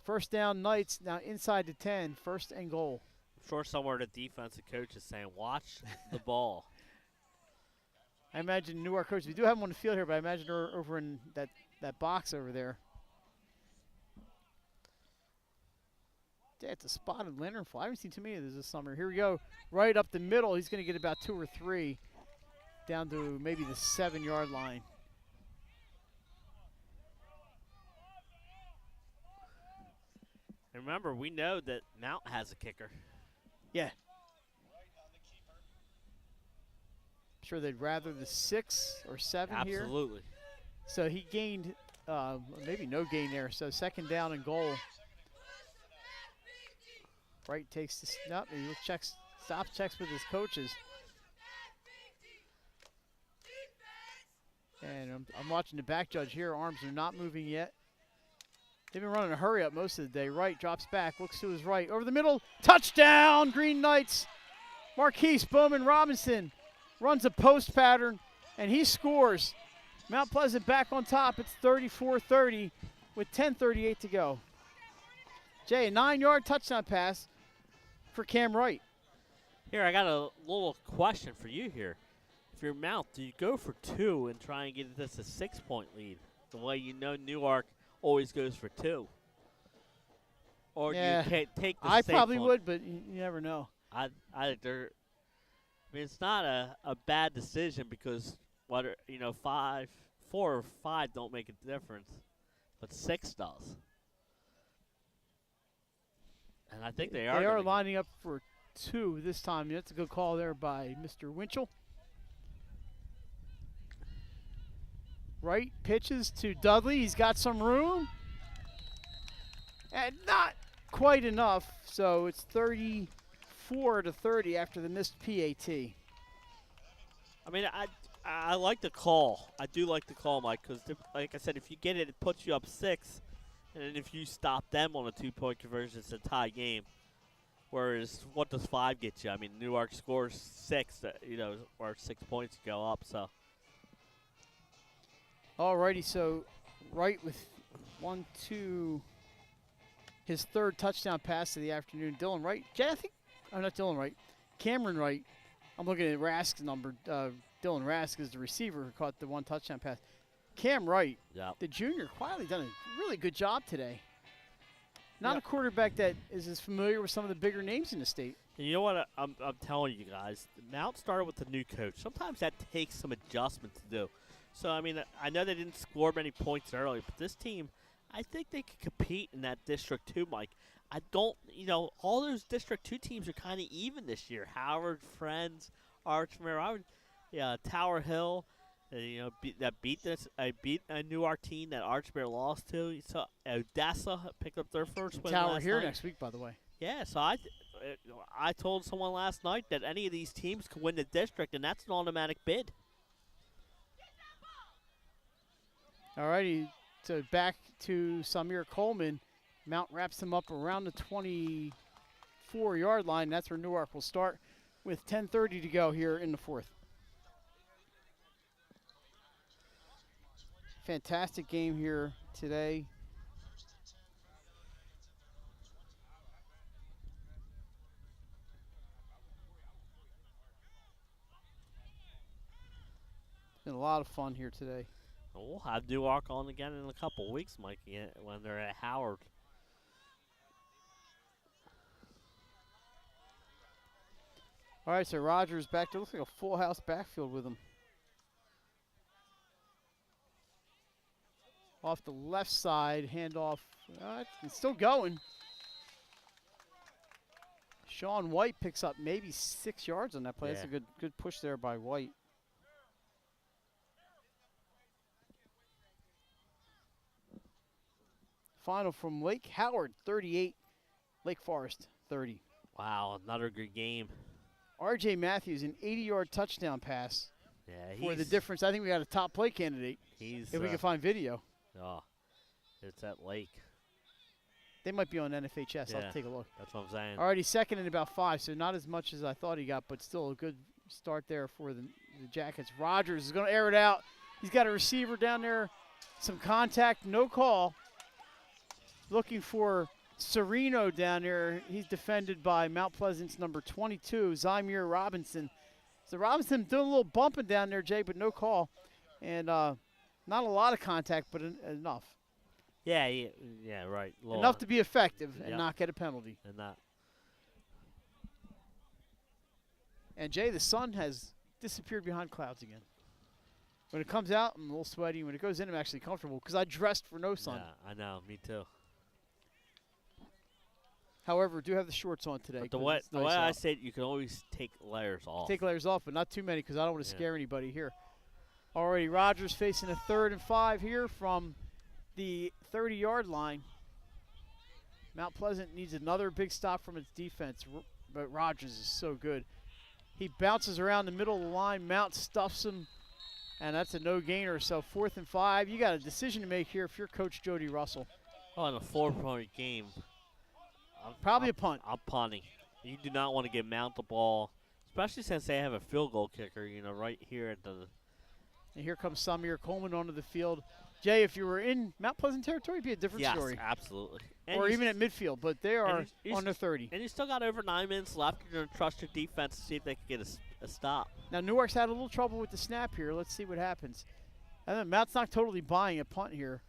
1st down, Knights now inside the 10, 1st and goal. I'm sure somewhere the defensive coach is saying, watch the ball. I imagine Newark coach, we do have them on the field here, but I imagine they're over in that box over there. Yeah, it's a spotted lanternfly. I haven't seen too many of those this summer. Here we go. Right up the middle. He's going to get about 2 or 3 down to maybe the 7-yard line. And remember, we know that Mount has a kicker. Yeah. Sure they'd rather the 6 or 7 here. Absolutely. So he gained maybe no gain there. So 2nd down and goal. Wright takes the snap. He checks, checks with his coaches. And I'm watching the back judge here. Arms are not moving yet. They've been running a hurry up most of the day. Wright drops back, looks to his right. Over the middle, touchdown, Green Knights. Marquise Bowman Robinson runs a post pattern, and he scores. Mount Pleasant back on top. It's 34-30 with 10:38 to go. Jay, a 9-yard touchdown pass for Cam Wright. Here, I got a little question for you here. If you're Mount, do you go for 2 and try and get this a 6-point lead? The way you know Newark always goes for 2. Or do you take the I safe probably one? would, but you never know. I mean, it's not a bad decision because 4 or 5 don't make a difference, but 6 does. And I think they are. They are lining up for 2 this time. That's a good call there by Mr. Winchell. Wright pitches to Dudley. He's got some room. And not quite enough, so it's 34-30 after the missed PAT. I mean, I like the call. I do like the call, Mike, because, like I said, if you get it, it puts you up 6. And then if you stop them on a 2-point conversion, it's a tie game. Whereas, what does 5 get you? I mean, Newark scores 6, or 6 points to go up, so. Alrighty, so Wright with his 3rd touchdown pass of the afternoon. Dylan Wright, not Dylan Wright, Cameron Wright. I'm looking at Rask's number. Dylan Rask is the receiver who caught the 1 touchdown pass. Cam Wright, the junior, quietly done a really good job today. Not a quarterback that is as familiar with some of the bigger names in the state. And you know what I'm telling you guys? Mount started with a new coach. Sometimes that takes some adjustment to do. So, I mean, I know they didn't score many points early, but this team, I think they could compete in that District 2, Mike. I don't, all those District 2 teams are kind of even this year. Howard, Friends, Archmere, Tower Hill, beat a Newark team that Archmere lost to. So Odessa picked up their first win Tower last here night. next week, by the way. Yeah, so I told someone last night that any of these teams could win the district, and that's an automatic bid. All righty, so back to Samir Coleman. Mount wraps him up around the 24-yard line. That's where Newark will start with 10:30 to go here in the 4th. Fantastic game here today. It's been a lot of fun here today. We'll have Newark on again in a couple weeks, Mike, when they're at Howard. All right, so Rogers back there. Looks like a full house backfield with him. Off the left side, handoff. It's still going. Sean White picks up maybe 6 yards on that play. Yeah. That's a good push there by White. Final from Lake Howard, 38. Lake Forest, 30. Wow, another good game. R.J. Matthews, an 80-yard touchdown pass. Yeah, for the difference. I think we got a top play candidate. If we can find video. Oh, it's at Lake. They might be on NFHS. Yeah, I'll take a look. That's what I'm saying. Already second and about 5, so not as much as I thought he got, but still a good start there for the Jackets. Rogers is going to air it out. He's got a receiver down there. Some contact, no call. Looking for Sereno down there. He's defended by Mount Pleasant's number 22, Zymir Robinson. So Robinson doing a little bumping down there, Jay, but no call. And not a lot of contact, but enough. Yeah, right. Enough to be effective and not get a penalty. And Jay, the sun has disappeared behind clouds again. When it comes out, I'm a little sweaty. When it goes in, I'm actually comfortable because I dressed for no sun. Yeah, I know. Me too. However, do have the shorts on today. But the way I say it, you can always take layers off. Take layers off, but not too many because I don't want to scare anybody here. Already, Rogers facing a 3rd and 5 here from the 30-yard line. Mount Pleasant needs another big stop from its defense, but Rogers is so good. He bounces around the middle of the line. Mount stuffs him, and that's a no-gainer. So 4th and 5. You got a decision to make here if you're Coach Jody Russell. Oh, in a 4-point game. Probably a punt. I'm punting. You do not want to give Mount the ball, especially since they have a field goal kicker, right here at the. And here comes Samir Coleman onto the field. Jay, if you were in Mount Pleasant territory, it'd be a different story. Yes, absolutely. Or even at midfield, but they are on the 30. And you still got over 9 minutes left. You're going to trust your defense to see if they can get a stop. Now, Newark's had a little trouble with the snap here. Let's see what happens. And then Mount's not totally buying a punt here,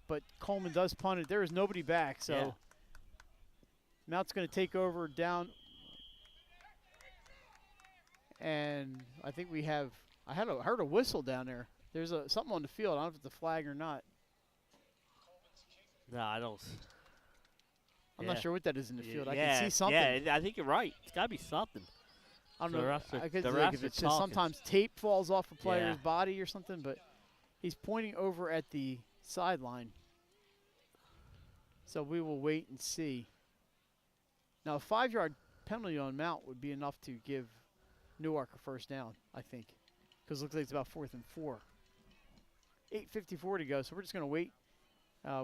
but Coleman does punt it. There is nobody back, so yeah. Mount's going to take over down. And I think we have – I heard a whistle down there. There's something on the field. I don't know if it's a flag or not. No, I don't. I'm not sure what that is in the field. I yeah, can see something. Yeah, I think you're right. It's got to be something. I don't know. I could the think if it's just sometimes tape falls off a player's body or something, but he's pointing over at the sideline. So we will wait and see. Now, a 5-yard penalty on Mount would be enough to give Newark a first down, I think, because it looks like it's about 4th and 4. 8:54 to go, so we're just going to wait.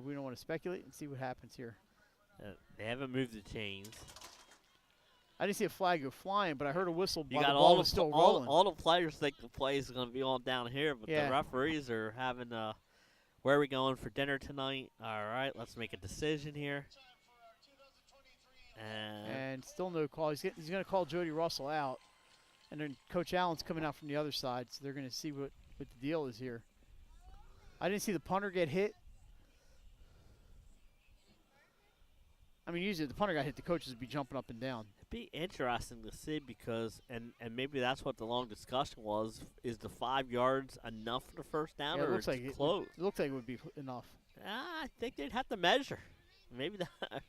We don't want to speculate and see what happens here. They haven't moved the chains. I didn't see a flag go flying, but I heard a whistle You while got the ball was still rolling. All the players think the play is going to be on down here, but the referees are having where are we going for dinner tonight? All right, let's make a decision here. And still no call. He's going to call Jody Russell out. And then Coach Allen's coming out from the other side, so they're going to see what the deal is here. I didn't see the punter get hit. I mean, usually if the punter got hit, the coaches would be jumping up and down. It'd be interesting to see because, and maybe that's what the long discussion was, is the 5 yards enough for the first down or looks like close? It looks like it would be enough. I think they'd have to measure. Maybe that.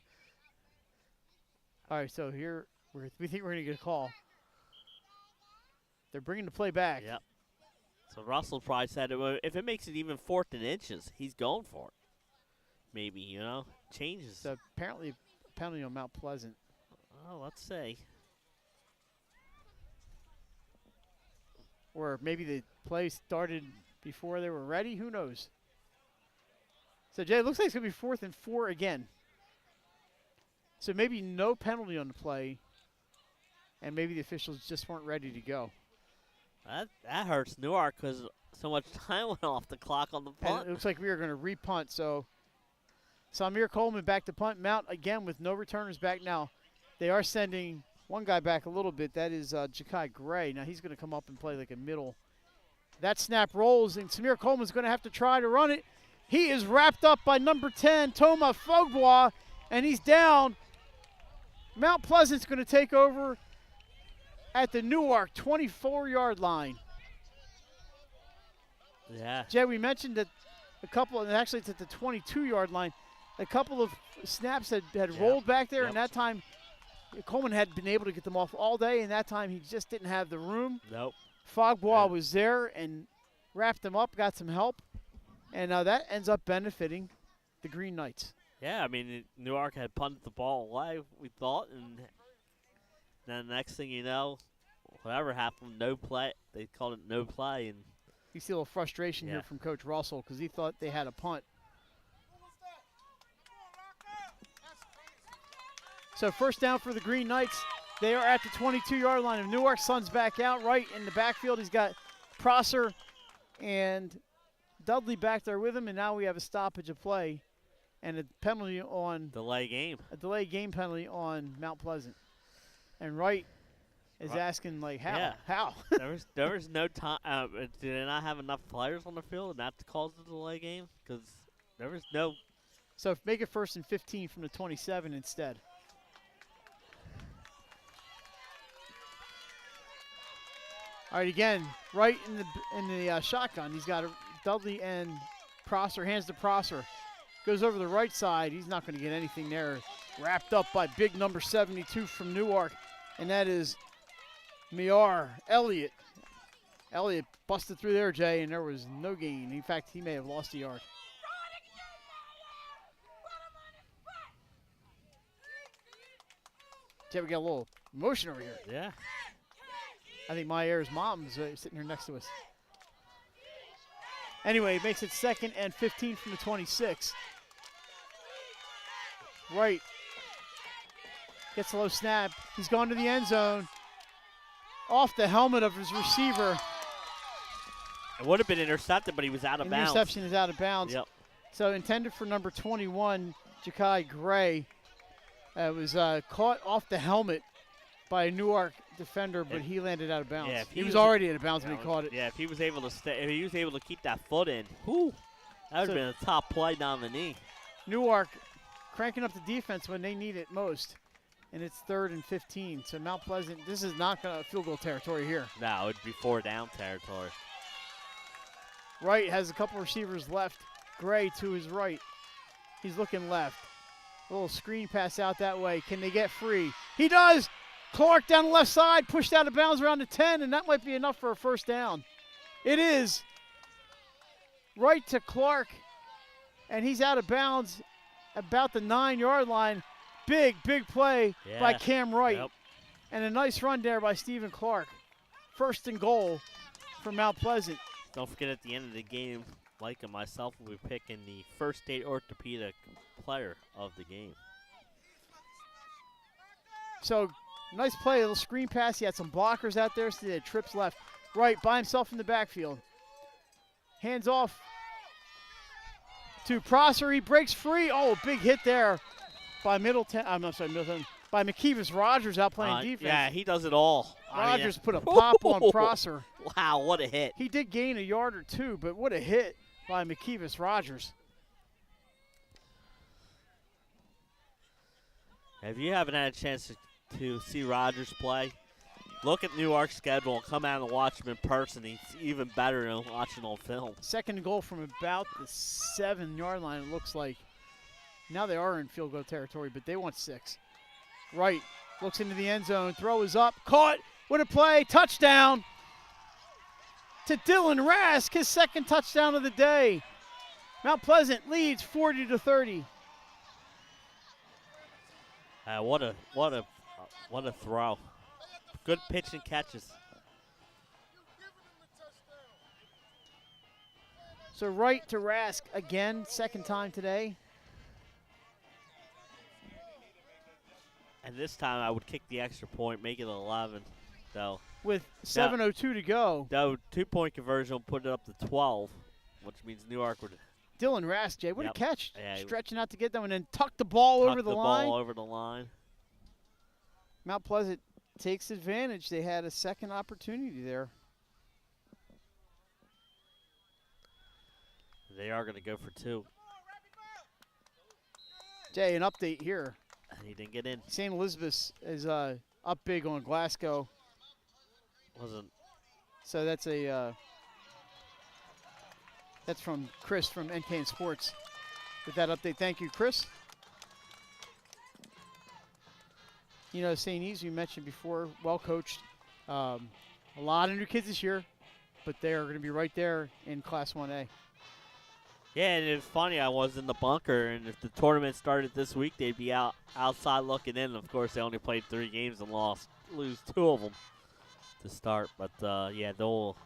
All right, so here we think we're going to get a call. They're bringing the play back. Yep. So Russell probably said if it makes it even 4th and inches, he's going for it. Maybe, changes. So apparently a penalty on Mount Pleasant. Oh, let's see. Or maybe the play started before they were ready. Who knows? So, Jay, it looks like it's going to be 4th and 4 again. So maybe no penalty on the play, and maybe the officials just weren't ready to go. That hurts Newark because so much time went off the clock on the punt. And it looks like we are going to repunt. So Samir Coleman back to punt. Mount again with no returners back now. They are sending one guy back a little bit. That is Ja'Kai Gray. Now he's going to come up and play like a middle. That snap rolls, and Samir Coleman's going to have to try to run it. He is wrapped up by number 10, Thomas Fogbois, and he's down. Mount Pleasant's going to take over at the Newark 24-yard line. Yeah. Jay, we mentioned that a couple, and actually it's at the 22-yard line, a couple of snaps had rolled back there, and that time Coleman had been able to get them off all day, and that time he just didn't have the room. Nope. Fogbois was there and wrapped them up, got some help, and that ends up benefiting the Green Knights. Yeah, I mean, Newark had punted the ball away, we thought, and then the next thing you know, whatever happened, no play. They called it no play. And you see a little frustration here from Coach Russell because he thought they had a punt. So first down for the Green Knights. They are at the 22-yard line of Newark. Sun's back out right in the backfield. He's got Prosser and Dudley back there with him, and now we have a stoppage of play and a penalty on delay game. A delay game penalty on Mount Pleasant. And Wright is asking, like, how? Yeah. How? there was no time. Did they not have enough players on the field and that caused the delay game? Because there was no. So make it 1st and 15 from the 27 instead. All right, again, Wright in the shotgun. He's got Dudley and Prosser. Hands to Prosser. Goes over the right side. He's not going to get anything there. Wrapped up by big number 72 from Newark, and that is Miar Elliott. Elliott busted through there, Jay, and there was no gain. In fact, he may have lost a yard. Jay, we got a little emotion over here. Yeah. I think Myers' mom's sitting here next to us. Anyway, it makes it 2nd and 15 from the 26. Right. Gets a low snap. He's gone to the end zone. Off the helmet of his receiver. It would have been intercepted, but he was out of bounds. Interception is out of bounds. Yep. So intended for number 21, Ja'Kai Gray. It was caught off the helmet by a Newark defender, but he landed out of bounds. Yeah, he was already out of bounds when he caught it. Yeah, if he was able to if he was able to keep that foot in, that would have been a top play nominee. Newark cranking up the defense when they need it most, and it's 3rd and 15. So Mount Pleasant, this is not field goal territory here. No, it'd be 4 down territory. Wright has a couple receivers left. Gray to his right. He's looking left. A little screen pass out that way. Can they get free? He does! Clark down the left side, pushed out of bounds around the 10, and that might be enough for a first down. It is. Right to Clark, and he's out of bounds about the 9-yard line. Big play by Cam Wright. Yep. And a nice run there by Stephen Clark. 1st and goal for Mount Pleasant. Don't forget at the end of the game, Mike and myself will be picking the first state orthopedic player of the game. So, nice play, a little screen pass. He had some blockers out there, so he had trips left. Right, by himself in the backfield. Hands off to Prosser. He breaks free. Oh, big hit there by Middleton. By McKeevis Rogers out playing defense. Yeah, he does it all. Rogers put a pop on Prosser. Wow, what a hit. He did gain a yard or two, but what a hit by McKeevis Rogers. If you haven't had a chance to see Rogers play, look at Newark's schedule and come out and watch him in person. He's even better than watching on film. 2nd and goal from about the 7-yard line, it looks like. Now they are in field goal territory, but they want 6. Right, looks into the end zone, throw is up, caught, what a play, touchdown to Dylan Rask, his 2nd touchdown of the day. Mount Pleasant leads 40-30. What a throw. Good pitch and catches. So right to Rask again, 2nd time today. And this time I would kick the extra point, make it 11, though. With 7:02 to go. Though 2-point conversion will put it up to 12, which means Newark would. Dylan Rask, Jay, what a catch. Yeah, stretching out to get them and then tuck the ball over the line. Ball over the line. Mount Pleasant takes advantage. They had a 2nd opportunity there. They are going to go for 2. Jay, an update here. He didn't get in. St. Elizabeth is up big on Glasgow. Wasn't. So that's that's from Chris from NK Sports with that update. Thank you, Chris. You know, St. E's, we mentioned before, well coached. A lot of new kids this year, but they are going to be right there in Class 1A. Yeah, and it's funny, I was in the bunker, and if the tournament started this week, they'd be outside looking in. Of course, they only played 3 games and lose 2 of them to start. But, yeah, they'll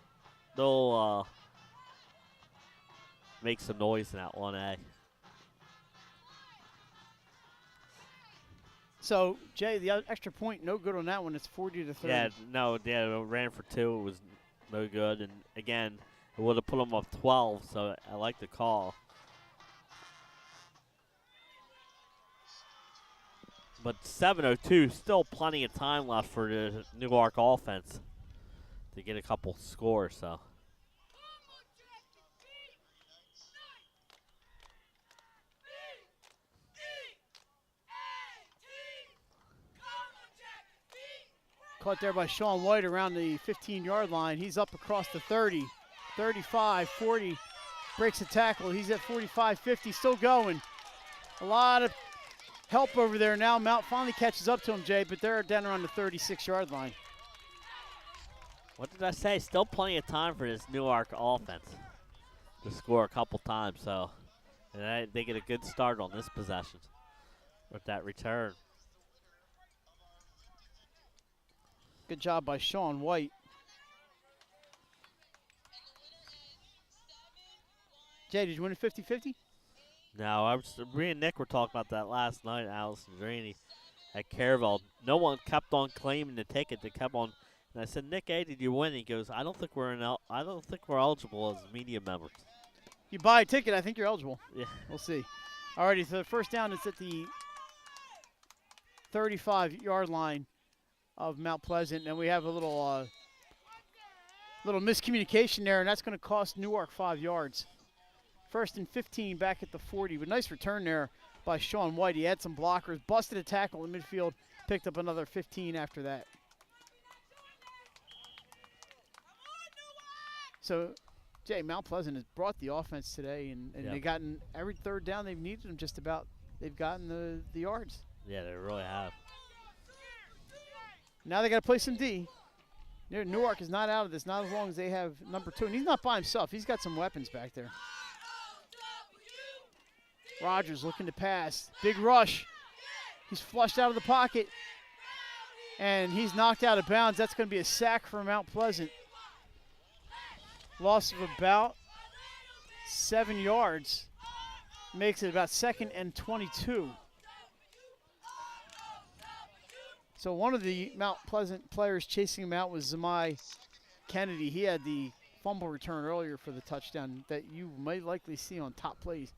make some noise in that 1A. So, Jay, the extra point, no good on that one. It's 40-30. Yeah, it ran for 2. It was no good. And, again, it would have put them up 12, so I like the call. But 7:02, still plenty of time left for the Newark offense to get a couple scores. So. Caught there by Sean White around the 15-yard line. He's up across the 30. 35, 40, breaks a tackle. He's at 45, 50, still going. A lot of help over there now. Mount finally catches up to him, Jay, but they're down around the 36-yard line. What did I say? Still plenty of time for this Newark offense to score a couple times. So and they get a good start on this possession with that return. Good job by Sean White. Jay, did you win a 50-50? No, me and Nick were talking about that last night, Allison Draney, at Caravel. No one kept on claiming the ticket. They kept on, and I said, Nick, hey, did you win? He goes, I don't think we're eligible as media members. You buy a ticket, I think you're eligible. Yeah. We'll see. Alrighty, so the first down is at the 35-yard line of Mount Pleasant, and we have a little miscommunication there, and that's going to cost Newark 5 yards. First and 15 back at the 40, but nice return there by Sean White. He had some blockers, busted a tackle in midfield, picked up another 15 after that. So, Jay, Mount Pleasant has brought the offense today, and they've gotten every third down they've needed them just about. They've gotten the yards. Yeah, they really have. Now they got to play some D. Newark is not out of this, not as long as they have number 2. And he's not by himself. He's got some weapons back there. Rogers looking to pass. Big rush. He's flushed out of the pocket. And he's knocked out of bounds. That's going to be a sack for Mount Pleasant. Loss of about 7 yards. Makes it about 2nd and 22. So one of the Mount Pleasant players chasing him out was Zamai Kennedy. He had the fumble return earlier for the touchdown that you might likely see on top plays.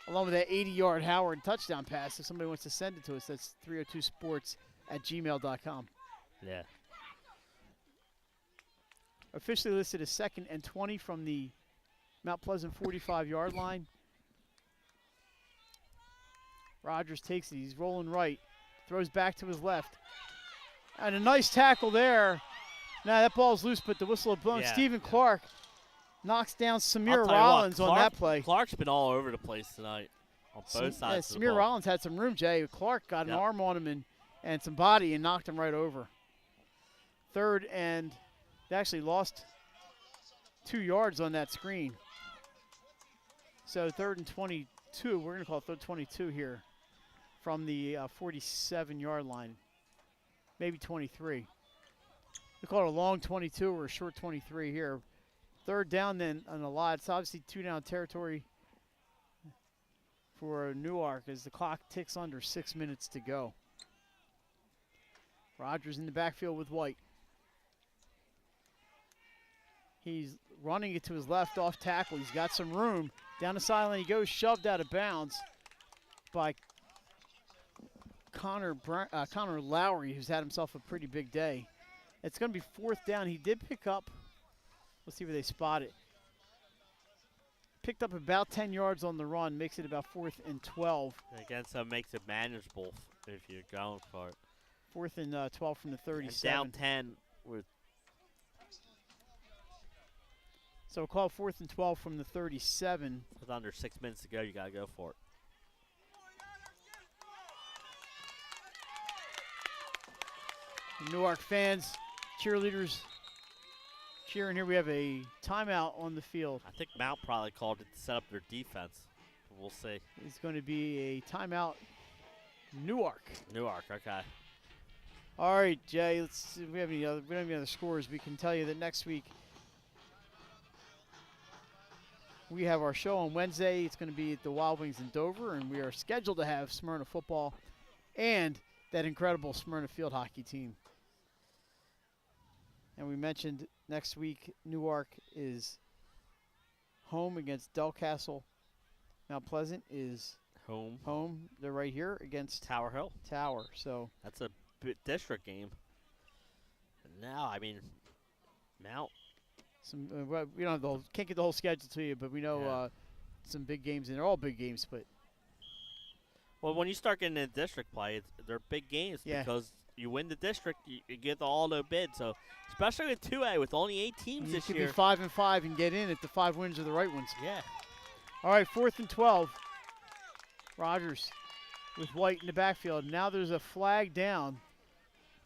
Along with that 80-yard Howard touchdown pass. If somebody wants to send it to us, that's 302sports@gmail.com. Yeah. Officially listed as 2nd and 20 from the Mount Pleasant 45-yard line. Rogers takes it. He's rolling right. Throws back to his left. And a nice tackle there. Now that ball's loose, but the whistle had blown. Yeah, Stephen Clark knocks down Samir I'll tell you Rollins what, on that play. Clark's been all over the place tonight on both sides of the Samir ball. Rollins had some room, Jay. Clark got an arm on him and some body and knocked him right over. Third, and they actually lost 2 yards on that screen. So 3rd and 22. We're going to call it 3rd 22 here from the 47-yard line. Maybe 23. We call it a long 22 or a short 23 here. 3rd down then on a lot. It's obviously 2-down territory for Newark as the clock ticks under 6 minutes to go. Rogers in the backfield with White. He's running it to his left off tackle. He's got some room. Down the sideline he goes, shoved out of bounds by Connor Lowry, who's had himself a pretty big day. It's going to be 4th down. He did pick up, let's see where they spot it. Picked up about 10 yards on the run, makes it about 4th and 12. Again, so it makes it manageable if you're going for it. 4th and 12 from the 37. And down 10 with. So we'll call 4th and 12 from the 37. With under 6 minutes to go, you got to go for it. Newark fans, cheerleaders cheering here. We have a timeout on the field. I think Mount probably called it to set up their defense. We'll see. It's going to be a timeout. Newark. Newark, okay. All right, Jay. Let's see if we don't have any other scores. We can tell you that next week we have our show on Wednesday. It's going to be at the Wild Wings in Dover, and we are scheduled to have Smyrna football and that incredible Smyrna field hockey team. And we mentioned next week Newark is home against Del Castle. Mount Pleasant is home. They're right here against Tower Hill. So that's a district game. Now, I mean, Mount. We don't have can't get the whole schedule to you, but we know some big games, and they're all big games. But well, when you start getting into district play, they're big games because you win the district, you get all the bids. So especially with 2A with only 8 teams this year, you could be 5-5 and get in if the 5 wins are the right ones. Yeah. All right, 4th and 12. Rogers with White in the backfield. Now there's a flag down.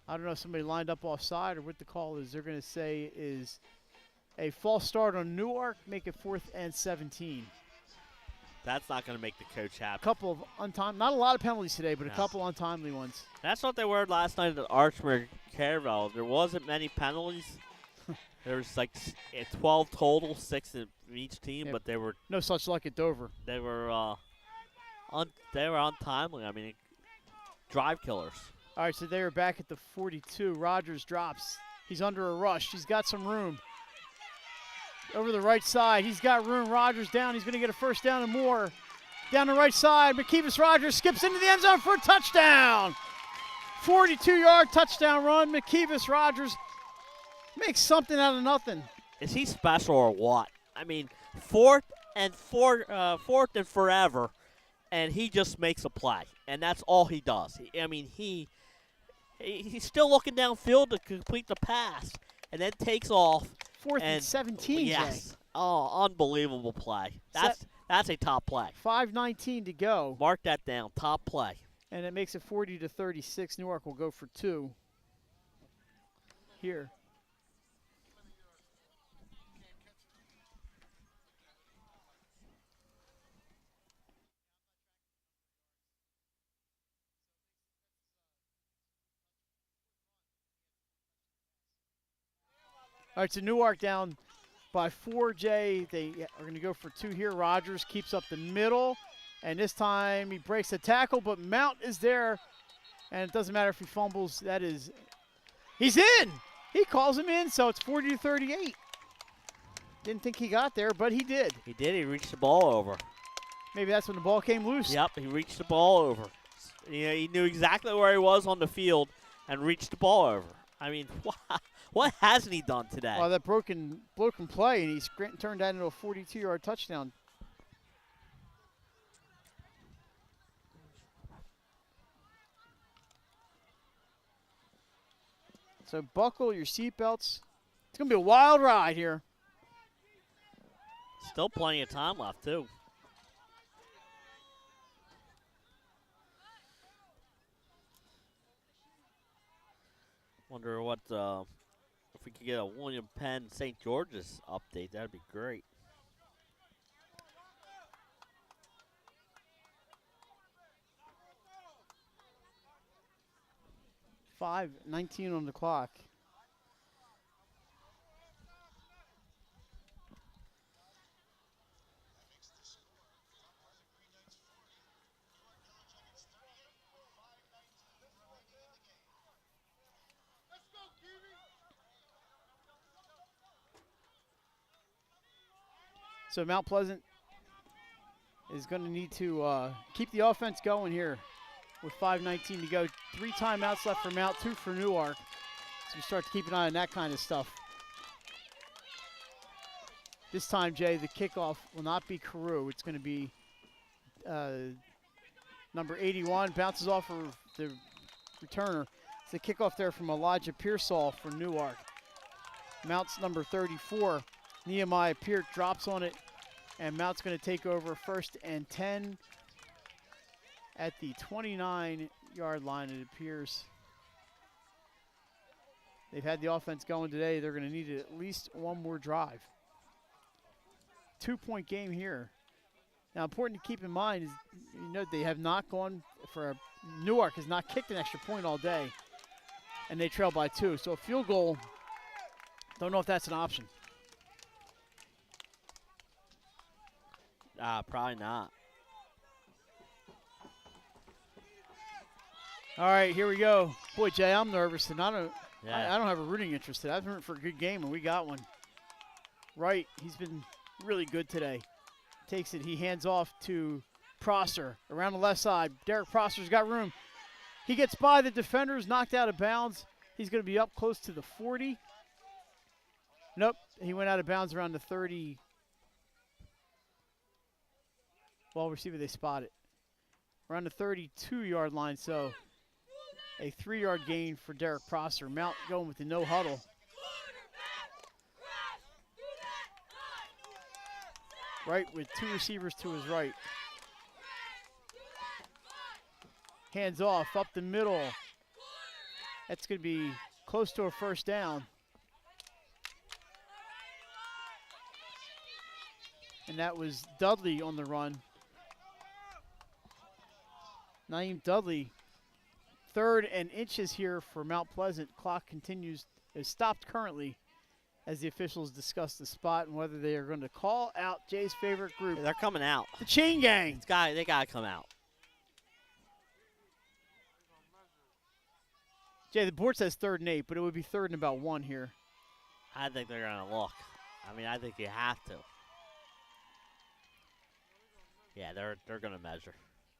I don't know if somebody lined up offside or what the call is. They're going to say is a false start on Newark, make it 4th and 17. That's not going to make the coach happy. A couple of untimely, not a lot of penalties today, but a couple untimely ones. That's what they were last night at Archmere Caravel. There wasn't many penalties. There was like 12 total, 6 of each team, but they were no such luck at Dover. They were untimely. I mean, drive killers. All right, so they are back at the 42. Rogers drops. He's under a rush. He's got some room. Over the right side, he's got room. Rogers down. He's going to get a first down and more. Down the right side, McKeevis Rogers skips into the end zone for a touchdown. 42-yard touchdown run. McKeevis Rogers makes something out of nothing. Is he special or what? I mean, fourth and forever, and he just makes a play, and that's all he does. He's still looking downfield to complete the pass, and then takes off. 4th and 17, yes. Jay. Oh, unbelievable play. That's a top play. 5:19 to go. Mark that down, top play. And it makes it 40-36. Newark will go for 2 here. All right, so Newark down by 4, Jay. They are going to go for 2 here. Rogers keeps up the middle, and this time he breaks a tackle, but Mount is there, and it doesn't matter if he fumbles. He's in. He calls him in, so it's 40-38. Didn't think he got there, but he did. He did. He reached the ball over. Maybe that's when the ball came loose. Yep, he reached the ball over. He knew exactly where he was on the field and reached the ball over. I mean, what hasn't he done today? Well, that broken play, and he's turned that into a 42-yard touchdown. So buckle your seatbelts. It's going to be a wild ride here. Still plenty of time left, too. Wonder what if we could get a William Penn St. George's update. That'd be great. $5:19 on the clock. So Mount Pleasant is going to need to keep the offense going here with 5:19 to go. 3 timeouts left for Mount, 2 for Newark. So you start to keep an eye on that kind of stuff. This time, Jay, the kickoff will not be Carew. It's going to be number 81. Bounces off of the returner. It's a kickoff there from Elijah Pearsall for Newark. Mount's number 34. Nehemiah Peart drops on it, and Mount's going to take over 1st and 10 at the 29-yard line, it appears. They've had the offense going today. They're going to need at least one more drive. 2-point game here. Now, important to keep in mind is, they have not gone for Newark has not kicked an extra point all day, and they trail by 2. So a field goal, don't know if that's an option. Probably not. All right, here we go. Boy, Jay, I'm nervous, and I don't Yeah. have a rooting interest today. I've been rooting for a good game, and we got one. Right, he's been really good today. Takes it, he hands off to Prosser around the left side. Derek Prosser's got room. He gets by the defenders, knocked out of bounds. He's going to be up close to the 40. Nope, he went out of bounds around the 30. Well, receiver, they spot it. Around the 32-yard line, so a 3-yard gain for Derek Prosser. Mount going with the no huddle. Right, with 2 receivers to his right. Hands off, up the middle. That's going to be close to a first down. And that was Dudley on the run. Naeem Dudley, 3rd and inches here for Mount Pleasant. Clock is stopped currently as the officials discuss the spot and whether they are going to call out Jay's favorite group. They're coming out. The Chain Gang. They got to come out. Jay, the board says 3rd and 8, but it would be 3rd and about 1 here. I think they're going to look. I mean, I think you have to. Yeah, they're going to measure.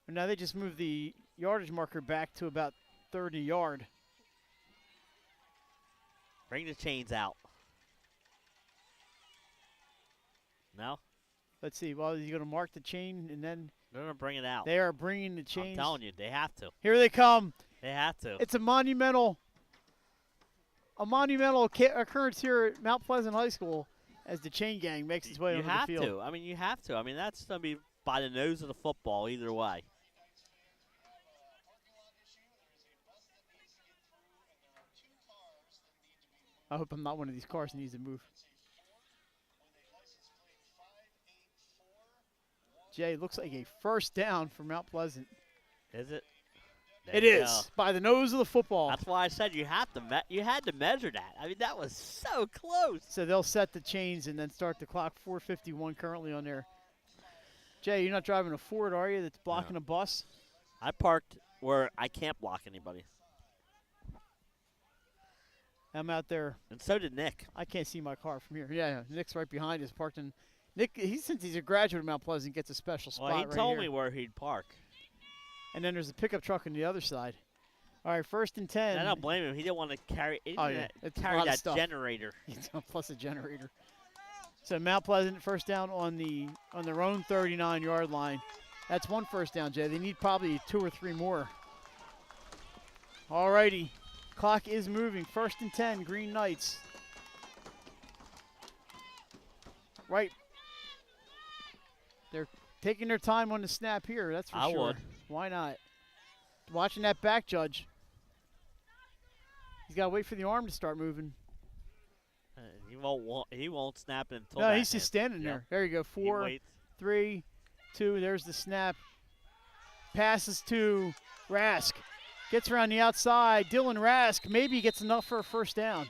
And now they just moved the yardage marker back to about 30 yard. Bring the chains out. No? Let's see. Well, he's going to mark the chain, and then they're going to bring it out. They are bringing the chains. I'm telling you, they have to. Here they come. They have to. It's a monumental occurrence here at Mount Pleasant High School as the Chain Gang makes its way onto the field. You have to. I mean, you have to. I mean, that's going to be by the nose of the football either way. I hope I'm not one of these cars that needs to move. Jay, looks like a first down for Mount Pleasant. Is it? It is by the nose of the football. That's why I said you had to measure that. I mean, that was so close. So they'll set the chains and then start the clock. 4:51 currently on there. Jay, you're not driving a Ford, are you? That's blocking a bus. I parked where I can't block anybody. I'm out there. And so did Nick. I can't see my car from here. Yeah, Nick's right behind us, parked in. Nick, since he's a graduate of Mount Pleasant, gets a special spot Well, he right told here. me where he'd park. And then there's a pickup truck on the other side. All right, 1st and 10. I don't blame him. He didn't want to carry. Carry that generator. Plus a generator. So Mount Pleasant first down on their own 39-yard line. That's 1 first down, Jay. They need probably 2 or 3 more. All righty, clock is moving. 1st and 10, Green Knights. Right. They're taking their time on the snap here. That's for sure. I would. Why not? Watching that back judge. He's got to wait for the arm to start moving. He won't snap it until. No, he's just standing there. There you go. 4, 3, 2. There's the snap. Passes to Rask. Gets around the outside. Dylan Rask maybe gets enough for a first down.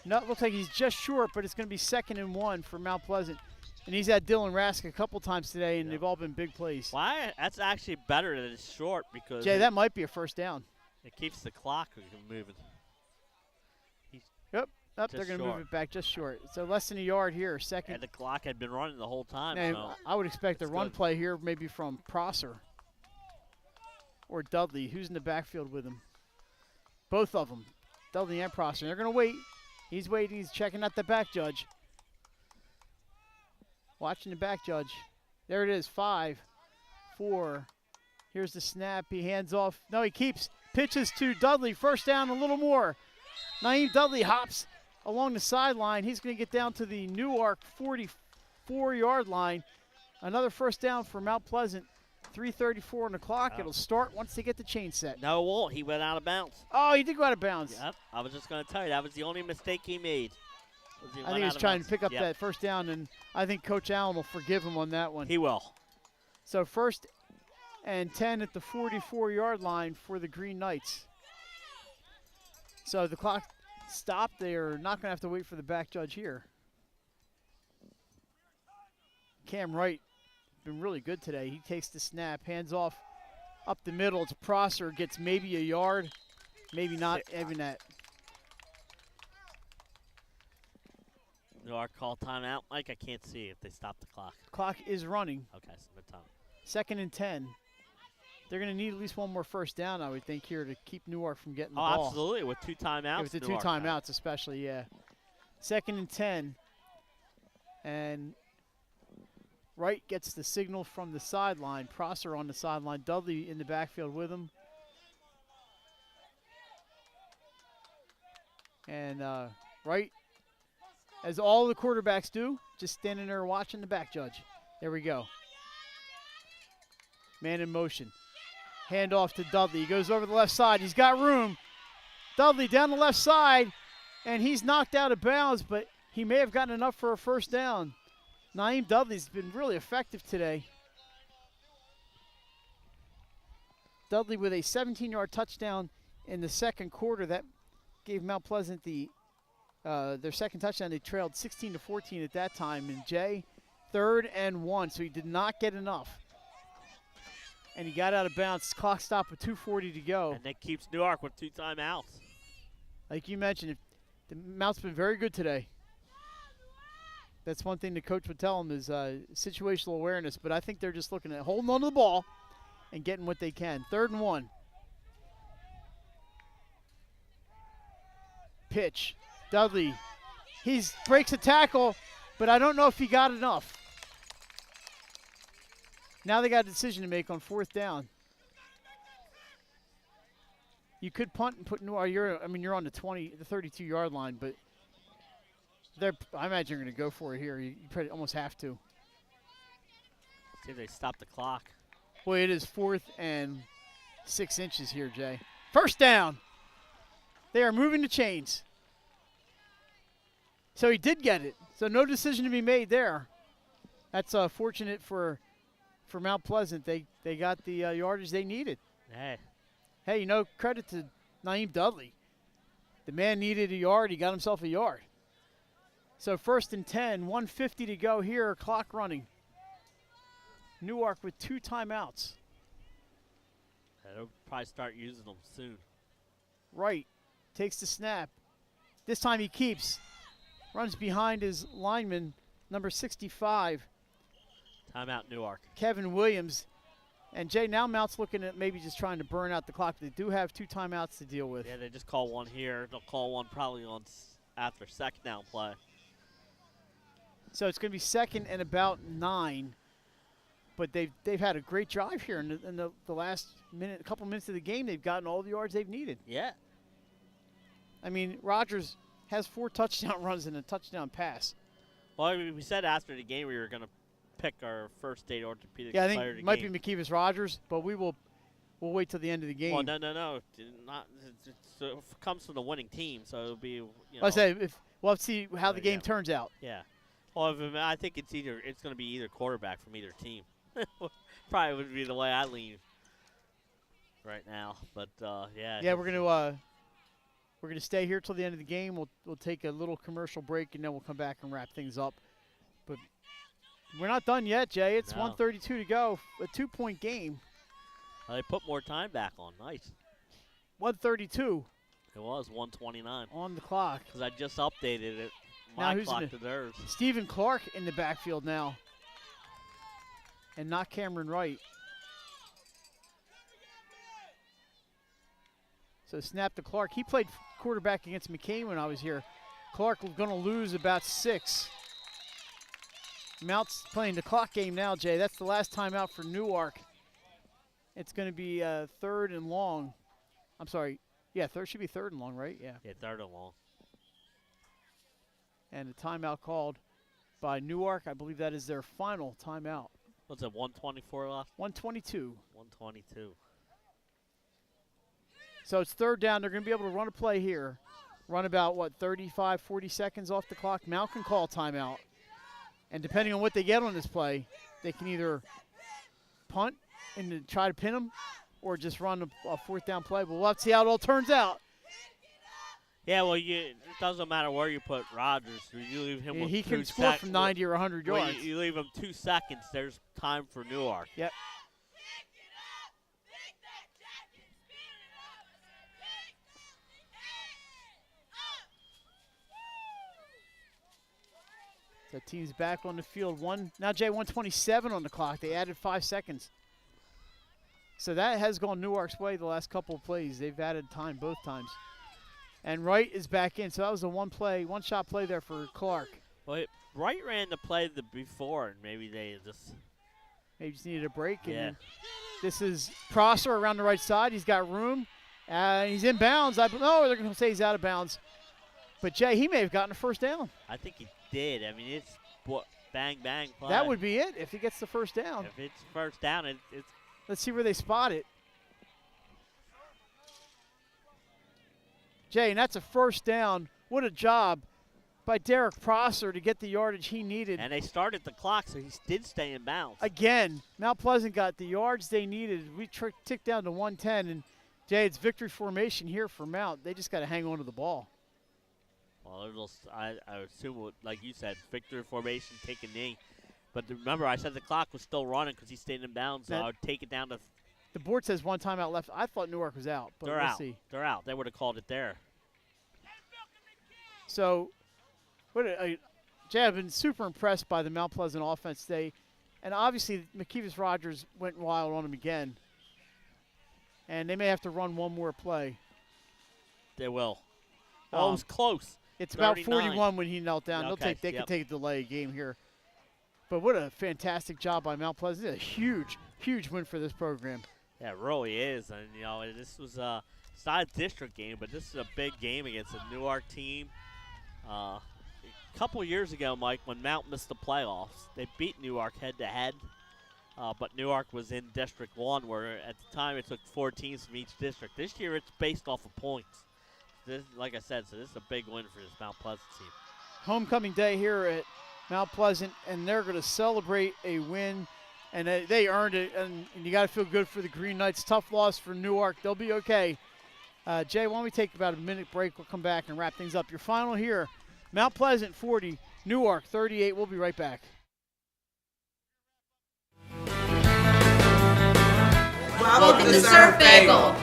No, it looks like he's just short, but it's going to be 2nd and 1 for Mount Pleasant. And he's had Dylan Rask a couple times today, and they've all been big plays. Why? That's actually better than it's short because. Jay, that might be a first down. It keeps the clock moving. Yep. They're going to move it back just short. So less than a yard here. 2nd. And the clock had been running the whole time. Now, so I would expect a run play here maybe from Prosser or Dudley. Who's in the backfield with him? Both of them, Dudley and Prosser. They're going to wait. He's waiting. He's checking out the back judge. Watching the back judge. There it is, 5, 4. Here's the snap. He hands off. No, he keeps. Pitches to Dudley. First down, a little more. Naeem Dudley hops along the sideline. He's going to get down to the Newark 44-yard line. Another first down for Mount Pleasant. 3:34 on the clock. It'll start once they get the chain set. No, it won't. He went out of bounds. Oh, he did go out of bounds. Yep. I was just going to tell you, that was the only mistake he made. I think he was trying to pick up that first down, and I think Coach Allen will forgive him on that one. He will. So 1st and 10 at the 44-yard line for the Green Knights. So the clock stopped. They are not going to have to wait for the back judge here. Cam Wright been really good today. He takes the snap, hands off up the middle. It's Prosser, gets maybe a yard, maybe not even that. Newark call timeout. Mike, I can't see if they stop the clock. Clock is running. Okay, so no time. 2nd and 10. They're going to need at least 1 more first down, I would think, here to keep Newark from getting the ball. Oh, absolutely, with 2 timeouts. Yeah, with the 2 timeouts especially, yeah. 2nd and 10. And Wright gets the signal from the sideline. Prosser on the sideline. Dudley in the backfield with him. And Wright, as all the quarterbacks do, just standing there watching the back judge. There we go. Man in motion. Hand off to Dudley. He goes over the left side. He's got room. Dudley down the left side, and he's knocked out of bounds, but he may have gotten enough for a first down. Naeem Dudley's been really effective today. Dudley with a 17-yard touchdown in the second quarter. That gave Mount Pleasant their second touchdown. They trailed 16-14 at that time. And Jay, 3rd and 1, so he did not get enough. And he got out of bounds. Clock stopped with 2:40 to go. And that keeps Newark with 2 timeouts. Like you mentioned, the Mount's been very good today. That's one thing the coach would tell them is situational awareness. But I think they're just looking at holding on to the ball and getting what they can. 3rd and 1. Pitch. Dudley. He breaks a tackle, but I don't know if he got enough. Now they got a decision to make on 4th down. You could punt and put Newark. You're on the 32-yard line, but I imagine you're going to go for it here. You probably almost have to. See if they stop the clock. Boy, it is 4th and 6 inches here, Jay. First down. They are moving the chains. So he did get it. So no decision to be made there. That's fortunate for Mount Pleasant. They got the yardage they needed. Hey, credit to Naeem Dudley. The man needed a yard. He got himself a yard. So 1st and 10, 1:50 to go here, clock running. Newark with 2 timeouts. They'll probably start using them soon. Right. Takes the snap. This time he keeps. Runs behind his lineman, number 65. Timeout Newark. Kevin Williams. And Jay, now Mount's looking at maybe just trying to burn out the clock. They do have 2 timeouts to deal with. Yeah, they just call one here. They'll call one probably after 2nd down play. So it's going to be 2nd and about 9. But they've had a great drive here in the last couple minutes of the game. They've gotten all the yards they've needed. Yeah. I mean, Rogers has 4 touchdown runs and a touchdown pass. Well, we said after the game we were going to pick our first state orthopedic player. Yeah, I think it might be McKeevis Rogers, but we'll wait till the end of the game. Well, no. It comes from the winning team, so it'll be. We'll have to see how the game turns out. Yeah. Well, I think it's going to be either quarterback from either team. Probably would be the way I lean right now, but yeah. Yeah, we're gonna stay here till the end of the game. We'll take a little commercial break and then we'll come back and wrap things up. But we're not done yet, Jay. It's 1:32 to go. A 2-point game. They put more time back on. Nice. 1:32. It was 1:29 on the clock. Because I just updated it. My clock to theirs. Stephen Clark in the backfield now. And not Cameron Wright. So snap to Clark. He played quarterback against McCain when I was here. Clark was going to lose about 6. Mount's playing the clock game now, Jay. That's the last time out for Newark. It's going to be 3rd and long. I'm sorry. Yeah, should be 3rd and long, right? Yeah. Yeah, 3rd and long. And a timeout called by Newark. I believe that is their final timeout. What's it, 1:24 left? 1:22. 1:22. So it's 3rd down. They're going to be able to run a play here. Run about, 35, 40 seconds off the clock. Mount can call timeout. And depending on what they get on this play, they can either punt and try to pin them or just run a 4th down play. But we'll have to see how it all turns out. Yeah, well, it doesn't matter where you put Rogers. You leave him with 2 seconds. He can score from 90 or 100 yards. Well, you leave him 2 seconds, there's time for Newark. Yep. The team's back on the field. Now, Jay, 1:27 on the clock. They added 5 seconds. So that has gone Newark's way the last couple of plays. They've added time both times. And Wright is back in. So that was a one-shot play there for Clark. Well, Wright ran the play before, and maybe they just needed a break. Yeah. And this is Prosser around the right side. He's got room. He's in bounds. They're going to say he's out of bounds. But, Jay, he may have gotten a 1st down. I think he did. I mean, it's bang, bang play. That would be it if he gets the 1st down. If it's 1st down, it's Let's see where they spot it. Jay, and that's a 1st down. What a job by Derek Prosser to get the yardage he needed. And they started the clock, so he did stay in bounds. Again, Mount Pleasant got the yards they needed. We ticked down to 110, and Jay, it's victory formation here for Mount. They just got to hang on to the ball. Well, I assume, like you said, victory formation, take a knee. But remember, I said the clock was still running because he stayed in bounds, so I would take it down to. The board says 1 timeout left. I thought Newark was out, but They're we'll out. see. They're out. They would have called it there. So, Jay, I've been super impressed by the Mount Pleasant offense today. And obviously, McKeevis Rogers went wild on him again. And they may have to run one more play. They will. Oh, it was close. It's about 39. 41 when he knelt down. Okay, They yep. could take a delay game here. But what a fantastic job by Mount Pleasant. It's a huge, huge win for this program. Yeah, it really is. And, you know, this was it's not a district game, but this is a big game against a Newark team. A couple years ago, Mike, when Mount missed the playoffs, they beat Newark head-to-head. But Newark was in District 1, where at the time it took 4 teams from each district. This year it's based off of points. This, like I said, so this is a big win for this Mount Pleasant team. Homecoming day here at Mount Pleasant, and they're going to celebrate a win. And they earned it, and you got to feel good for the Green Knights. Tough loss for Newark. They'll be okay. Jay, why don't we take about a minute break? We'll come back and wrap things up. Your final here, Mount Pleasant 40, Newark 38. We'll be right back. Welcome to Surf Bagel.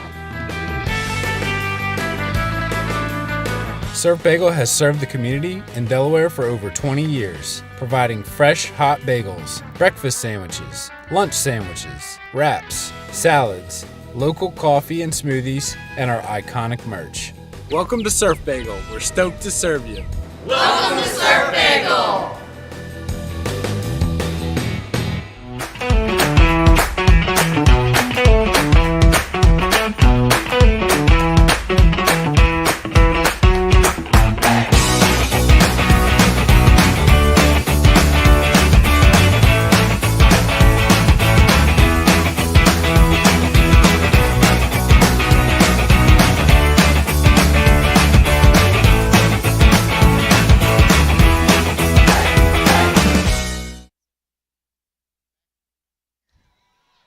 Surf Bagel has served the community in Delaware for over 20 years, providing fresh, hot bagels, breakfast sandwiches, lunch sandwiches, wraps, salads, local coffee and smoothies, and our iconic merch. Welcome to Surf Bagel. We're stoked to serve you. Welcome to Surf Bagel.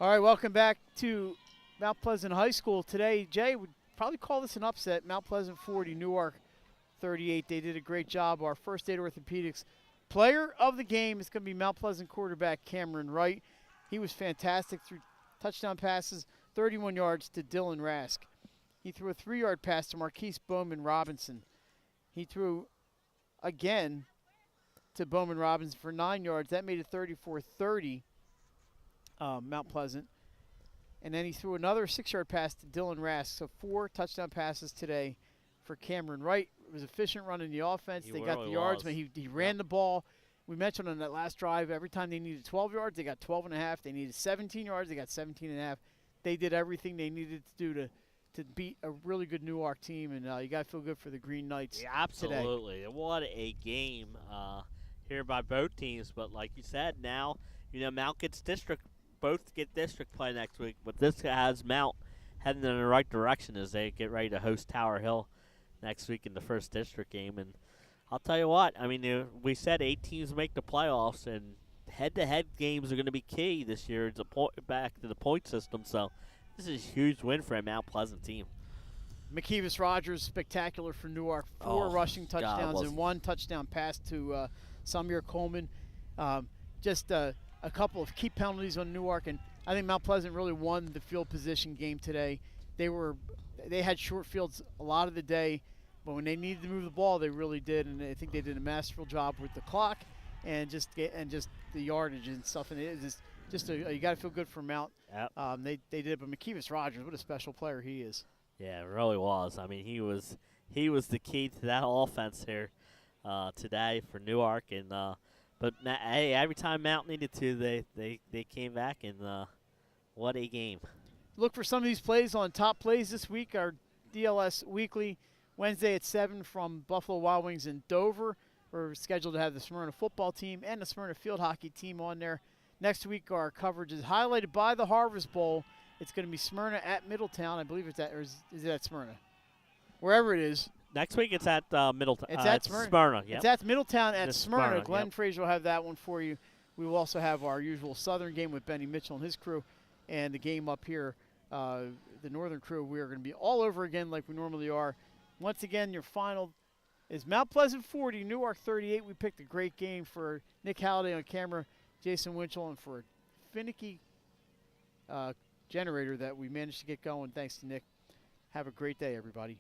All right, welcome back to Mount Pleasant High School. Today, Jay would probably call this an upset. Mount Pleasant 40, Newark 38. They did a great job. Our first aid orthopedics player of the game is going to be Mount Pleasant quarterback Cameron Wright. He was fantastic through touchdown passes, 31 yards to Dylan Rask. He threw a 3-yard pass to Marquise Bowman Robinson. He threw again to Bowman Robinson for 9 yards. That made it 34-30. Mount Pleasant. And then he threw another 6-yard pass to Dylan Rask. So 4 touchdown passes today for Cameron Wright. It was efficient running the offense. They got the yards, but he ran the ball. We mentioned on that last drive, every time they needed 12 yards, they got 12.5. They needed 17 yards, they got 17.5. They did everything they needed to do to beat a really good Newark team, and you got to feel good for the Green Knights Yeah, absolutely. today. What a game here by both teams. But like you said, now, you know, Mount gets district. Both get district play next week, but this has Mount heading in the right direction as they get ready to host Tower Hill next week in the first district game. And I'll tell you what, I mean, we said 8 teams make the playoffs, and head-to-head games are going to be key this year. It's back to the point system, so this is a huge win for a Mount Pleasant team. McKeevis Rogers, spectacular for Newark. 4 rushing touchdowns and 1 touchdown pass to Samir Coleman. Just a couple of key penalties on Newark, and I think Mount Pleasant really won the field position game today. They had short fields a lot of the day, but when they needed to move the ball, they really did, and I think they did a masterful job with the clock and just the yardage and stuff. And it is just you got to feel good for Mount. Yep. They did it, but McKeevis Rogers, what a special player he is. Yeah, it really was. I mean, he was the key to that offense here today for Newark, and. But, hey, every time Mount needed to, they came back, and what a game. Look for some of these plays on Top Plays this week. Our DLS Weekly, Wednesday at 7 from Buffalo Wild Wings in Dover. We're scheduled to have the Smyrna football team and the Smyrna field hockey team on there. Next week, our coverage is highlighted by the Harvest Bowl. It's going to be Smyrna at Middletown. I believe it's at, or is it at Smyrna? Wherever it is. Next week it's at Middletown. It's at Smyrna. Yep. It's at Middletown at It's Smyrna. Glenn yep. Frazier will have that one for you. We will also have our usual Southern game with Benny Mitchell and his crew, and the game up here, the Northern crew. We are going to be all over again like we normally are. Once again, your final is Mount Pleasant 40, Newark 38. We picked a great game for Nick Halliday on camera, Jason Winchell, and for a finicky generator that we managed to get going. Thanks to Nick. Have a great day, everybody.